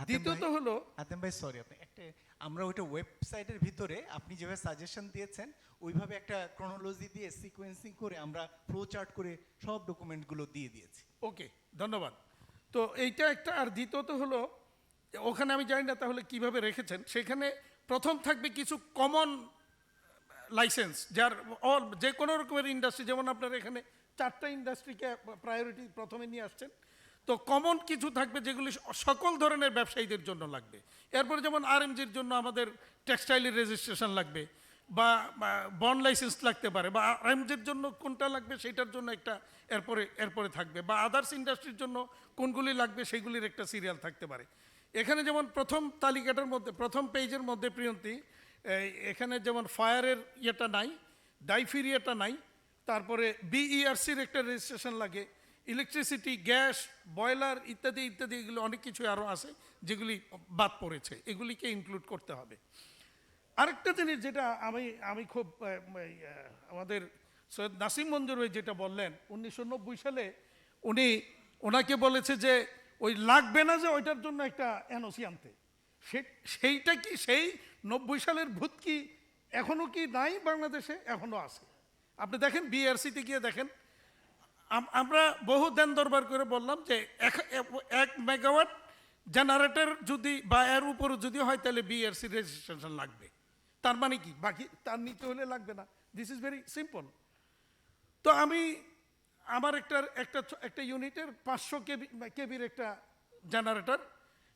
দ্বিতীয়ত হলো হাতেম ভাই সরি আপনি একটা আমরা ওইটা ওয়েবসাইটের ভিতরে আপনি যেভাবে সাজেশন দিয়েছেন ওইভাবে একটা ক্রোনোলজি দিয়ে সিকোয়েন্সিং করে আমরা ফ্লো চার্ট করে সব ডকুমেন্টগুলো দিয়ে দিয়েছি। ওকে, ধন্যবাদ। তো এইটা একটা। আর দ্বিতীয়ত হলো ওখানে আমি জানি না তাহলে কিভাবে রেখেছেন, সেখানে প্রথম থাকবে কিছু কমন লাইসেন্স যার অল যে কোনো রকমের ইন্ডাস্ট্রি, যেমন আপনার এখানে 4টা ইন্ডাস্ট্রিকে প্রায়োরিটি প্রথমে নিয়ে আসছেন, তো কমন কিছু থাকবে যেগুলি সকল ধরনের ব্যবসায়ীদের জন্য লাগবে। এরপরে যেমন আরএমজির জন্য আমাদের টেক্সটাইলের রেজিস্ট্রেশন লাগবে বা বন্ড লাইসেন্স লাগতে পারে, বা আরএমজির জন্য কোনটা লাগবে সেটার জন্য একটা এরপরে থাকবে, বা আদার্স ইন্ডাস্ট্রির জন্য কোনগুলি লাগবে সেগুলির একটা সিরিয়াল থাকতে পারে। এখানে যেমন প্রথম তালিকাটার মধ্যে প্রথম পেজের মধ্যে প্রিয়ন্তী এখানে যেমন ফায়ারের ইয়েটা নাই, ডাইফির ইয়েটা নাই, তারপরে বিইআরসির একটা রেজিস্ট্রেশন লাগে, ইলেকট্রিসিটি, গ্যাস, বয়লার ইত্যাদি ইত্যাদি, এগুলো অনেক কিছু আরও আছে যেগুলি বাদ পড়েছে, এগুলিকে ইনক্লুড করতে হবে। আরেকটা জিনিস যেটা আমি খুব আমাদের সৈয়দ নাসিম মঞ্জুর ভাই যেটা বললেন 1990 সালে ওনাকে বলেছে যে ওই লাগবে না যে ওইটার জন্য একটা এনওসি আনতে, সেইটা কি সেই 90 সালের ভূত কি এখনও কি নাই বাংলাদেশে? এখনও আছে। আপনি দেখেন বিআরসিতে গিয়ে দেখেন, আমরা বহু দেন দরবার করে বললাম যে 1 মেগাওয়াট জেনারেটর যদি বা এর উপরে যদি হয় তাহলে বিআরসি রেজিস্ট্রেশন লাগবে। তার মানে কি বাকি তার নিচে হলে লাগবে না? This is very simple. তো আমার একটা ইউনিটের 500 কেবির একটা জেনারেটর,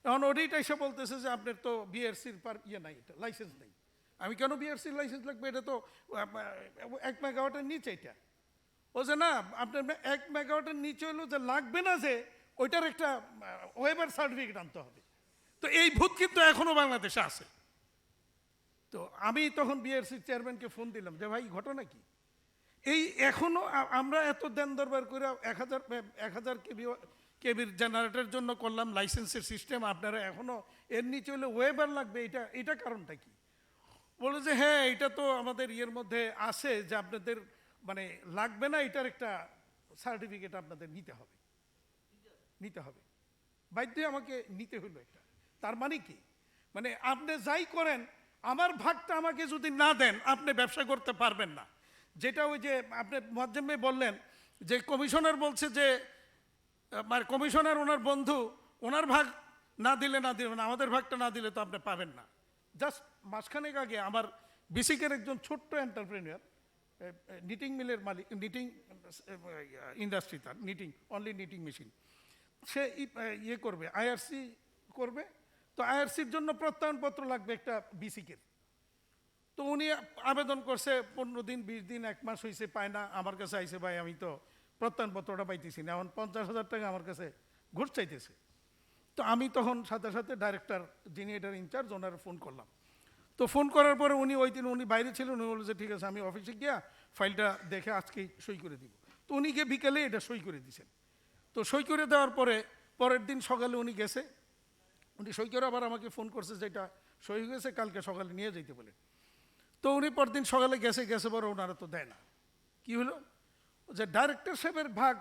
এখন অডিট এসে বলতেছে যে আপনার তো বিআরসির নাই, এটা লাইসেন্স নেই। আমি কেন বিআরসির লাইসেন্স লাগবে? এটা তো 1 মেগাওয়াটের নিচে। এটা ও যে না, আপনার 1 মেগাওয়াটের নিচে হলো যে লাগবে না, যে ওইটার একটা ওয়েবার সার্টিফিকেট আনতে হবে। তো এই ভূত কিন্তু এখনো বাংলাদেশে আছে। তো আমি তখন বিআরসির চেয়ারম্যানকে ফোন দিলাম যে ভাই ঘটনা কি, এই এখনো আমরা এত দেন দরবার করে 1000 কেবির জেনারেটরের জন্য করলাম লাইসেন্সের সিস্টেম, আপনারা এখনো এর নিচে হলে ওয়েবার লাগবে, এটা কারণটা কি? বলে যে হ্যাঁ এটা তো আমাদের ইয়ের মধ্যে আছে যে আপনাদের মানে লাগবে না, এটার একটা সার্টিফিকেট আপনাদের নিতে হবে। বাধ্য আমাকে নিতে হলো এটা। তার মানে কি, মানে আপনি যাই করেন আমার ভাগটা আমাকে যদি না দেন আপনি ব্যবসা করতে পারবেন না। যেটা ওই যে আপনি মোয়াজ্জেম ভাই বললেন যে কমিশনার বলছে যে মানে কমিশনার ওনার বন্ধু, ওনার ভাগ না দিলে না, আমাদের ভাগটা না দিলে তো আপনি পাবেন না। জাস্ট মাসখানেক আগে আমার বিসিকের একজন ছোট্ট এন্টারপ্রেনিয়ার, নিটিং মিলের মালিক, নিটিং ইন্ডাস্ট্রি, তার অনলি নিটিং মেশিন, সে ইয়ে করবে আইআরসি করবে। তো আইআরসির জন্য প্রত্যয়নপত্র লাগবে একটা বিসিকের। তো উনি আবেদন করছে 15 দিন 20 দিন 1 মাস হয়েছে, পায় না। আমার কাছে আইসে ভাই আমি তো প্রত্যয়নপত্রটা পাইতেছি না, এখন 50,000 টাকা আমার কাছে ঘুষ চাইতেছে। তো আমি তখন সাথে সাথে ডাইরেক্টর যিনি এটার ইনচার্জ ওনার ফোন করলাম। তো ফোন করার পরে ওই দিন উনি বাইরে ছিলেন, উনি বলল যে ঠিক আছে আমি অফিসে গিয়া ফাইলটা দেখে আজকেই সই করে দিব। তো উনি গিয়ে বিকেলে এটা সই করে দিয়েছেন। তো সই করে দেওয়ার পরে পরের দিন সকালে উনি গেছে, উনি সই করে আবার আমাকে ফোন করছে যে এটা সই হয়ে গেছে, কালকে সকালে নিয়ে যেতে বলে। তো উনি পরদিন সকালে গেছে পরে ওনারা তো দেয় না। কি হলো যে ডাইরেক্টর সাহেবের ভাগ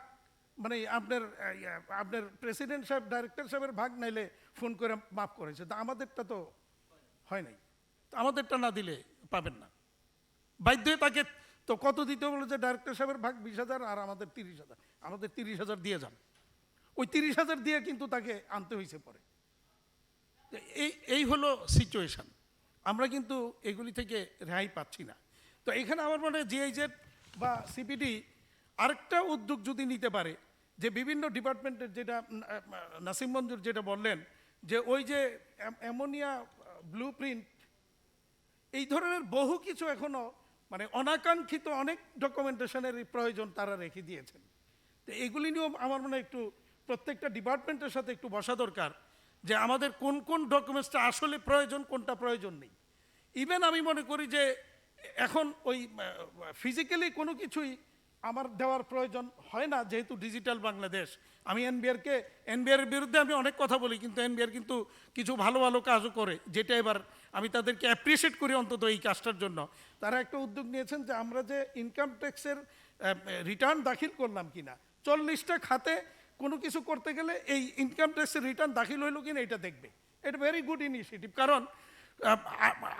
মানে আপনার প্রেসিডেন্ট সাহেব ডাইরেক্টর সাহেবের ভাগ নাইলে ফোন করে মাফ করেছে, তা আমাদেরটা তো হয় নাই, তো আমাদেরটা না দিলে পাবেন না। বাধ্য হয়ে তাকে তো কত দিতে বলে যে ডাইরেক্টর সাহেবের ভাগ 20,000 আর আমাদের 30,000, আমাদের 30,000 দিয়ে যান। ওই 30,000 দিয়ে কিন্তু তাকে আনতে হয়েছে পরে। এই হলো সিচুয়েশন। আমরা কিন্তু এগুলি থেকে রেহাই পাচ্ছি না। তো এখানে আমার মনে হয় জিআইজেড বা সিপিডি আরেকটা উদ্যোগ যদি নিতে পারে, যে বিভিন্ন ডিপার্টমেন্টের যেটা নাসিম মঞ্জুর যেটা বললেন যে ওই যে অ্যামোনিয়া ব্লু প্রিন্ট, এই ধরনের বহু কিছু এখনো মানে অনাকাঙ্ক্ষিত অনেক ডকুমেন্টেশনের প্রয়োজন তারা রেখে দিয়েছেন। তো এগুলি নিয়েও আমার মনে হয় একটু প্রত্যেকটা ডিপার্টমেন্টের সাথে একটু বসা দরকার যে আমাদের কোন কোন ডকুমেন্টসটা আসলে প্রয়োজন, কোনটা প্রয়োজন নেই। ইভেন আমি মনে করি যে এখন ওই ফিজিক্যালি কোনো কিছুই আমার দেওয়ার প্রয়োজন হয় না, যেহেতু ডিজিটাল বাংলাদেশ। আমি এনবিআর বিরুদ্ধে আমি অনেক কথা বলি, কিন্তু এনবিআর কিন্তু কিছু ভালো ভালো কাজও করে, যেটা এবার আমি তাদেরকে অ্যাপ্রিসিয়েট করি অন্তত এই কাজটার জন্য। তারা একটা উদ্যোগ নিয়েছেন যে আমরা যে ইনকাম ট্যাক্সের রিটার্ন দাখিল করলাম কিনা, 40টা খাতে কোনো কিছু করতে গেলে এই ইনকাম ট্যাক্সের রিটার্ন দাখিল হইল কিনা এটা দেখবে। এটা ভেরি গুড ইনিশিয়েটিভ, কারণ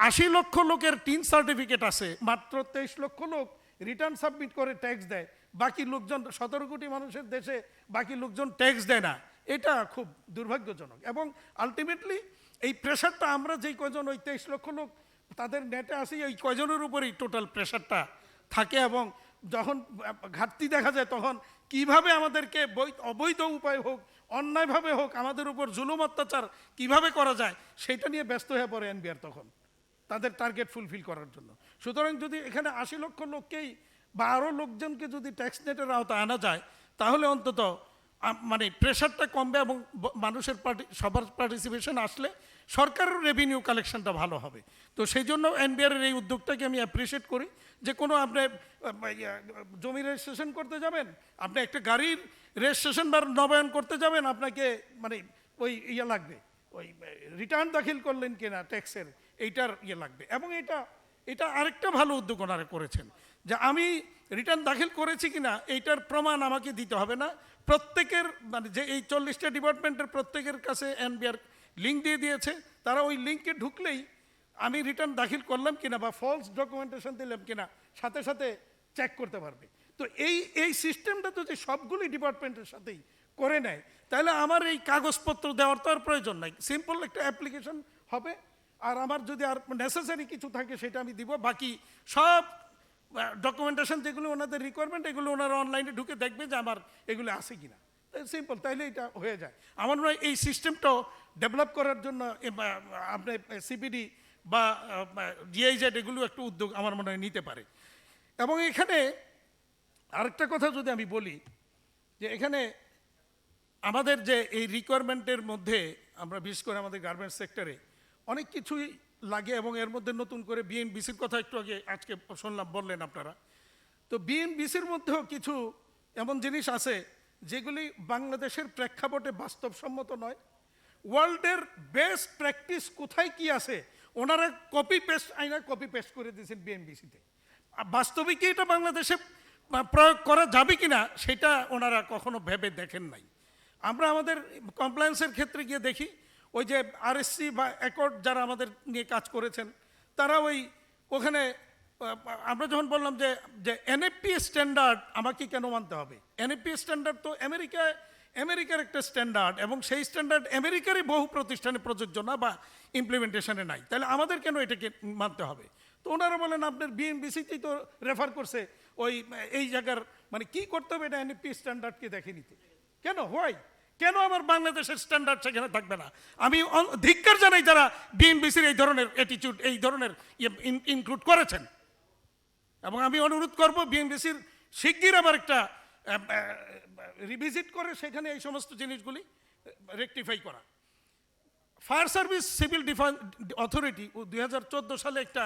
80 লক্ষ লোকের টিন সার্টিফিকেট আছে, মাত্র 23 লক্ষ লোক রিটার্ন সাবমিট করে ট্যাক্স দেয়। বাকি লোকজন 17 কোটি মানুষের দেশে বাকি লোকজন ট্যাক্স দেয় না। এটা খুব দুর্ভাগ্যজনক। এবং আলটিমেটলি এই প্রেশারটা আমরা যেই কয়জন ওই 23 লক্ষ লোক তাদের নেটে আসি, এই কয়জনের উপরেই টোটাল প্রেশারটা থাকে। এবং যখন ঘাটতি দেখা যায় তখন কিভাবে আমাদেরকে অবৈধ উপায় হোক, অন্যায়ভাবে হোক, আমাদের উপর জুলুম অত্যাচার কিভাবে করা যায় সেটা নিয়ে ব্যস্ত হয়ে পড়ে এনবিআর তখন তাদের টার্গেট ফুলফিল করার জন্য। সুতরাং যদি এখানে 80 লক্ষ লোককেই বা আরও লোকজনকে যদি ট্যাক্স নেটের আওতায় আনা যায়, তাহলে অন্তত মানে প্রেশারটা কমবে এবং মানুষের সবার পার্টিসিপেশন আসলে সরকারের রেভিনিউ কালেকশনটা ভালো হবে। তো সেই জন্য এনবিআরের এই উদ্যোগটাকে আমি অ্যাপ্রিসিয়েট করি, যে কোনো আপনি জমি রেজিস্ট্রেশন করতে যাবেন, আপনি একটা গাড়ির রেজিস্ট্রেশন বা নবায়ন করতে যাবেন, আপনাকে মানে ওই লাগবে, ওই রিটার্ন দাখিল করলেন কিনা ট্যাক্সের, এইটার লাগবে। এবং এটা আরেকটা ভালো উদ্যোগ ওনারা করেছেন, যে আমি রিটার্ন দাখিল করেছি কিনা এইটার প্রমাণ আমাকে দিতে হবে না। প্রত্যেকের মানে যে এই 40টা ডিপার্টমেন্টের প্রত্যেকের কাছে এনবিআর লিঙ্ক দিয়ে দিয়েছে, তারা ওই লিঙ্কে ঢুকলেই আমি রিটার্ন দাখিল করলাম কিনা বা ফলস ডকুমেন্টেশন দিলাম কিনা সাথে সাথে চেক করতে পারবে। তো এই সিস্টেমটা যদি সবগুলি ডিপার্টমেন্টের সাথেই করে নেয়, তাহলে আমার এই কাগজপত্র দেওয়ার তো আর প্রয়োজন নাই, সিম্পল একটা অ্যাপ্লিকেশন হবে। আর আমার যদি আর নেসেসারি কিছু থাকে সেটা আমি দিব, বাকি সব ডকুমেন্টেশন যেগুলো ওনাদের রিকোয়ারমেন্ট এগুলো ওনারা অনলাইনে ঢুকে দেখবে যে আমার এগুলো আছে কিনা, সিম্পল, তাইলে এটা হয়ে যায়। আমার মনে হয় এই সিস্টেমটাও ডেভেলপ করার জন্য আপনি সিপিডি বা জিআইজেড এগুলো একটু উদ্যোগ আমার মনে হয় নিতে পারে। এবং এখানে আরেকটা কথা যদি আমি বলি, যে এখানে আমাদের যে এই রিকোয়ারমেন্টের মধ্যে আমরা বিশেষ করে আমাদের গার্মেন্টস সেক্টরে অনেক কিছুই লাগে, এবং এর মধ্যে নতুন করে বিএনবিসির কথা একটু আগে আজকে শুনলাম, বললেন আপনারা। তো বিএনবিসির মধ্যেও কিছু এমন জিনিস আছে যেগুলি বাংলাদেশের প্রেক্ষাপটে বাস্তবসম্মত নয়। ওয়ার্ল্ডের বেস্ট প্র্যাকটিস কোথায় কি আছে ওনারা কপি পেস্ট করে দিয়েছেন বিএনবিসিতে। বাস্তবে কি এটা বাংলাদেশে প্রয়োগ করা যাবে কিনা সেটা ওনারা কখনো ভেবে দেখেন নাই। আমরা আমাদের কমপ্লায়েন্সের ক্ষেত্রে গিয়ে দেখি, ওই যে আরএসসি বা অ্যাকর্ড যারা আমাদের নিয়ে কাজ করেছেন, তারা ওখানে আমরা যখন বললাম যে এনএফপি স্ট্যান্ডার্ড আমাকে কেন মানতে হবে, এনএফপি স্ট্যান্ডার্ড তো আমেরিকার একটা স্ট্যান্ডার্ড, এবং সেই স্ট্যান্ডার্ড আমেরিকারই বহু প্রতিষ্ঠানে প্রযোজ্য না বা ইমপ্লিমেন্টেশনে নাই, তাহলে আমাদের কেন এটাকে মানতে হবে? তো ওনারা বলেন আপনার বিএনবিসিতেই তো রেফার করছে এই জায়গার মানে কি করতে হবে এটা এনএফপি স্ট্যান্ডার্ডকে দেখে নিতে। কেন কেন আমার বাংলাদেশের স্ট্যান্ডার্ড সেখানে থাকবে না? আমি ধিক্কার জানাই যারা বিএনবিসির এই ধরনের অ্যাটিটিউড এই ধরনের ইনক্লুড করেছেন। এবং আমি অনুরোধ করব বিএনবিসির শিগগির আবার একটা রিভিজিট করে সেখানে এই সমস্ত জিনিসগুলি রেকটিফাই করা। Fire service civil defence authority 2014 সালে একটা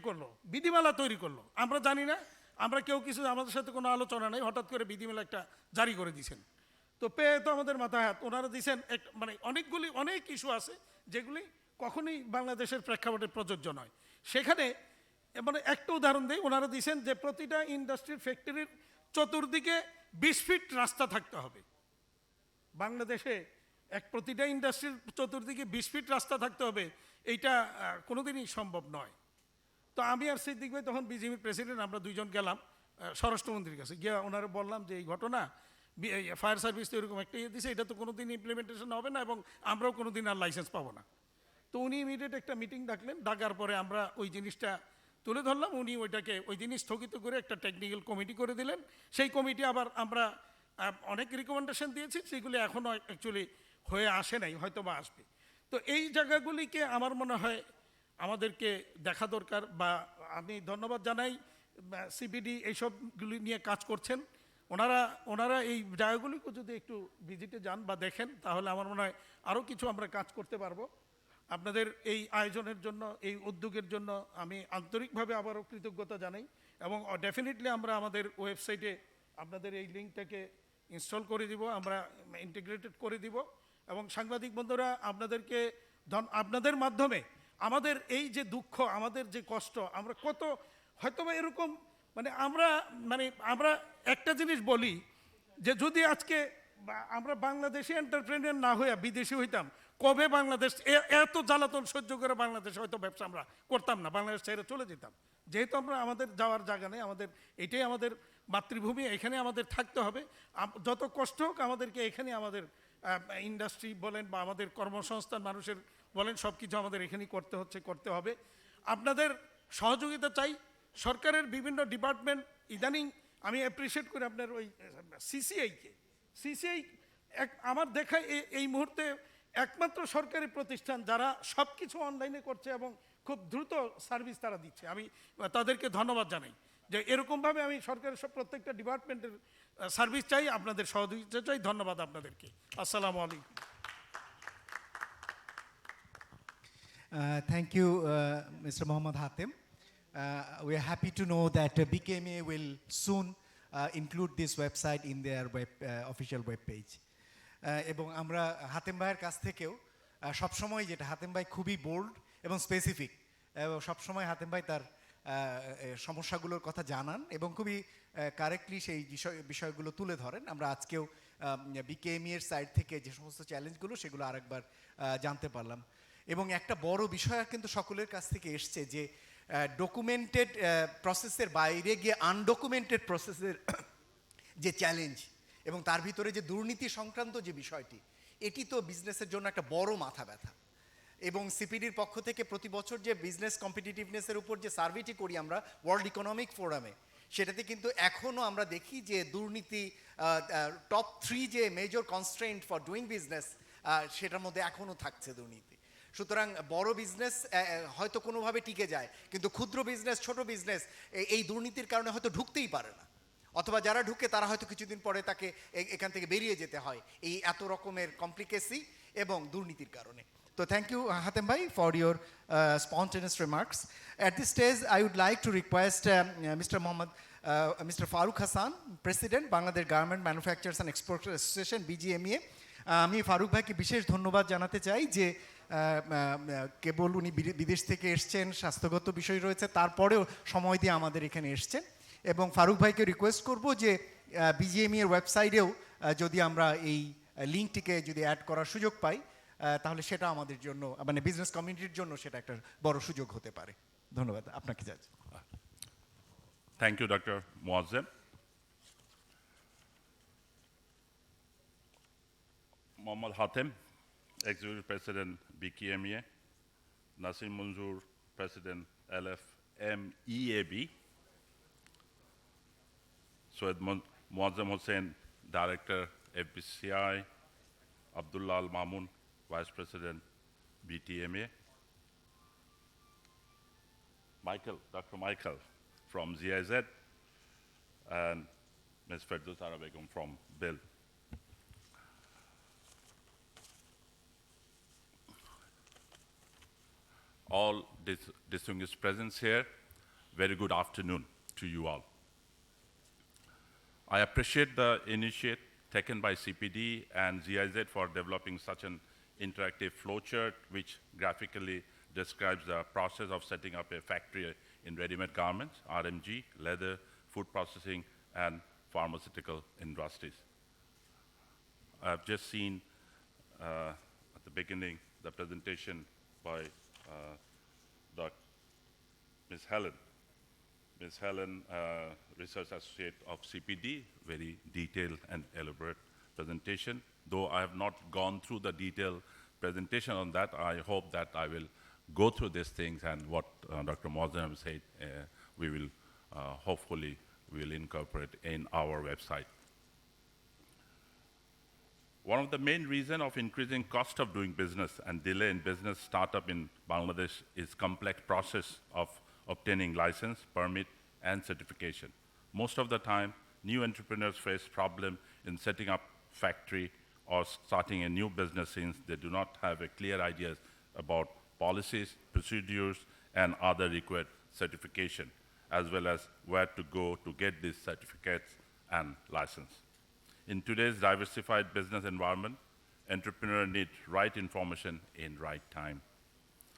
করলো, বিধিমালা তৈরি করলো। আমরা জানি না, আমরা কেউ কিছু আমাদের সাথে কোনো আলোচনা নেই, হঠাৎ করে বিধিমালা একটা জারি করে দিয়েছেন। তো পেয়ে তো আমাদের মাথায় হাত, ওনারা দিয়েছেন মানে অনেক ইস্যু আছে যেগুলি কখনোই বাংলাদেশের প্রেক্ষাপটে প্রযোজ্য নয়। সেখানে মানে একটা উদাহরণ দিই, ওনারা দিয়েছেন যে প্রতিটা ইন্ডাস্ট্রির ফ্যাক্টরির চতুর্দিকে 20 ফিট রাস্তা থাকতে হবে। বাংলাদেশে প্রতিটা ইন্ডাস্ট্রির চতুর্দিকে 20 ফিট রাস্তা থাকতে হবে, এইটা কোনোদিনই সম্ভব নয়। তো আমি আর সিদ্দিক ভাই তখন বিজিএমির প্রেসিডেন্ট, আমরা দুইজন গেলাম স্বরাষ্ট্রমন্ত্রীর কাছে, গিয়ে ওনারা বললাম যে এই ঘটনা ফায়ার সার্ভিস তো এরকম একটা দিয়েছে, এটা তো কোনোদিন ইমপ্লিমেন্টেশন হবে না এবং আমরাও কোনোদিন আর লাইসেন্স পাবো না। তো উনি ইমিডিয়েট একটা মিটিং ডাকলেন, ডাকার পরে আমরা ওই জিনিসটা তুলে ধরলাম। উনি ওই জিনিস স্থগিত করে একটা টেকনিক্যাল কমিটি করে দিলেন। সেই কমিটি আবার আমরা অনেক রিকমেন্ডেশন দিয়েছি, সেগুলি এখনও অ্যাকচুয়ালি হয়ে আসে নাই, হয়তো বা আসবে। তো এই জায়গাগুলিকে আমার মনে হয় আমাদেরকে দেখা দরকার। বা আমি ধন্যবাদ জানাই সিপিডি এইসবগুলি নিয়ে কাজ করছেন, ওনারা এই জায়গাগুলিকে যদি একটু ভিজিটে যান বা দেখেন, তাহলে আমার মনে হয় আরও কিছু আমরা কাজ করতে পারবো। আপনাদের এই আয়োজনের জন্য, এই উদ্যোগের জন্য আমি আন্তরিকভাবে আবারও কৃতজ্ঞতা জানাই, এবং ডেফিনেটলি আমরা আমাদের ওয়েবসাইটে আপনাদের এই লিঙ্কটাকে ইনস্টল করে দিব, আমরা ইন্টিগ্রেটেড করে দিব, এবং সাংবাদিক বন্ধুরা আপনাদেরকে আপনাদের মাধ্যমে আমাদের এই যে দুঃখ, আমাদের যে কষ্ট, আমরা কত হয়তোবা এরকম আমরা একটা জিনিস বলি যে যদি আজকে আমরা বাংলাদেশি এন্টারপ্রেনিয়ার না হইয়া বিদেশি হইতাম, কবে বাংলাদেশ এত জ্বালাতন সহ্য করে বাংলাদেশে হয়তো ব্যবসা আমরা করতাম না, বাংলাদেশ ছেড়ে চলে যেতাম। যেহেতু আমরা আমাদের যাওয়ার জায়গা নেই, আমাদের এটাই আমাদের মাতৃভূমি, এখানে আমাদের থাকতে হবে। যত কষ্ট হোক আমাদেরকে এখানে আমাদের ইন্ডাস্ট্রি বলেন বা আমাদের কর্মসংস্থান মানুষের বলেন, সব কিছু আমাদের এখানেই করতে হবে। আপনাদের সহযোগিতা চাই। সরকারের বিভিন্ন ডিপার্টমেন্ট ইদানিং আমি অ্যাপ্রিসিয়েট করি আপনার ওই সিসিআই আমার দেখা এই মুহূর্তে একমাত্র সরকারি প্রতিষ্ঠান যারা সব কিছু অনলাইনে করছে এবং খুব দ্রুত সার্ভিস তারা দিচ্ছে। আমি তাদেরকে ধন্যবাদ জানাই যে এরকমভাবে আমি সরকারের সব প্রত্যেকটা ডিপার্টমেন্টের সার্ভিস চাই, আপনাদের সহযোগিতা চাই। ধন্যবাদ আপনাদেরকে। আসসালামু আলাইকুম। Thank you, Mr. Mohammad Hatem. We are happy to know that BKMA will soon include this website in their official web page. এবং আমরা হাতেম ভাইয়ের কাছ থেকেও সবসময় যেটা, হাতেম ভাই খুবই বোল্ড এবং স্পেসিফিক, এবং সবসময় হাতেম ভাই তার সমস্যাগুলোর কথা জানান এবং খুবই কারেক্টলি সেই বিষয়গুলো তুলে ধরেন। আমরা আজকেও বিকেএমই এর সাইড থেকে যে সমস্ত চ্যালেঞ্জগুলো সেগুলো আরেকবার জানতে পারলাম। এবং একটা বড় বিষয় কিন্তু সকলের কাছ থেকে এসছে যে ডকুমেন্টেড প্রসেসের বাইরে গিয়ে আনডকুমেন্টেড প্রসেসের যে চ্যালেঞ্জ এবং তার ভিতরে যে দুর্নীতি সংক্রান্ত যে বিষয়টি, এটি তো বিজনেসের জন্য একটা বড় মাথা ব্যথা। এবং সিপিডির পক্ষ থেকে প্রতি বছর যে বিজনেস কম্পিটিটিভনেসের উপর যে সার্ভেটি করি আমরা ওয়ার্ল্ড ইকোনমিক ফোরামে, সেটাতে কিন্তু এখনও আমরা দেখি যে দুর্নীতি টপ 3 যে major constraint for doing business, সেটার মধ্যে এখনও থাকছে দুর্নীতি। সুতরাং বড় বিজনেস হয়তো কোনোভাবে টিকে যায়, কিন্তু ক্ষুদ্র বিজনেস, ছোট বিজনেস এই দুর্নীতির কারণে হয়তো ঢুকতেই পারে না, অথবা যারা ঢুকে তারা হয়তো কিছুদিন পরে তাকে এখান থেকে বেরিয়ে যেতে হয় এই এত রকমের কমপ্লিকেসি এবং দুর্নীতির কারণে। So thank you, Hatem Bhai, for your spontaneous remarks. At this stage, I would like to request Mr. Farooq Hassan, President, Bangladesh Garment Manufacturers and Exporters Association, BGMEA. আমি ফারুক ভাইকে বিশেষ ধন্যবাদ জানাতে চাই যে কেবল উনি বিদেশ থেকে এসছেন, স্বাস্থ্যগত বিষয় রয়েছে, তারপরেও সময় দিয়ে আমাদের এখানে এসছেন। এবং ফারুক ভাইকে রিকোয়েস্ট করব যে বিজিএমই এর ওয়েবসাইটেও যদি আমরা এই লিঙ্কটিকে যদি অ্যাড করার সুযোগ পাই, তাহলে সেটা আমাদের জন্য, মানে বিজনেস কমিউনিটির জন্য সেটা একটা বড় সুযোগ হতে পারে। ধন্যবাদ আপনাকে। জাজ, thank you doctor Moazzem. Mohammad Hatem, Executive President, BKMEA, Nasim Munzoor, President, LFMEAB, Soed Muazzam Hussain, Director, FBCI, Abdullah Al Mamun, Vice President, BTMA, Dr. Michael from GIZ, and Ms. Ferdowsa Begum from BIL. All distinguished presence here, very good afternoon to you all. I appreciate the initiative taken by CPD and GIZ for developing such an interactive flowchart which graphically describes the process of setting up a factory in ready-made garments, RMG, leather, food processing, and pharmaceutical industries. I've just seen at the beginning the presentation by Ms. Helen. Ms. Helen, Research Associate of CPD, very detailed and elaborate presentation. Though I have not gone through the detailed presentation on that, I hope that I will go through these things, and what Dr. Muazzam said, we will hopefully will incorporate in our website. One of the main reasons of increasing cost of doing business and delay in business startup in Bangladesh is complex process of obtaining license, permit, and certification. Most of the time, new entrepreneurs face problem in setting up factory or starting a new business since they do not have a clear ideas about policies, procedures, and other required certification, as well as where to go to get these certificates and license. In today's diversified business environment, entrepreneurs need right information in right time.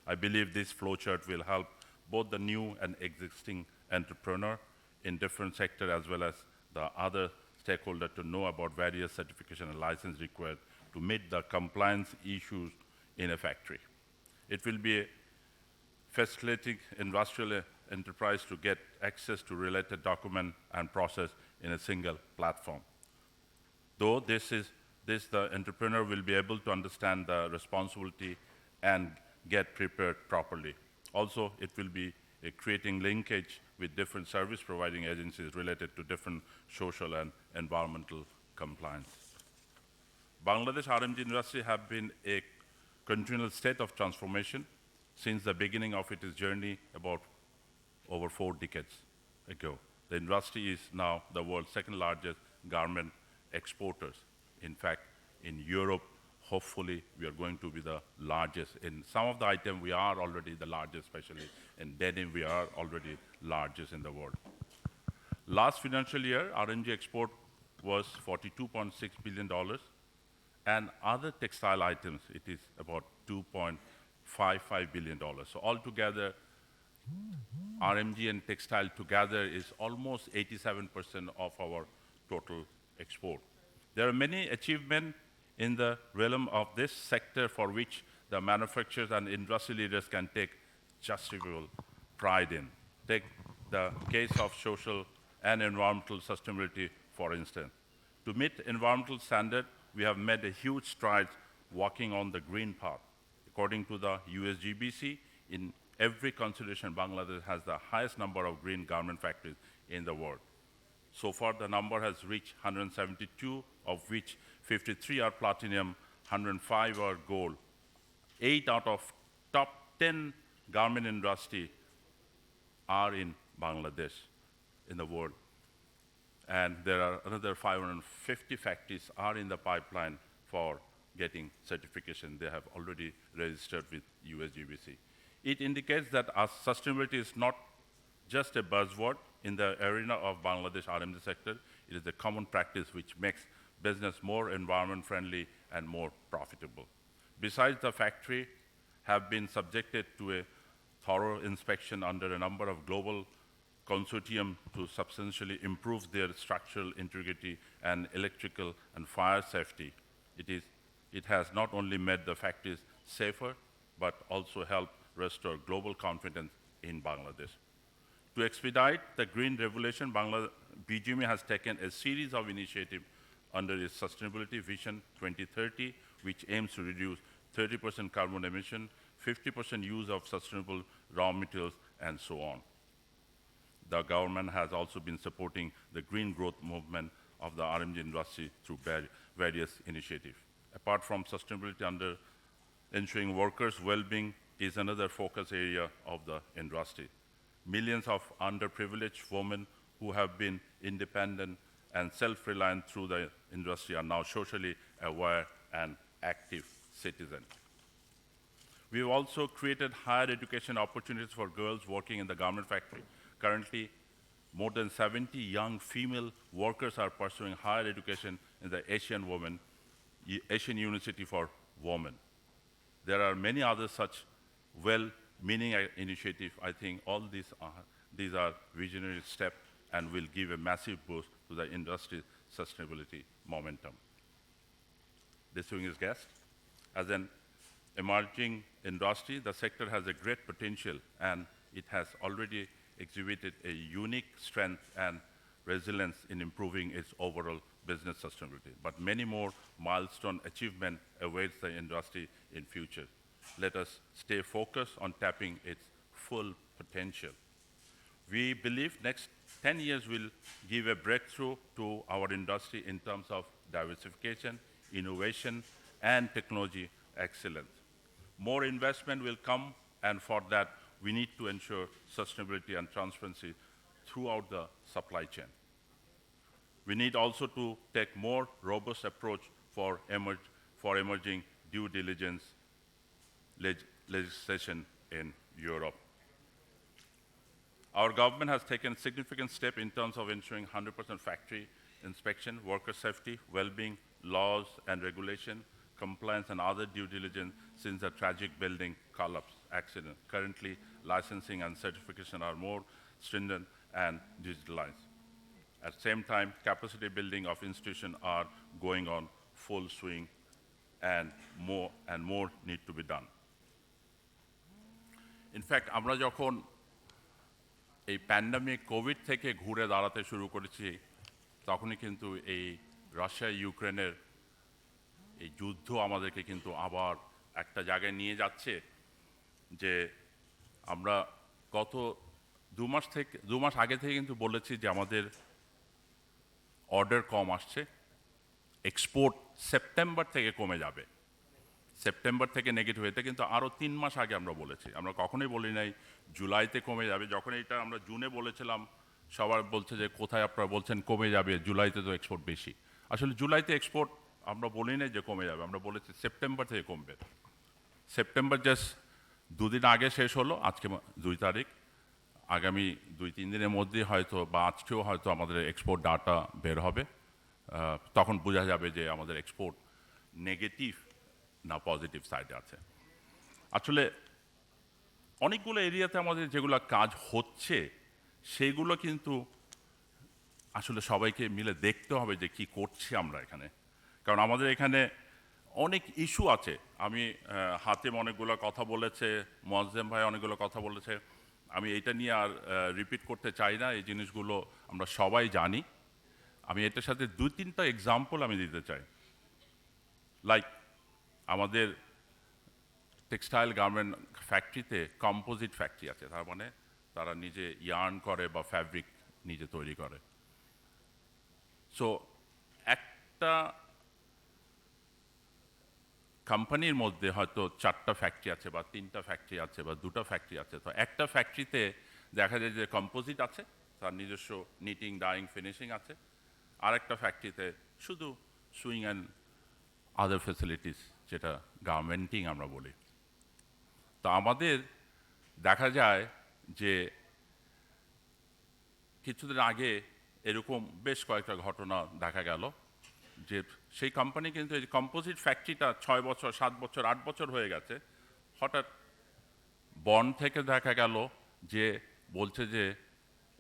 I believe this flowchart will help both the new and existing entrepreneur in different sectors as well as the other stakeholder to know about various certification and license required to meet the compliance issues in a factory. It will be facilitating industrial enterprise to get access to related document and process in a single platform. Though the entrepreneur will be able to understand the responsibility and get prepared properly. Also, it will be creating linkage with different service providing agencies related to different social and environmental compliance. Bangladesh RMG industry have been a continual state of transformation since the beginning of its journey about over 4 decades ago. The industry is now the world's second largest garment exporters. In fact, in Europe, hopefully, we are going to be the largest. In some of the items, we are already the largest, especially in denim, we are already largest in the world. Last financial year, RMG export was $42.6 billion, and other textile items, it is about $2.55 billion. So altogether, RMG and textile together is almost 87% of our total export. There are many achievements in the realm of this sector for which the manufacturers and industry leaders can take justifiable pride in. Take the case of social and environmental sustainability, for instance. To meet environmental standards, we have made a huge stride walking on the green path. According to the USGBC, in every consideration, Bangladesh has the highest number of green garment factories in the world. So far, the number has reached 172, of which 53 are platinum, 105 are gold. 8 out of top 10 garment industry are in Bangladesh in the world. And there are another 550 factories are in the pipeline for getting certification. They have already registered with USGBC. It indicates that our sustainability is not just a buzzword in the arena of Bangladesh RMG sector. It is a common practice which makes business more environment friendly and more profitable. Besides, the factory have been subjected to a thorough inspection under a number of global consortium to substantially improve their structural integrity and electrical and fire safety. It has not only made the factories safer, but also helped restore global confidence in Bangladesh. To expedite the green revolution, BGME has taken a series of initiatives under its Sustainability Vision 2030, which aims to reduce 30% carbon emission, 50% use of sustainable raw materials, and so on. The government has also been supporting the green growth movement of the RMG industry through various initiatives. Apart from sustainability, under ensuring workers' well-being is another focus area of the industry. Millions of underprivileged women who have been independent and self-reliant through the industry are now socially aware and active citizens. We've also created higher education opportunities for girls working in the garment factory. Currently, more than 70 young female workers are pursuing higher education in the Asian University for Women. There are many other such well-meaning initiatives. I think all these are visionary steps and will give a massive boost to the industry's sustainability momentum. Distinguished guests, as an emerging industry, the sector has a great potential, and it has already exhibited a unique strength and resilience in improving its overall business sustainability. But many more milestone achievement awaits the industry in future. Let us stay focused on tapping its full potential. We believe next 10 years will give a breakthrough to our industry in terms of diversification, innovation, and technology excellence. More investment will come, and for that, we need to ensure sustainability and transparency throughout the supply chain. We need also to take more robust approach for emerging due diligence legislation in Europe. Our government has taken significant steps in terms of ensuring 100% factory inspection, worker safety, well-being, laws and regulation, compliance and other due diligence since the tragic building collapse accident. Currently, licensing and certification are more stringent and digitalized. At the same time, capacity building of institutions are going on full swing and more need to be done. In fact, আমরা যখন এই pandemic Covid থেকে ঘুরে দাঁড়াতে শুরু করেছি তখনই কিন্তু এই রাশিয়া ইউক্রেনের এই যুদ্ধ আমাদেরকে কিন্তু আবার একটা জায়গায় নিয়ে যাচ্ছে যে আমরা গত 2 মাস আগে থেকে কিন্তু বলেছি যে আমাদের অর্ডার কম আসছে, এক্সপোর্ট সেপ্টেম্বর থেকে কমে যাবে, সেপ্টেম্বর থেকে নেগেটিভ হয়েছে, কিন্তু আরও 3 মাস আগে আমরা বলেছি। আমরা কখনোই বলি নাই জুলাইতে কমে যাবে। যখন এটা আমরা জুনে বলেছিলাম সবার বলছে যে কোথায় আপনারা বলছেন কমে যাবে, জুলাইতে তো এক্সপোর্ট বেশি। আসলে জুলাইতে এক্সপোর্ট আমরা বলি নাই যে কমে যাবে, আমরা বলেছি সেপ্টেম্বর থেকে কমবে। সেপ্টেম্বর জাস্ট 2 দিন আগে শেষ হলো, আজকে 2 তারিখ, আগামী 2-3 দিনের মধ্যেই হয়তো বা আজকেও হয়তো আমাদের এক্সপোর্ট ডাটা বের হবে, তখন বোঝা যাবে যে আমাদের এক্সপোর্ট নেগেটিভ না পজিটিভ সাইডে আছে। আসলে অনেকগুলো এরিয়াতে আমাদের যেগুলো কাজ হচ্ছে সেইগুলো কিন্তু আসলে সবাইকে মিলে দেখতে হবে যে কি করছি আমরা এখানে, কারণ আমাদের এখানে অনেক ইস্যু আছে। আমি হাতিম অনেকগুলো কথা বলেছে, মোয়াজ্জেম ভাই অনেকগুলো কথা বলেছে, আমি এইটা নিয়ে আর রিপিট করতে চাই না, এই জিনিসগুলো আমরা সবাই জানি। আমি এটার সাথে 2-3টা এক্সাম্পল আমি দিতে চাই। লাইক আমাদের টেক্সটাইল গার্মেন্ট ফ্যাক্টরিতে কম্পোজিট ফ্যাক্টরি আছে, তার মানে তারা নিজে ইয়ার্ন করে বা ফ্যাব্রিক নিজে তৈরি করে। সো একটা কোম্পানির মধ্যে হয়তো 4টা ফ্যাক্টরি আছে বা 3টা ফ্যাক্টরি আছে বা 2টা ফ্যাক্টরি আছে, তো একটা ফ্যাক্টরিতে দেখা যায় যে কম্পোজিট আছে, তার নিজস্ব নিটিং ডাইং ফিনিশিং আছে, আর একটা ফ্যাক্টরিতে শুধু সুইং অ্যান্ড আদার ফেসিলিটিস, যেটা গার্মেন্টিং আমরা বলি। তো আমাদের দেখা যায় যে কিছুদিন আগে এরকম বেশ কয়েকটা ঘটনা দেখা গেল যে সেই কোম্পানি কিন্তু এই কম্পোজিট ফ্যাক্টরিটা 6 বছর 7 বছর 8 বছর হয়ে গেছে, হঠাৎ বন্ড থেকে দেখা গেল যে বলছে যে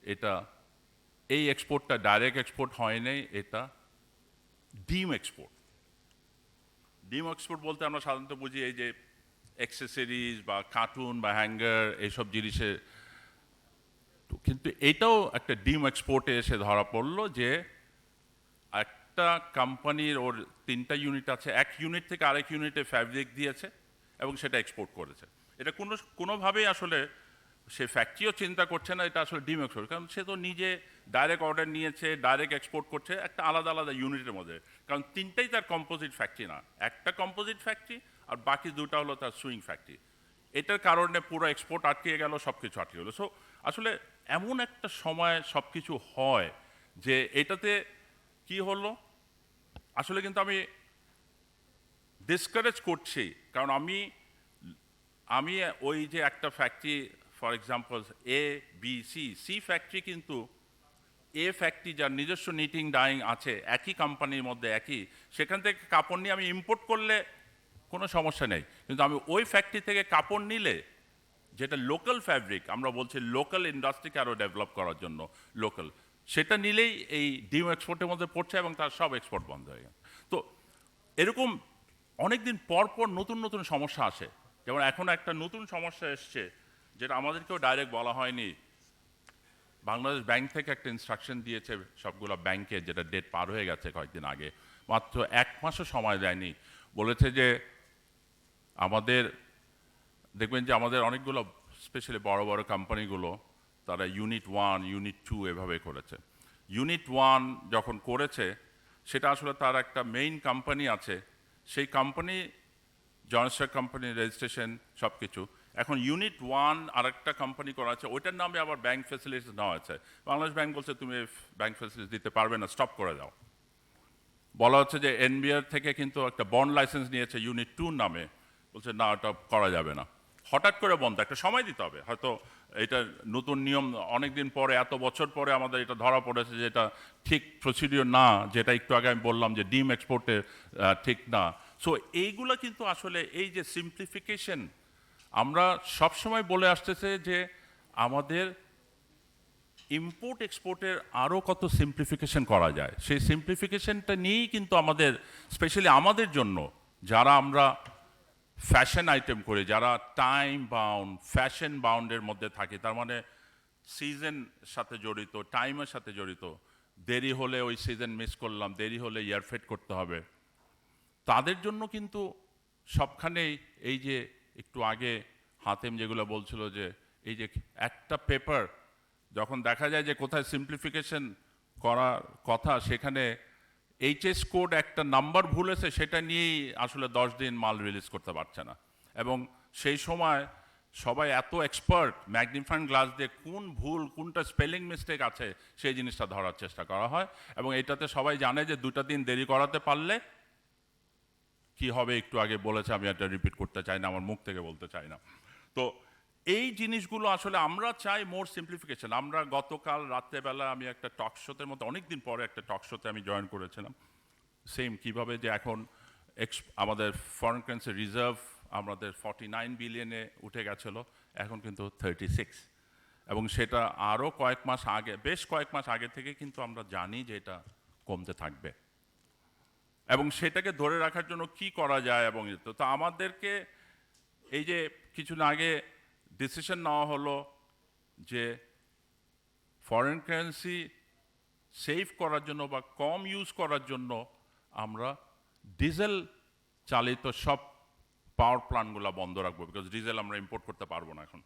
এটা এই এক্সপোর্টটা ডাইরেক্ট এক্সপোর্ট হয় নাই, এটা ডিম এক্সপোর্ট। ডিম এক্সপোর্ট বলতে আমরা সাধারণত বুঝি এই যে অ্যাক্সেসরিজ বা কার্টুন বা হ্যাঙ্গার এইসব জিনিসে, কিন্তু এটাও একটা ডিম এক্সপোর্টে এসে ধরা পড়লো যে একটা কোম্পানির ওর 3টা ইউনিট আছে, এক ইউনিট থেকে আরেক ইউনিটে ফ্যাব্রিক দিয়েছে এবং সেটা এক্সপোর্ট করেছে। এটা কোনোভাবেই আসলে সে ফ্যাক্টরিও চিন্তা করছে না এটা আসলে ডিম এক্সপোর্ট, কারণ সে তো নিজে ডাইরেক্ট অর্ডার নিয়েছে, ডাইরেক্ট এক্সপোর্ট করছে একটা আলাদা আলাদা ইউনিটের মধ্যে, কারণ 3টাই তার কম্পোজিট ফ্যাক্টরি না, একটা কম্পোজিট ফ্যাক্টরি আর বাকি 2টা হলো তার সুইং ফ্যাক্টরি। এটার কারণে পুরো এক্সপোর্ট আটকে গেল, সব কিছু আটকে গেলো। সো আসলে এমন একটা সময় সব কিছু হয় যে এটাতে কি হলো, আসলে কিন্তু আমি ডিসকারেজ করছি, কারণ আমি ওই যে একটা factory for example C factory, কিন্তু এ ফ্যাক্টরি যার নিজস্ব নিটিং ডাইং আছে একই কোম্পানির মধ্যে একই, সেখান থেকে কাপড় নিয়ে আমি ইম্পোর্ট করলে কোনো সমস্যা নেই, কিন্তু আমি ওই ফ্যাক্টরি থেকে কাপড় নিলে যেটা লোকাল ফ্যাব্রিক, আমরা বলছি লোকাল ইন্ডাস্ট্রিকে আরও ডেভেলপ করার জন্য লোকাল, সেটা নিলেই এই ডিম এক্সপোর্টের মধ্যে পড়ছে এবং তার সব এক্সপোর্ট বন্ধ হয়ে গেছে। তো এরকম অনেক দিন পর পর নতুন নতুন সমস্যা আসে, যেমন এখন একটা নতুন সমস্যা এসছে যেটা আমাদেরকেও ডাইরেক্ট বলা হয়নি। বাংলাদেশ ব্যাংক থেকে একটা ইনস্ট্রাকশন দিয়েছে সবগুলো ব্যাংকে, যেটা ডেট পার হয়ে গেছে কয়েকদিন আগে, মাত্র 1 মাসও সময় দেয়নি, বলেছে যে আমাদের দেখবেন যে আমাদের অনেকগুলো স্পেশালি বড় বড় কোম্পানিগুলো তারা ইউনিট 1 ইউনিট 2 এভাবে করেছে। ইউনিট 1 যখন করেছে সেটা আসলে তার একটা মেইন কোম্পানি আছে, সেই company joint stock company registration সব কিছু, এখন ইউনিট 1 আরেকটা কোম্পানি করা আছে, ওইটার নামে আবার ব্যাংক ফ্যাসিলিটিস নেওয়া আছে। বাংলাদেশ ব্যাংক বলছে তুমি ব্যাংক ফ্যাসিলিটিস দিতে পারবে না, স্টপ করে দাও। বলা হচ্ছে যে এনবিআর থেকে কিন্তু একটা বন্ড লাইসেন্স নিয়েছে ইউনিট 2 নামে, বলছে না ওটা করা যাবে না। হঠাৎ করে বন্ধ, একটা সময় দিতে হবে। হয়তো এটা নতুন নিয়ম অনেক দিন পরে, এত বছর পরে আমাদের এটা ধরা পড়েছে যে এটা ঠিক প্রসিডিওর না, যেটা একটু আগে আমি বললাম যে ডিম এক্সপোর্টের ঠিক না। সো এইগুলো কিন্তু আসলে এই যে সিম্পলিফিকেশন, আমরা সবসময় বলে আসতেছে যে আমাদের ইম্পোর্ট এক্সপোর্টের আরও কত সিম্পলিফিকেশন করা যায়, সেই সিম্পলিফিকেশনটা নিয়েই কিন্তু আমাদের, স্পেশালি আমাদের জন্য যারা আমরা ফ্যাশন আইটেম করি, যারা টাইম বাউন্ড ফ্যাশন বাউন্ডের মধ্যে থাকি, তার মানে সিজন সাথে জড়িত, টাইমের সাথে জড়িত, দেরি হলে ওই সিজন মিস করলাম, দেরি হলে ইয়ারফেট করতে হবে, তাদের জন্য কিন্তু সবখানেই এই যে একটু আগে হাতেম যেগুলো বলছিল যে এই যে একটা পেপার যখন দেখা যায় যে কোথায় সিম্পলিফিকেশন করার কথা, সেখানে এইচএস কোড একটা নাম্বার ভুলেছে, সেটা নিয়েই আসলে 10 দিন মাল রিলিজ করতে পারছে না। এবং সেই সময় সবাই এত এক্সপার্ট, ম্যাগনিফাইং গ্লাস দিয়ে কোন ভুল, কোনটা স্পেলিং মিস্টেক আছে সেই জিনিসটা ধরার চেষ্টা করা হয়। এবং এটাতে সবাই জানে যে 2টা দিন দেরি করাতে পারলে কি হবে, একটু আগে বলেছে, আমি এটা রিপিট করতে চাই না, আমার মুখ থেকে বলতে চাই না। তো এই জিনিসগুলো আসলে আমরা চাই মোর সিম্পলিফিকেশন। আমরা গতকাল রাত্রেবেলা আমি একটা টক শোতে মতো, অনেক দিন পরে একটা টক শোতে আমি জয়েন করেছিলাম, সেম কীভাবে যে এখন আমাদের ফরেন কারেন্সি রিজার্ভ আমাদের 49 বিলিয়নে উঠে গেছিলো, এখন কিন্তু 36, এবং সেটা আরও কয়েক মাস আগে, বেশ কয়েক মাস আগে থেকে কিন্তু আমরা জানি যে এটা কমতে থাকবে। এবং সেটাকে ধরে রাখার জন্য কি করা যায়, এবং তো আমাদেরকে এই যে কিছুদিন আগে ডিসিশন নেওয়া হলো যে ফরেন কারেন্সি সেভ করার জন্য বা কম ইউজ করার জন্য আমরা ডিজেল চালিত সব পাওয়ার প্ল্যান্টগুলো বন্ধ রাখবো, বিকজ ডিজেল আমরা ইম্পোর্ট করতে পারবো না এখন।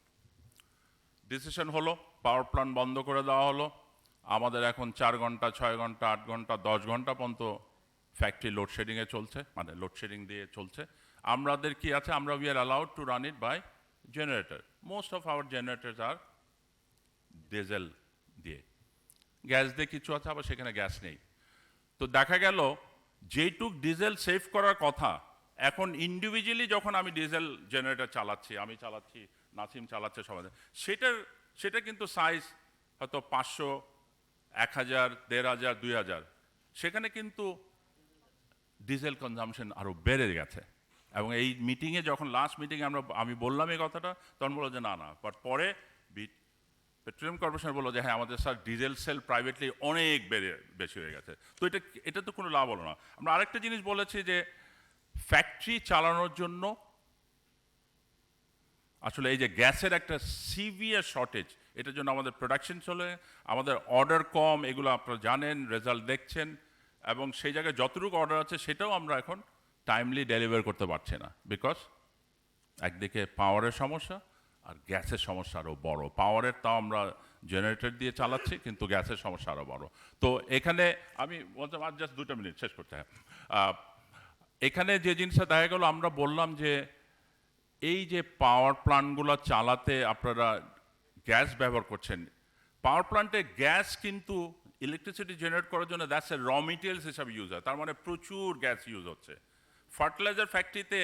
ডিসিশন হলো, পাওয়ার প্ল্যান্ট বন্ধ করে দেওয়া হলো। আমাদের এখন 4 ঘন্টা, 6 ঘন্টা, 8 ঘন্টা, 10 ঘন্টা পর্যন্ত ফ্যাক্টরি লোডশেডিংয়ে চলছে, মানে লোডশেডিং দিয়ে চলছে। আমাদের কি আছে, আমরা we are allowed to run it by generator. Most of our generators are diesel দিয়ে, গ্যাস দিয়ে কিছু আছে, আবার সেখানে গ্যাস নেই। তো দেখা গেল যেইটুক ডিজেল সেভ করার কথা, এখন ইন্ডিভিজুয়ালি যখন আমি ডিজেল জেনারেটর চালাচ্ছি, আমি চালাচ্ছি, নাসিম চালাচ্ছে, সবাই, সেটা কিন্তু সাইজ হয়তো 500, 1000, 1500, 2000, সেখানে কিন্তু ডিজেল কনজামশন আরও বেড়ে গেছে। এবং এই মিটিংয়ে যখন লাস্ট মিটিংয়ে আমি বললাম এই কথাটা, তখন বললো যে না, বাট পরে পেট্রোলিয়াম কর্পোরেশন বললো যে হ্যাঁ আমাদের স্যার ডিজেল সেল প্রাইভেটলি অনেক বেশি হয়ে গেছে। তো এটা তো কোনো লাভ হলো না। আমরা আরেকটা জিনিস বলেছি যে ফ্যাক্টরি চালানোর জন্য আসলে এই যে গ্যাসের একটা সিভিয়ার শর্টেজ, এটার জন্য আমাদের প্রোডাকশন চলে, আমাদের অর্ডার কম, এগুলো আপনারা জানেন, রেজাল্ট দেখছেন, এবং সেই জায়গায় যতটুকু অর্ডার আছে সেটাও আমরা এখন টাইমলি ডেলিভার করতে পারছি না, বিকজ একদিকে পাওয়ারের সমস্যা আর গ্যাসের সমস্যা আরও বড়। পাওয়ারের তাও আমরা জেনারেটর দিয়ে চালাচ্ছি, কিন্তু গ্যাসের সমস্যা আরও বড়। তো এখানে আমি বলতাম আর জাস্ট 2টা মিনিট শেষ করতে হয়। এখানে যে জিনিসটা দেখা গেল, আমরা বললাম যে এই যে পাওয়ার প্ল্যান্টগুলো চালাতে আপনারা গ্যাস ব্যবহার করছেন, পাওয়ার প্ল্যান্টে গ্যাস কিন্তু ইলেকট্রিসিটি জেনারেট করার জন্য দ্যাটস এ র মেটেরিয়ালস হিসাবে ইউজ হয়, তার মানে প্রচুর গ্যাস ইউজ হচ্ছে। ফার্টিলাইজার ফ্যাক্টরিতে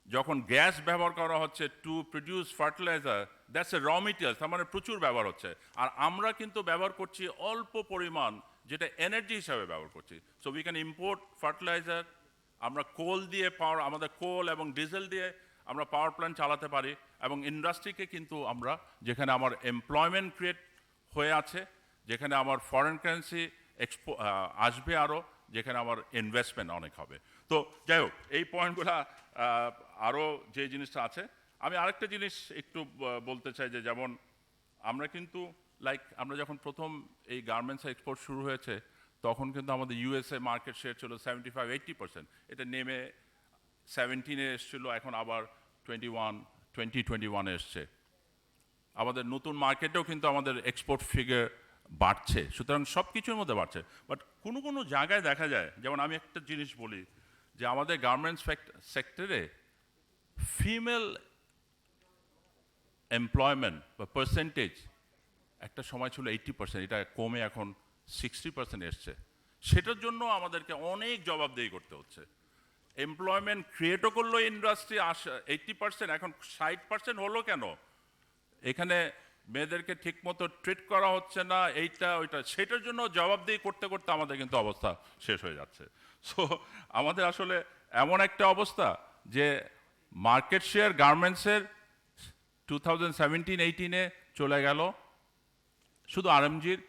যখন গ্যাস ব্যবহার করা হচ্ছে to produce fertiliser, that's a raw materials, তার মানে প্রচুর ব্যবহার হচ্ছে। আর আমরা কিন্তু ব্যবহার করছি অল্প পরিমাণ, যেটা এনার্জি হিসাবে ব্যবহার করছি। So we can import fertiliser, আমরা কোল দিয়ে পাওয়ার, আমাদের কোল এবং ডিজেল দিয়ে আমরা পাওয়ার প্ল্যান্ট চালাতে পারি। এবং ইন্ডাস্ট্রিকে কিন্তু আমরা, যেখানে আমার এমপ্লয়মেন্ট ক্রিয়েট হয়ে আছে, যেখানে আমার ফরেন কারেন্সি আসবে আরও, যেখানে আমার ইনভেস্টমেন্ট অনেক হবে। তো যাই হোক, এই পয়েন্টগুলো আরও যে জিনিসটা আছে, আমি আরেকটা জিনিস একটু বলতে চাই যে যেমন আমরা কিন্তু আমরা যখন প্রথম এই গার্মেন্টস এক্সপোর্ট শুরু হয়েছে, তখন কিন্তু আমাদের ইউএসএ মার্কেট শেয়ার ছিল 75-80%, এটা নেমে 17-এ এসেছিল, এখন আবার 2021-এ এসছে। আমাদের নতুন মার্কেটেও কিন্তু আমাদের এক্সপোর্ট ফিগার বাড়ছে, সুতরাং সব কিছুর মধ্যে বাড়ছে। বাট কোনো কোনো জায়গায় দেখা যায়, যেমন আমি একটা জিনিস বলি যে আমাদের গার্মেন্টস সেক্টরে ফিমেল এমপ্লয়মেন্ট বা পার্সেন্টেজ একটা সময় ছিল 80%, এটা কমে এখন 60% এসছে। সেটার জন্য আমাদেরকে অনেক জবাবদেহি করতে হচ্ছে। এমপ্লয়মেন্ট ক্রিয়েটও করলো ইন্ডাস্ট্রি 80%, এখন 60% হলো কেন? এখানে মেয়েদেরকে ঠিকমতো ট্রিট করা হচ্ছে না, এইটা ওইটা, সেটার জন্য জবাবদিহি করতে করতে আমাদের কিন্তু অবস্থা শেষ হয়ে যাচ্ছে। সো আমাদের আসলে এমন একটা অবস্থা যে মার্কেট শেয়ার গার্মেন্টসের 2017-18-এ চলে গেল শুধু আরএমজির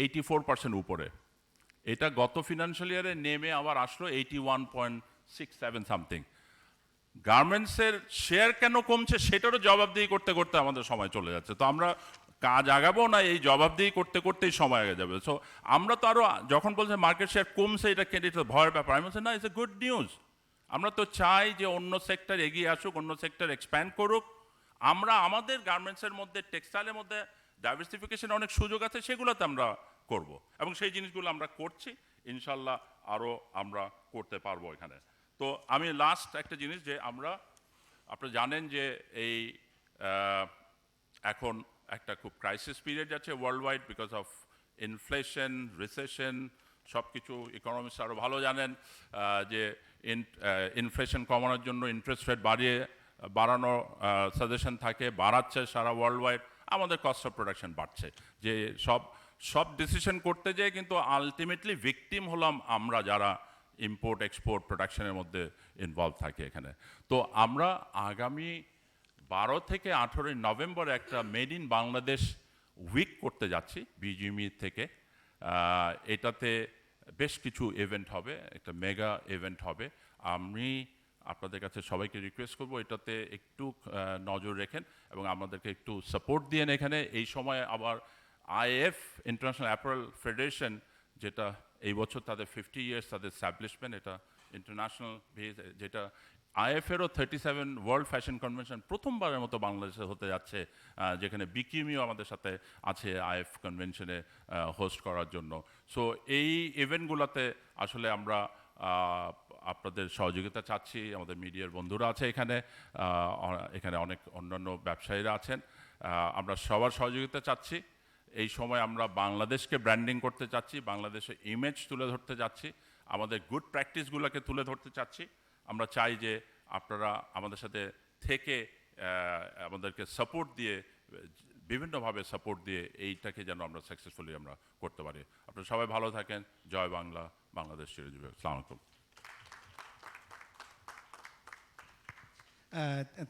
84% উপরে। এটা গত ফিনান্সিয়াল ইয়ারে নেমে আবার আসলো 81.67 সামথিং। গার্মেন্টসের শেয়ার কেন কমছে সেটারও জবাবদিহি করতে করতে আমাদের সময় চলে যাচ্ছে। তো আমরা কাজ আগাবো না, এই জবাবদিহি করতে করতেই সময় আগে যাবে। সো আমরা তো আরও, যখন বলছে মার্কেট শেয়ার কমছে, এটা এটা ভয়ের ব্যাপার, আমি বলছি না, ইটস এ গুড নিউজ। আমরা তো চাই যে অন্য সেক্টর এগিয়ে আসুক, অন্য সেক্টর এক্সপ্যান্ড করুক। আমরা আমাদের গার্মেন্টসের মধ্যে, টেক্সটাইলের মধ্যে ডাইভার্সিফিকেশনের অনেক সুযোগ আছে, সেগুলোতে আমরা করব, এবং সেই জিনিসগুলো আমরা করছি, ইনশাল্লাহ আরও আমরা করতে পারবো এখানে। তো আমি লাস্ট একটা জিনিস, যে আপনারা জানেন যে এই এখন একটা খুব ক্রাইসিস পিরিয়ড যাচ্ছে world wide because of inflation, recession, সব কিছু ইকোনমিক্স আরও ভালো জানেন, যে ইনফ্লেশন কমানোর জন্য ইন্টারেস্ট রেট বাড়ানোর সাজেশন থাকে, বাড়াচ্ছে সারা ওয়ার্ল্ড ওয়াইড। আমাদের কস্ট অফ প্রোডাকশন বাড়ছে, যে সব ডিসিশন করতে যেয়ে কিন্তু আলটিমেটলি ভিকটিম হলাম আমরা, যারা ইম্পোর্ট এক্সপোর্ট প্রোডাকশনের মধ্যে ইনভলভ থাকে এখানে। তো আমরা আগামী 12 থেকে 18 নভেম্বর একটা মেড ইন বাংলাদেশ উইক করতে যাচ্ছি বিজিএমই থেকে। এটাতে বেশ কিছু ইভেন্ট হবে, একটা মেগা ইভেন্ট হবে। আমি আপনাদের কাছে সবাইকে রিকোয়েস্ট করবো এটাতে একটু নজর রেখেন এবং আমাদেরকে একটু সাপোর্ট দিয়েন এখানে। এই সময় আবার আইএফ, ইন্টারন্যাশনাল অ্যাপারেল ফেডারেশন, যেটা এই বছর তাদের 50 ইয়ার্স তাদের এস্টাবলিশমেন্ট, এটা ইন্টারন্যাশনাল বেস, যেটা আইএফেরও 37 ওয়ার্ল্ড ফ্যাশন কনভেনশন প্রথমবারের মতো বাংলাদেশে হতে যাচ্ছে, যেখানে বিকিমিও আমাদের সাথে আছে আইএফ কনভেনশনে হোস্ট করার জন্য। সো এই ইভেন্টগুলোতে আসলে আমরা আপনাদের সহযোগিতা চাচ্ছি। আমাদের মিডিয়ার বন্ধুরা আছে এখানে, এখানে অনেক অন্যান্য ব্যবসায়ীরা আছেন, আমরা সবার সহযোগিতা চাচ্ছি। এই সময় আমরা বাংলাদেশকে ব্র্যান্ডিং করতে চাচ্ছি, বাংলাদেশের ইমেজ তুলে ধরতে চাচ্ছি, আমাদের গুড প্র্যাকটিসগুলোকে তুলে ধরতে চাচ্ছি। আমরা চাই যে আপনারা আমাদের সাথে থেকে আমাদেরকে সাপোর্ট দিয়ে, বিভিন্নভাবে সাপোর্ট দিয়ে এইটাকে যেন আমরা সাকসেসফুলি আমরা করতে পারি। আপনারা সবাই ভালো থাকেন। জয় বাংলা, বাংলাদেশ চিরজীবী। আসসালামু আলাইকুম।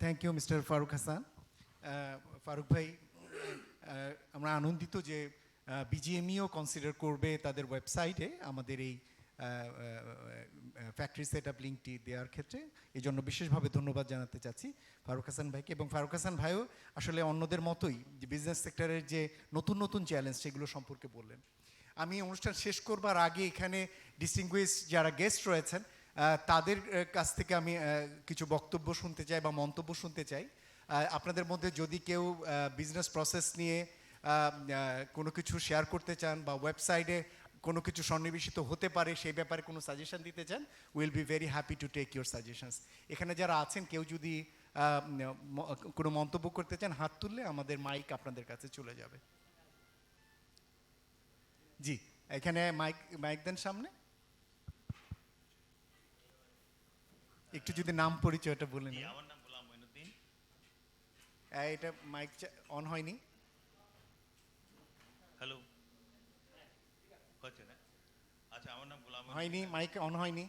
Thank you mister Farooq Hasan. Farooq ভাই, আমরা আনন্দিত যে বিজিএমইও কনসিডার করবে তাদের ওয়েবসাইটে আমাদের এই ফ্যাক্টরি সেট আপ লিঙ্কটি দেওয়ার ক্ষেত্রে। এই জন্য বিশেষভাবে ধন্যবাদ জানাতে চাচ্ছি ফারুক হাসান ভাইকে। এবং ফারুক হাসান ভাইও আসলে অন্যদের মতোই যে বিজনেস সেক্টরের যে নতুন নতুন চ্যালেঞ্জ সেগুলো সম্পর্কে বললেন। আমি অনুষ্ঠান শেষ করবার আগে এখানে ডিস্টিংগুইশ যারা গেস্ট রয়েছেন তাদের কাছ থেকে আমি কিছু বক্তব্য শুনতে চাই বা মন্তব্য শুনতে চাই। আপনাদের মধ্যে যদি কেউ বিজনেস প্রসেস নিয়ে কোনো কিছু শেয়ার করতে চান বা ওয়েবসাইটে কোনো কিছু সন্নিবেশিত হতে পারে সেই ব্যাপারে কোনো সাজেশন দিতে চান, will be very happy to take your suggestions. এখানে যারা আছেন কেউ যদি কোনো মন্তব্য করতে চান হাত তুললে আমাদের মাইক আপনাদের কাছে চলে যাবে। জি, এখানে মাইক দেন সামনে। একটু যদি নাম পরিচয়টা বলে নিন। আমার নাম গোলাম মঈনুদ্দিন। এটা মাইক অন হয়নি। হ্যালো, হচ্ছে না? আচ্ছা, আমার নাম গোলাম হয়নি, মাইক অন হয়নি।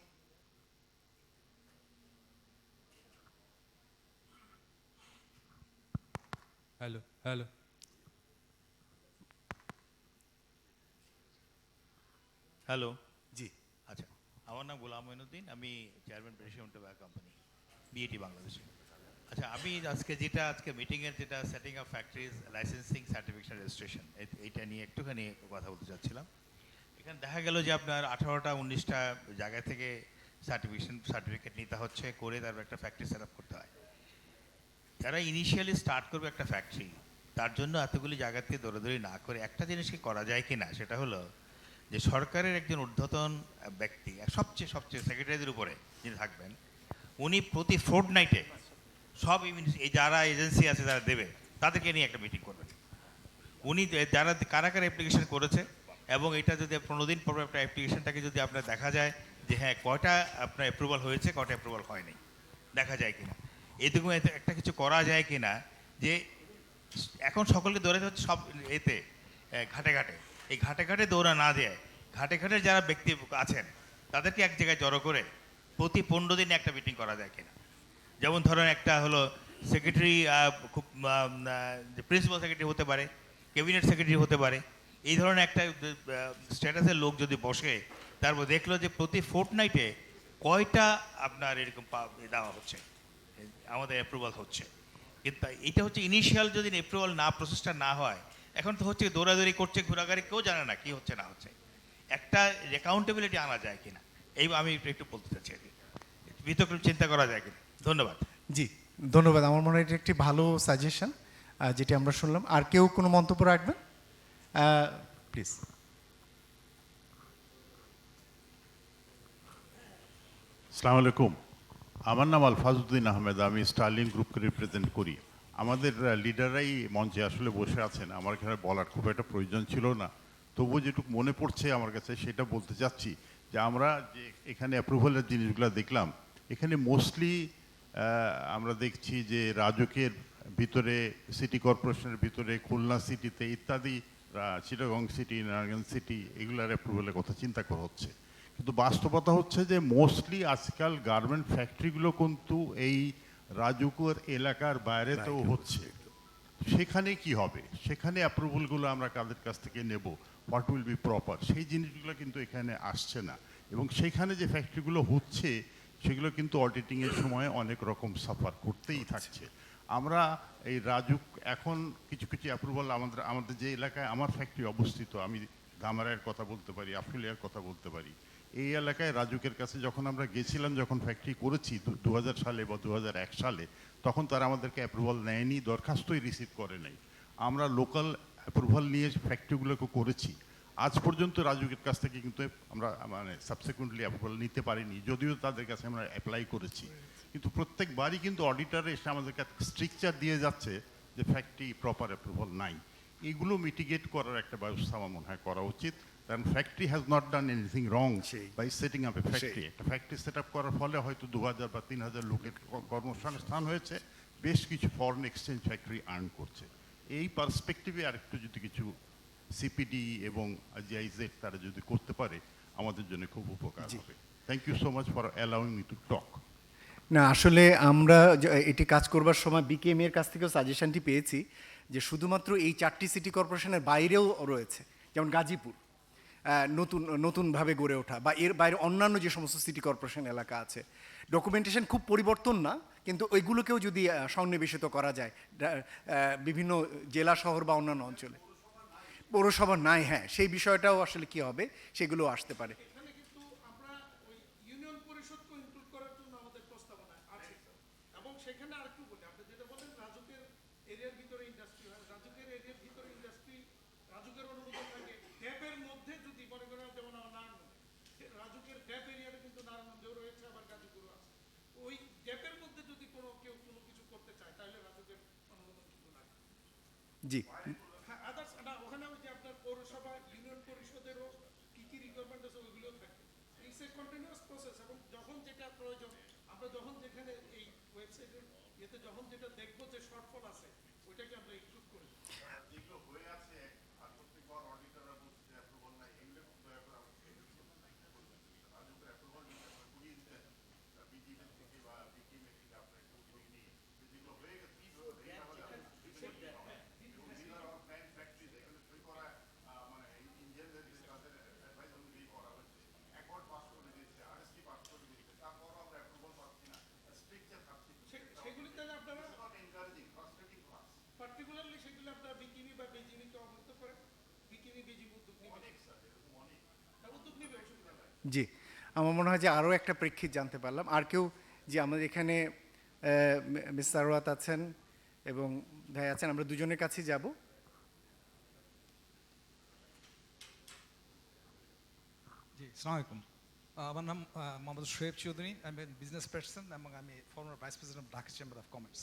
হ্যালো হ্যালো হ্যালো, জি, আচ্ছা, আমার নাম গোলাম মঈনুদ্দিন, আমি chairman president tobacco company, BAT বাংলাদেশে। আচ্ছা, আমি আজকে মিটিংয়ের যেটা setting up factories licensing certification registration, এইটা নিয়ে একটুখানি কথা বলতে চাচ্ছিলাম। এখানে দেখা গেল যে আপনার 18টা 19টা জায়গা থেকে সার্টিফিকেট নিতে হচ্ছে, করে তারপর একটা ফ্যাক্টরি সেট আপ করতে হয়। যারা ইনিশিয়ালি স্টার্ট করবে একটা ফ্যাক্টরি, তার জন্য এতগুলি জায়গা থেকে দৌড়াদৌড়ি না করে একটা জিনিস কি করা যায় কি না, সেটা হলো যে সরকারের একজন ঊর্ধ্বতন ব্যক্তি, সবচেয়ে সেক্রেটারিদের উপরে যিনি থাকবেন, উনি প্রতি ফোর্টনাইটে সব এই যারা এজেন্সি আছে যারা দেবে তাদেরকে নিয়ে একটা মিটিং করবেন। উনি যারা কারা অ্যাপ্লিকেশন করেছে এবং এটা যদি 15 দিন পর একটা অ্যাপ্লিকেশনটাকে যদি আপনার দেখা যায় যে হ্যাঁ কয়টা আপনার অ্যাপ্রুভাল হয়েছে কয়টা অ্যাপ্রুভাল হয়নি, দেখা যায় কিনা। এদিকে একটা কিছু করা যায় কিনা যে এখন সকলকে দৌড়াতে হচ্ছে সব এতে ঘাটে ঘাটে, এই ঘাটে ঘাটে দৌড়া না দেয় ঘাটে ঘাটে যারা ব্যক্তি আছেন তাদেরকে এক জায়গায় জড়ো করে প্রতি 15 দিনে একটা মিটিং করা যায় কিনা। যেমন ধরেন একটা হলো সেক্রেটারি, খুব প্রিন্সিপাল সেক্রেটারি হতে পারে, ক্যাবিনেট সেক্রেটারি হতে পারে, এই ধরনের একটা স্ট্যাটাসের লোক যদি বসে তারপর দেখলো যে প্রতি ফোর্টনাইটে কয়টা আপনার এরকম দেওয়া হচ্ছে, আমাদের অ্যাপ্রুভাল হচ্ছে। কিন্তু এটা হচ্ছে ইনিশিয়াল যদি অ্যাপ্রুভাল না প্রসেসটা না হয়, এখন তো হচ্ছে দৌড়াদৌড়ি করছে ঘোরাঘুরি, কেউ জানে না কি হচ্ছে না হচ্ছে, একটা অ্যাকাউন্টেবিলিটি আনা যায় কিনা এই আমি একটু বলতে চাচ্ছি আর কি, বিতর্ক চিন্তা করা যায় কিনা। ধন্যবাদ। জি ধন্যবাদ, আমার মনে হয় এটা একটি ভালো সাজেশন যেটি আমরা শুনলাম। আর কেউ কোনো মন্তব্য রাখবেন প্লিজ? আসসালামু আলাইকুম, আমার নাম আলফাজউদ্দিন আহমেদ, আমি স্টার্লিং গ্রুপকে রিপ্রেজেন্ট করি। আমাদের লিডাররাই মঞ্চে আসলে বসে আছেন, আমার এখানে বলার খুব একটা প্রয়োজন ছিল না, তবুও যেটুকু মনে পড়ছে আমার কাছে সেটা বলতে চাচ্ছি। যে আমরা যে এখানে অ্যাপ্রুভালের জিনিসগুলো দেখলাম, এখানে মোস্টলি আমরা দেখছি যে রাজুকের ভিতরে, সিটি কর্পোরেশনের ভিতরে, খুলনা সিটিতে ইত্যাদি, চিটাগং সিটি, নারায়ণগঞ্জ সিটি, এগুলার অ্যাপ্রুভালের কথা চিন্তা করা হচ্ছে। কিন্তু বাস্তবতা হচ্ছে যে মোস্টলি আজকাল গার্মেন্ট ফ্যাক্টরিগুলো কিন্তু এই রাজুকের এলাকার বাইরেতেও হচ্ছে। সেখানে কি হবে, সেখানে অ্যাপ্রুভালগুলো আমরা কাদের কাছ থেকে নেব, হোয়াট উইল বি প্রপার, সেই জিনিসগুলো কিন্তু এখানে আসছে না। এবং সেখানে যে ফ্যাক্টরিগুলো হচ্ছে সেগুলো কিন্তু অডিটিংয়ের সময় অনেক রকম সাফার করতেই থাকছে। আমরা এই রাজুক এখন কিছু কিছু অ্যাপ্রুভাল আমাদের যে এলাকায় আমার ফ্যাক্টরি অবস্থিত, আমি ধামারায়ের কথা বলতে পারি, আফুলিয়ার কথা বলতে পারি, এই এলাকায় রাজুকের কাছে যখন আমরা গেছিলাম, যখন ফ্যাক্টরি করেছি 2000 সালে বা 2001 সালে, তখন তারা আমাদেরকে অ্যাপ্রুভাল নেয়নি, দরখাস্তই রিসিভ করে নাই। আমরা লোকাল অ্যাপ্রুভাল নিয়ে ফ্যাক্টরিগুলোকে করেছি। আজ পর্যন্ত রাজুকের কাছ থেকে কিন্তু আমরা মানে সাবসিকুয়েন্টলি অ্যাপ্রুভাল নিতে পারিনি, যদিও তাদের কাছে আমরা অ্যাপ্লাই করেছি। কিন্তু প্রত্যেকবারই কিন্তু অডিটার এসে আমাদেরকে স্ট্রিকচার দিয়ে যাচ্ছে যে ফ্যাক্টরি প্রপার অ্যাপ্রুভাল নাই। এগুলো মিটিগেট করার একটা ব্যবস্থা আমার মনে হয় করা উচিত, কারণ factory has not done anything wrong by setting up a factory. একটা ফ্যাক্টরি সেট আপ করার ফলে হয়তো 2000 বা 3000 লোকের কর্মসংস্থান হয়েছে, বেশ কিছু ফরেন এক্সচেঞ্জ ফ্যাক্টরি আর্ন করছে। এই পার্সপেক্টিভে আরেকটু যদি কিছু সিপিডি এবং জিআইজেড তারা যদি করতে পারে, আমাদের জন্য খুব উপকার হবে। Thank you so much for allowing me to talk. না আসলে আমরা এটি কাজ করবার সময় বিকেএম এর কাছ থেকেও সাজেশনটি পেয়েছি যে শুধুমাত্র এই 4টি সিটি কর্পোরেশনের বাইরেও রয়েছে, যেমন গাজীপুর নতুনভাবে গড়ে ওঠা, বা এর বাইরে অন্যান্য যে সমস্ত সিটি কর্পোরেশন এলাকা আছে, ডকুমেন্টেশন খুব পরিবর্তন না, কিন্তু ওইগুলোকেও যদি সন্নিবেশিত করা যায় বিভিন্ন জেলা শহর বা অন্যান্য অঞ্চলে। পৌরসভা নাই, হ্যাঁ সেই বিষয়টাও আসলে কি হবে, সেগুলো আসতে পারে। সেখানে আরেকটু বলি, আপনি যেটা বলেন রাজুকের এরিয়ার ভিতরে ইন্ডাস্ট্রি হয়, রাজুকের এরিয়ার ভিতরে ইন্ডাস্ট্রি, রাজুকের অনুমোদন থাকে, ড্যাপের মধ্যে যদি মনে করেন, যেমন আমার নারায়ণগঞ্জে রাজুকের ড্যাপ এরিয়াটা কিন্তু নারায়ণগঞ্জেও রয়েছে, আবার গাজীপুরও আছে। ওই ড্যাপের মধ্যে যদি কেউ কোনো কিছু করতে চায়, তাহলে রাজুকের অনুমোদন কিন্তু লাগে। জি হ্যাঁ, আদার্স ওখানে ওই যে আপনার পৌরসভা, ইউনিয়ন পরিষদেরও কি কি রিকোয়ারমেন্ট আছে ওইগুলোও থাকে। ইটস এ কন্টিনিউয়াস প্রসেস, এবং যখন যেটা প্রয়োজন, আমরা যখন যেখানে এই ওয়েবসাইটের ইয়েতে যখন যেটা দেখবো যে শর্টফল আছে, ওইটাকে আমরা ইনক্লুড করি। যেগুলো হয়ে আছে আর প্রত্যেকবার অডিটররা বলছে যে অ্যাপ্রুভাল নাই, এগুলো খুব দয়া করে রাজুকের অ্যাপ্রুভাল নিয়ে আপনারা করিয়ে দিতেন বিজিবি থেকে বা বিকিএম থেকে, আপনার একটু উদ্যোগ নিয়ে যেগুলো হয়ে গেছে পার্টিকুলারলি সেগুলো আপনারা বিকিনি বা বিজিবিকে অবগত করেন, বিকিনি বিজিবি উদ্যোগ নিবে, উদ্যোগ নিবে, অসুবিধা নাই। জি, আমার মনে হয় যে আরও একটা প্রেক্ষিত জানতে পারলাম। আর কেউ, যে আমাদের এখানে মিস সারওয়াত আছেন এবং ভাই আছেন, আমরা দুজনের কাছেই যাব। জি, আসসালামু আলাইকুম, আমার নাম মোহাম্মদ শোয়েব চৌধুরী, আমি বিজনেস পার্সন এবং আমি former vice president of Dhaka chamber of commerce.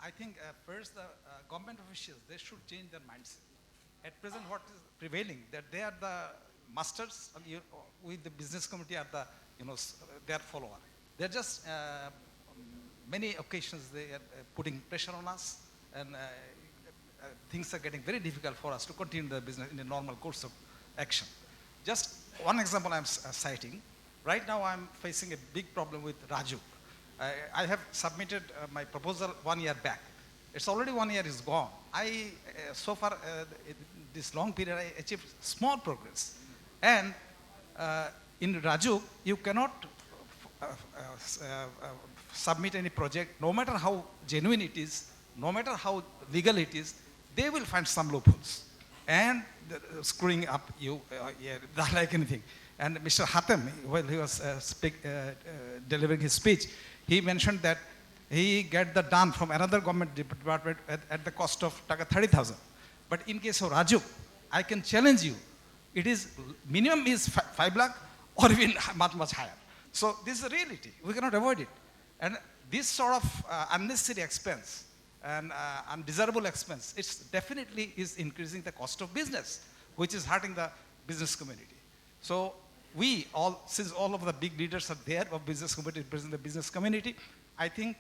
I think first the government officials, they should change their mindset. At present what is prevailing, that they are the masters with the business committee are the, their follower. They're just, many occasions they are putting pressure on us, and things are getting very difficult for us to continue the business in a normal course of action. Just one example I'm citing. Right now I'm facing a big problem with Raju. I have submitted my proposal 1 year back. It's already 1 year is gone. So far, this long period, I achieved small progress. And in Raju, you cannot submit any project, no matter how genuine it is, no matter how legal it is, they will find some loopholes. And screwing up you, not like anything. And Mr. Hatem, while he was delivering his speech, he mentioned that he get the done from another government department at the cost of 30,000. But in case of Raju, I can challenge you. It is, minimum is 5 lakh or even much, much higher. So this is a reality. We cannot avoid it. And this sort of unnecessary expense and undesirable expense, it definitely is increasing the cost of business, which is hurting the business community. So we all, since all of the big leaders are there of business community, representing the business community, I think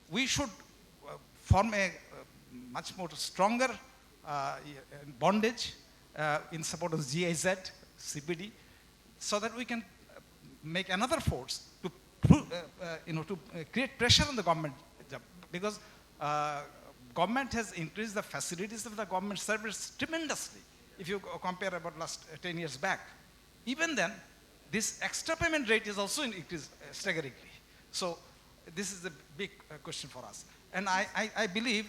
we should form a much more stronger bondage in support of GIZ, CPD, so that we can make another force to, to create pressure on the government, because government has increased the facilities of the government service tremendously. If you compare about last 10 years back, even then, this extra payment rate is also increased staggeringly. So this is a big question for us. And I believe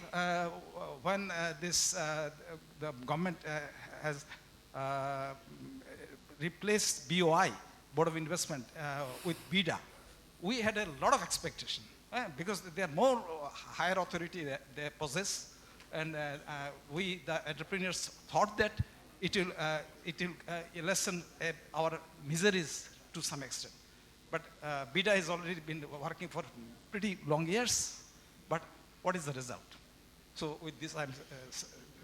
when the government has replaced BOI, Board of Investment, with BIDA, we had a lot of expectation because they are more higher authority they possess, and we, the entrepreneurs, thought that it will lessen our miseries to some extent. But BIDA has already been working for pretty long years, but what is the result? So with this, I'm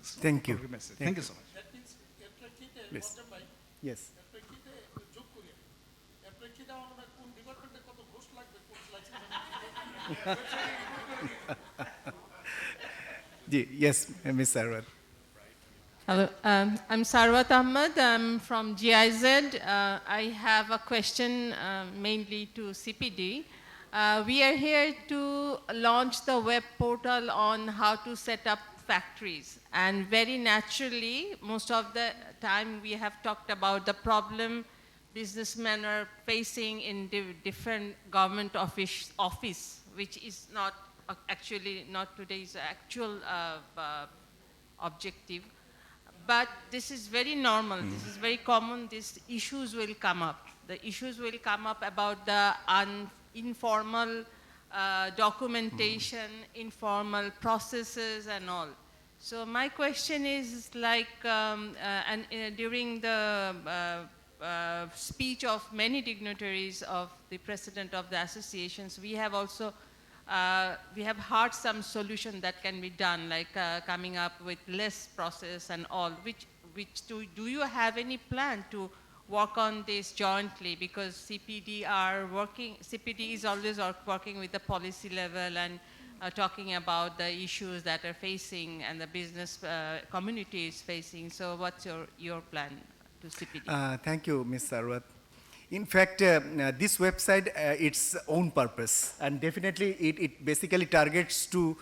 thank you. Thank you so much. Please. Yes. Yes, Ms. Sarwat. Hello, I'm Sarwat Ahmed. I'm from GIZ. I have a question mainly to CPD. We are here to launch the web portal on how to set up factories. And very naturally, most of the time we have talked about the problem businessmen are facing in different government office, which is not actually not today's actual objective. But this is very normal, this is very common, these issues will come up. The issues will come up about the informal documentation, informal processes and all. So my question is like, during the speech of many dignitaries of the president of the associations, we have also we have heard some solution that can be done, like coming up with less process and all, do you have any plan to work on this jointly? Because CPD is always working with the policy level and talking about the issues that are facing and the business community is facing. So what's your plan to CPD? Thank you, Ms. Sarwat. In fact, this website, its own purpose, and definitely it basically targets to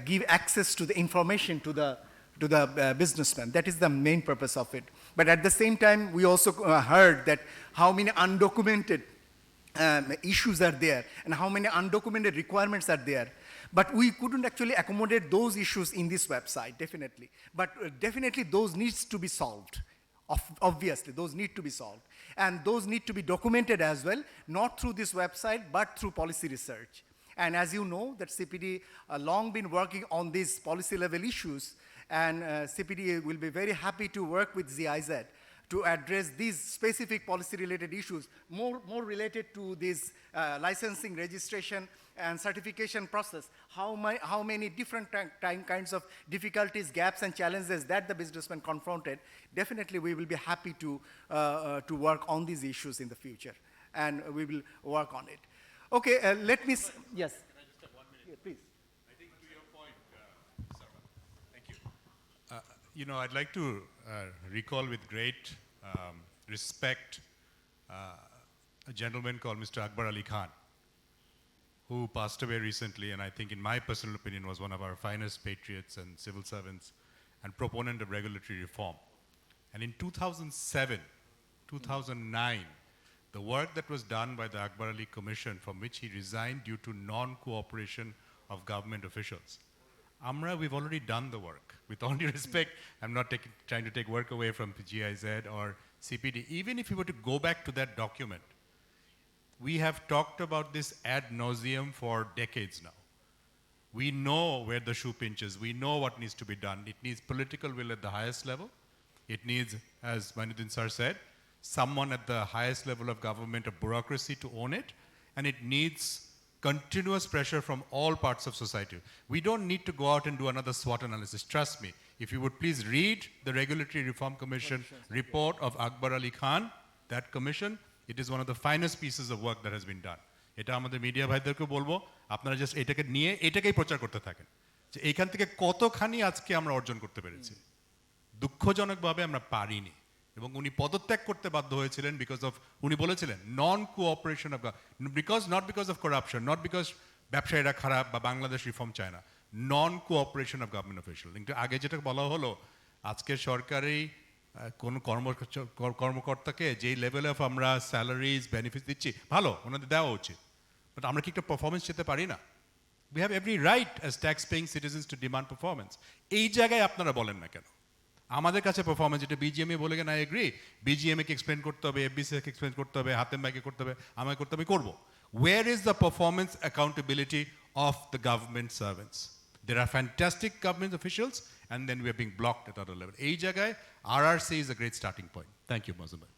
give access to the information to the businessman. That is the main purpose of it. But at the same time, we also heard that how many undocumented issues are there and how many undocumented requirements are there. But we couldn't actually accommodate those issues in this website, definitely. But definitely those needs to be solved. Obviously, those need to be solved. And those need to be documented as well, not through this website, but through policy research. And as you know, that CPD long been working on these policy level issues, and CPD will be very happy to work with GIZ to address these specific policy-related issues, more related to this licensing, registration, and certification process, how many different kinds of difficulties, gaps, and challenges that the businessman confronted, definitely we will be happy to work on these issues in the future, and we will work on it. Okay, let me, yes. Can I just have 1 minute? Yeah, please. I think to your point, Sarva, thank you. You know, I'd like to recall with great respect a gentleman called Mr. Akbar Ali Khan, who passed away recently, and I think in my personal opinion was one of our finest patriots and civil servants and proponent of regulatory reform. And in 2007, 2009, the work that was done by the Akbar Ali Commission, from which he resigned due to non-cooperation of government officials. We've already done the work. With all due respect, I'm not trying to take work away from GIZ or CPD. Even if you were to go back to that document, we have talked about this ad nauseum for decades now. We know where the shoe pinches. We know what needs to be done. It needs political will at the highest level. It needs, as Mainuddin sir said, someone at the highest level of government, of bureaucracy, to own it. And it needs continuous pressure from all parts of society. We don't need to go out and do another SWOT analysis. Trust me. If you would please read the Regulatory Reform Commission report of Akbar Ali Khan, that commission, it is one of the finest pieces of work that has been done. এটা আমাদের media ভাইদেরকে বলবো, আপনারা just এটাকে নিয়ে এটাকেই প্রচার করতে থাকেন, যে এইখান থেকে কতখানি আজকে আমরা অর্জন করতে পেরেছি। দুঃখজনকভাবে আমরা পারিনি, এবং উনি পদত্যাগ করতে বাধ্য হয়েছিলেন বিকজ অফ, উনি বলেছিলেন non cooperation of, not because of corruption, not because ব্যবসায়ীরা খারাপ বা বাংলাদেশ রিফর্ম চায় না, non cooperation of government official. কিন্তু আগে যেটা বলা হলো, আজকের সরকারি কোন কর্মকর্তাকে যেই লেভেলে অফ আমরা স্যালারিজ বেনিফিট দিচ্ছি, ভালো, ওনাদের দেওয়া উচিত, বাট আমরা কি একটা পারফরমেন্স যেতে পারি না? We have every right as tax paying citizens two demand performance. এই জায়গায় আপনারা বলেন না কেন? আমাদের কাছে পারফরমেন্স, যেটা বিজিএমএ বলে gain, I agree, BGMA K explain করতে হবে, এফবিসিকে এক্সপ্লেন করতে হবে, হাতেম ভাইকে করতে হবে, আমাকে করতে হবে, করবো। Where is the performance accountability of the government servants? There are fantastic government officials, and then we are being blocked at other level. এই জায়গায় RRC is a great starting point. Thank you, Mazum bhai.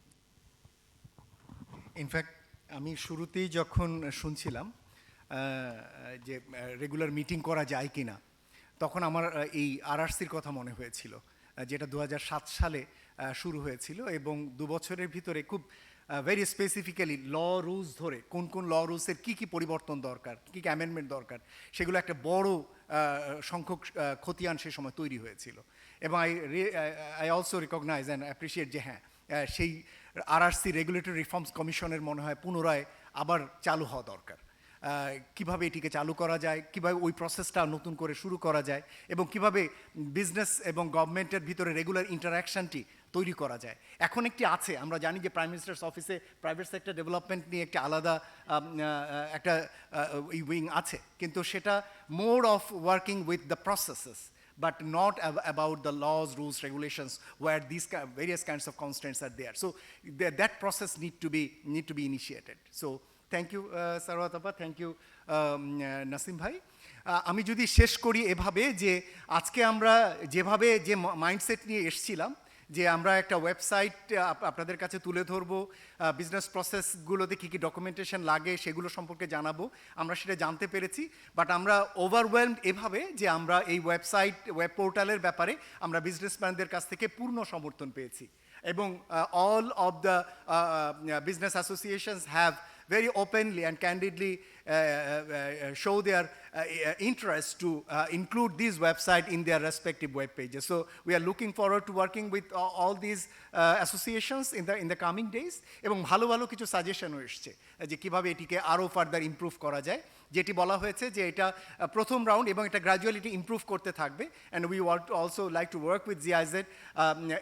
In fact আমি শুরুতেই যখন শুনছিলাম যে regular meeting করা যায় কিনা, তখন আমার এই আরআরসির কথা মনে হয়েছিল, যেটা 2007 সালে শুরু হয়েছিল, এবং 2 বছরের ভিতরে খুব ভেরি স্পেসিফিক্যালি ল রুলস ধরে কোন ল রুলসের কী পরিবর্তন দরকার, কী অ্যামেন্ডমেন্ট দরকার, সেগুলো একটা বড় সংখ্যক খতিয়ান সে সময় তৈরি হয়েছিল। এবং I also recognise and appreciate যে হ্যাঁ, সেই আরআরসি রেগুলেটরি রিফর্মস কমিশনের মনে হয় পুনরায় আবার চালু হওয়া দরকার। কিভাবে এটিকে চালু করা যায়, কিভাবে ওই প্রসেসটা নতুন করে শুরু করা যায়, এবং কিভাবে বিজনেস এবং গভর্নমেন্টের ভিতরে রেগুলার ইন্টারাকশানটি তৈরি করা যায়। এখন একটি আছে, আমরা জানি যে প্রাইম মিনিস্টার্স অফিসে প্রাইভেট সেক্টর ডেভেলপমেন্ট নিয়ে একটা আলাদা একটা উইং আছে, কিন্তু সেটা more of working with the processes, but not about the laws, rules, regulations, where these various kinds of constraints are there. So that process need to be initiated. So thank you, Sarwat Appa, thank you, Nasim Bhai. আমি যদি শেষ করি এভাবে, যে আজকে আমরা যেভাবে যে মাইন্ডসেট নিয়ে এসেছিলাম, যে আমরা একটা ওয়েবসাইট আপনাদের কাছে তুলে ধরবো, বিজনেস প্রসেসগুলোতে কী কী ডকুমেন্টেশন লাগে সেগুলো সম্পর্কে জানাবো, আমরা সেটা জানতে পেরেছি। বাট আমরা ওভারওয়েলমড এভাবে যে আমরা এই ওয়েব পোর্টালের ব্যাপারে আমরা বিজনেসম্যানদের কাছ থেকে পূর্ণ সমর্থন পেয়েছি, এবং all of the business associations have very openly and candidly show their interest to include this website in their respective web pages. So we are looking forward to working with all these associations in the coming days, এবং ভালো ভালো কিছু সাজেশনও এসছে যে কীভাবে এটিকে আরও further improve করা যায়, যেটি বলা হয়েছে যে এটা প্রথম রাউন্ড এবং এটা গ্র্যাজুয়ালি ইমপ্রুভ করতে থাকবে। And we want also like to work with GIZ,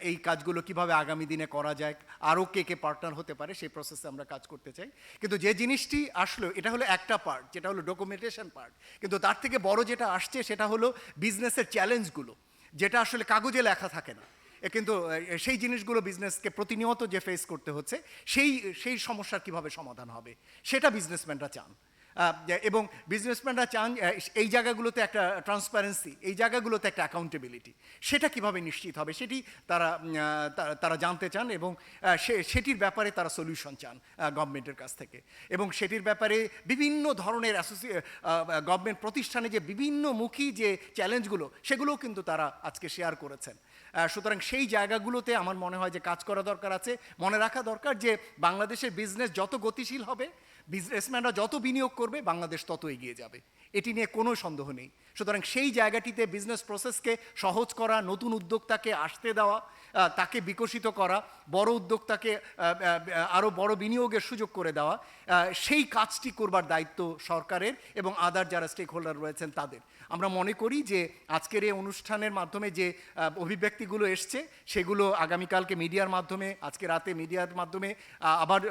এই কাজগুলো কীভাবে আগামী দিনে করা যায়, আরও কে পার্টনার হতে পারে, সেই প্রসেসে আমরা কাজ করতে চাই। কিন্তু যে জিনিসটি আসলো, এটা হলো একটা পার্ট, যেটা হলো ডকুমেন্টেশন পার্ট, কিন্তু তার থেকে বড় যেটা আসছে সেটা হলো বিজনেসের চ্যালেঞ্জগুলো, যেটা আসলে কাগজে লেখা থাকে না, কিন্তু সেই জিনিসগুলো বিজনেসকে প্রতিনিয়ত যে ফেস করতে হচ্ছে, সেই সমস্যার কীভাবে সমাধান হবে সেটা বিজনেসম্যানরা চান। এবং বিজনেসম্যানরা চান এই জায়গাগুলোতে একটা ট্রান্সপারেন্সি, এই জায়গাগুলোতে একটা অ্যাকাউন্টেবিলিটি, সেটা কিভাবে নিশ্চিত হবে সেটি তারা জানতে চান, এবং সেটির ব্যাপারে তারা সলিউশন চান গভর্নমেন্টের কাছ থেকে। এবং সেটির ব্যাপারে বিভিন্ন ধরনের গভর্নমেন্ট প্রতিষ্ঠানে যে বিভিন্নমুখী যে চ্যালেঞ্জগুলো, সেগুলোও কিন্তু তারা আজকে শেয়ার করেছেন। সুতরাং সেই জায়গাগুলোতে আমার মনে হয় যে কাজ করা দরকার আছে। মনে রাখা দরকার যে বাংলাদেশের বিজনেস যত গতিশীল হবে, বিজনেসম্যানরা যত বিনিয়োগ করবে, বাংলাদেশ তত এগিয়ে যাবে, এটি নিয়ে কোনো সন্দেহ নেই। সুতরাং সেই জায়গাটিতে বিজনেস প্রসেসকে সহজ করা, নতুন উদ্যোক্তাকে আসতে দেওয়া, তাকে বিকশিত করা, বড় উদ্যোক্তাকে আরও বড় বিনিয়োগের সুযোগ করে দেওয়া, সেই কাজটি করবার দায়িত্ব সরকারের এবং আদার যারা স্টেক হোল্ডার রয়েছেন তাদের। আমরা মনে করি যে আজকের এই অনুষ্ঠানের মাধ্যমে যে অভিব্যক্তিগুলো এসছে, সেগুলো আগামীকালকে মিডিয়ার মাধ্যমে, আজকে রাতে মিডিয়ার মাধ্যমে আবার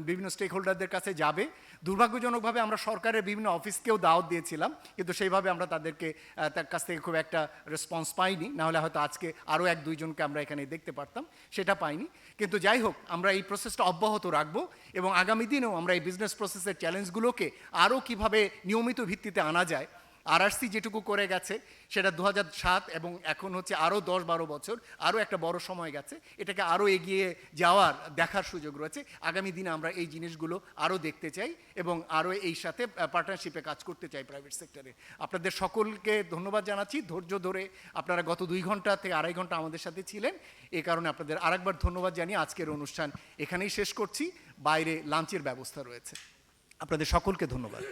বিভিন্ন স্টেক হোল্ডারদের কাছে যাবে। দুর্ভাগ্যজনকভাবে আমরা সরকারের বিভিন্ন অফিসকেও দাওয়াত দিয়েছিলাম, কিন্তু সেইভাবে আমরা তার কাছ থেকে খুব একটা রেসপন্স পাইনি। নাহলে হয়তো আজকে আরও 1-2 জনকে আমরা এখানে দেখতে পারতাম, সেটা পাইনি। কিন্তু যাই হোক, আমরা এই প্রসেসটা অব্যাহত রাখবো এবং আগামী দিনেও আমরা এই বিজনেস প্রসেসের চ্যালেঞ্জগুলোকে আরও কীভাবে নিয়মিত ভিত্তিতে আনা যায়। আরআরসি যেটুকু করে গেছে সেটা 2007 এবং এখন হচ্ছে আরও 10-12 বছর, আরও একটা বড় সময় গেছে, এটাকে আরও এগিয়ে যাওয়ার দেখার সুযোগ রয়েছে। আগামী দিনে আমরা এই জিনিসগুলো আরও দেখতে চাই এবং আরও এই সাথে পার্টনারশিপে কাজ করতে চাই প্রাইভেট সেক্টরে। আপনাদের সকলকে ধন্যবাদ জানাচ্ছি, ধৈর্য ধরে আপনারা গত 2 ঘন্টা থেকে 2.5 ঘন্টা আমাদের সাথে ছিলেন। এই কারণে আপনাদের আরেকবার ধন্যবাদ জানিয়ে আজকের অনুষ্ঠান এখানেই শেষ করছি। বাইরে লাঞ্চের ব্যবস্থা রয়েছে। আপনাদের সকলকে ধন্যবাদ।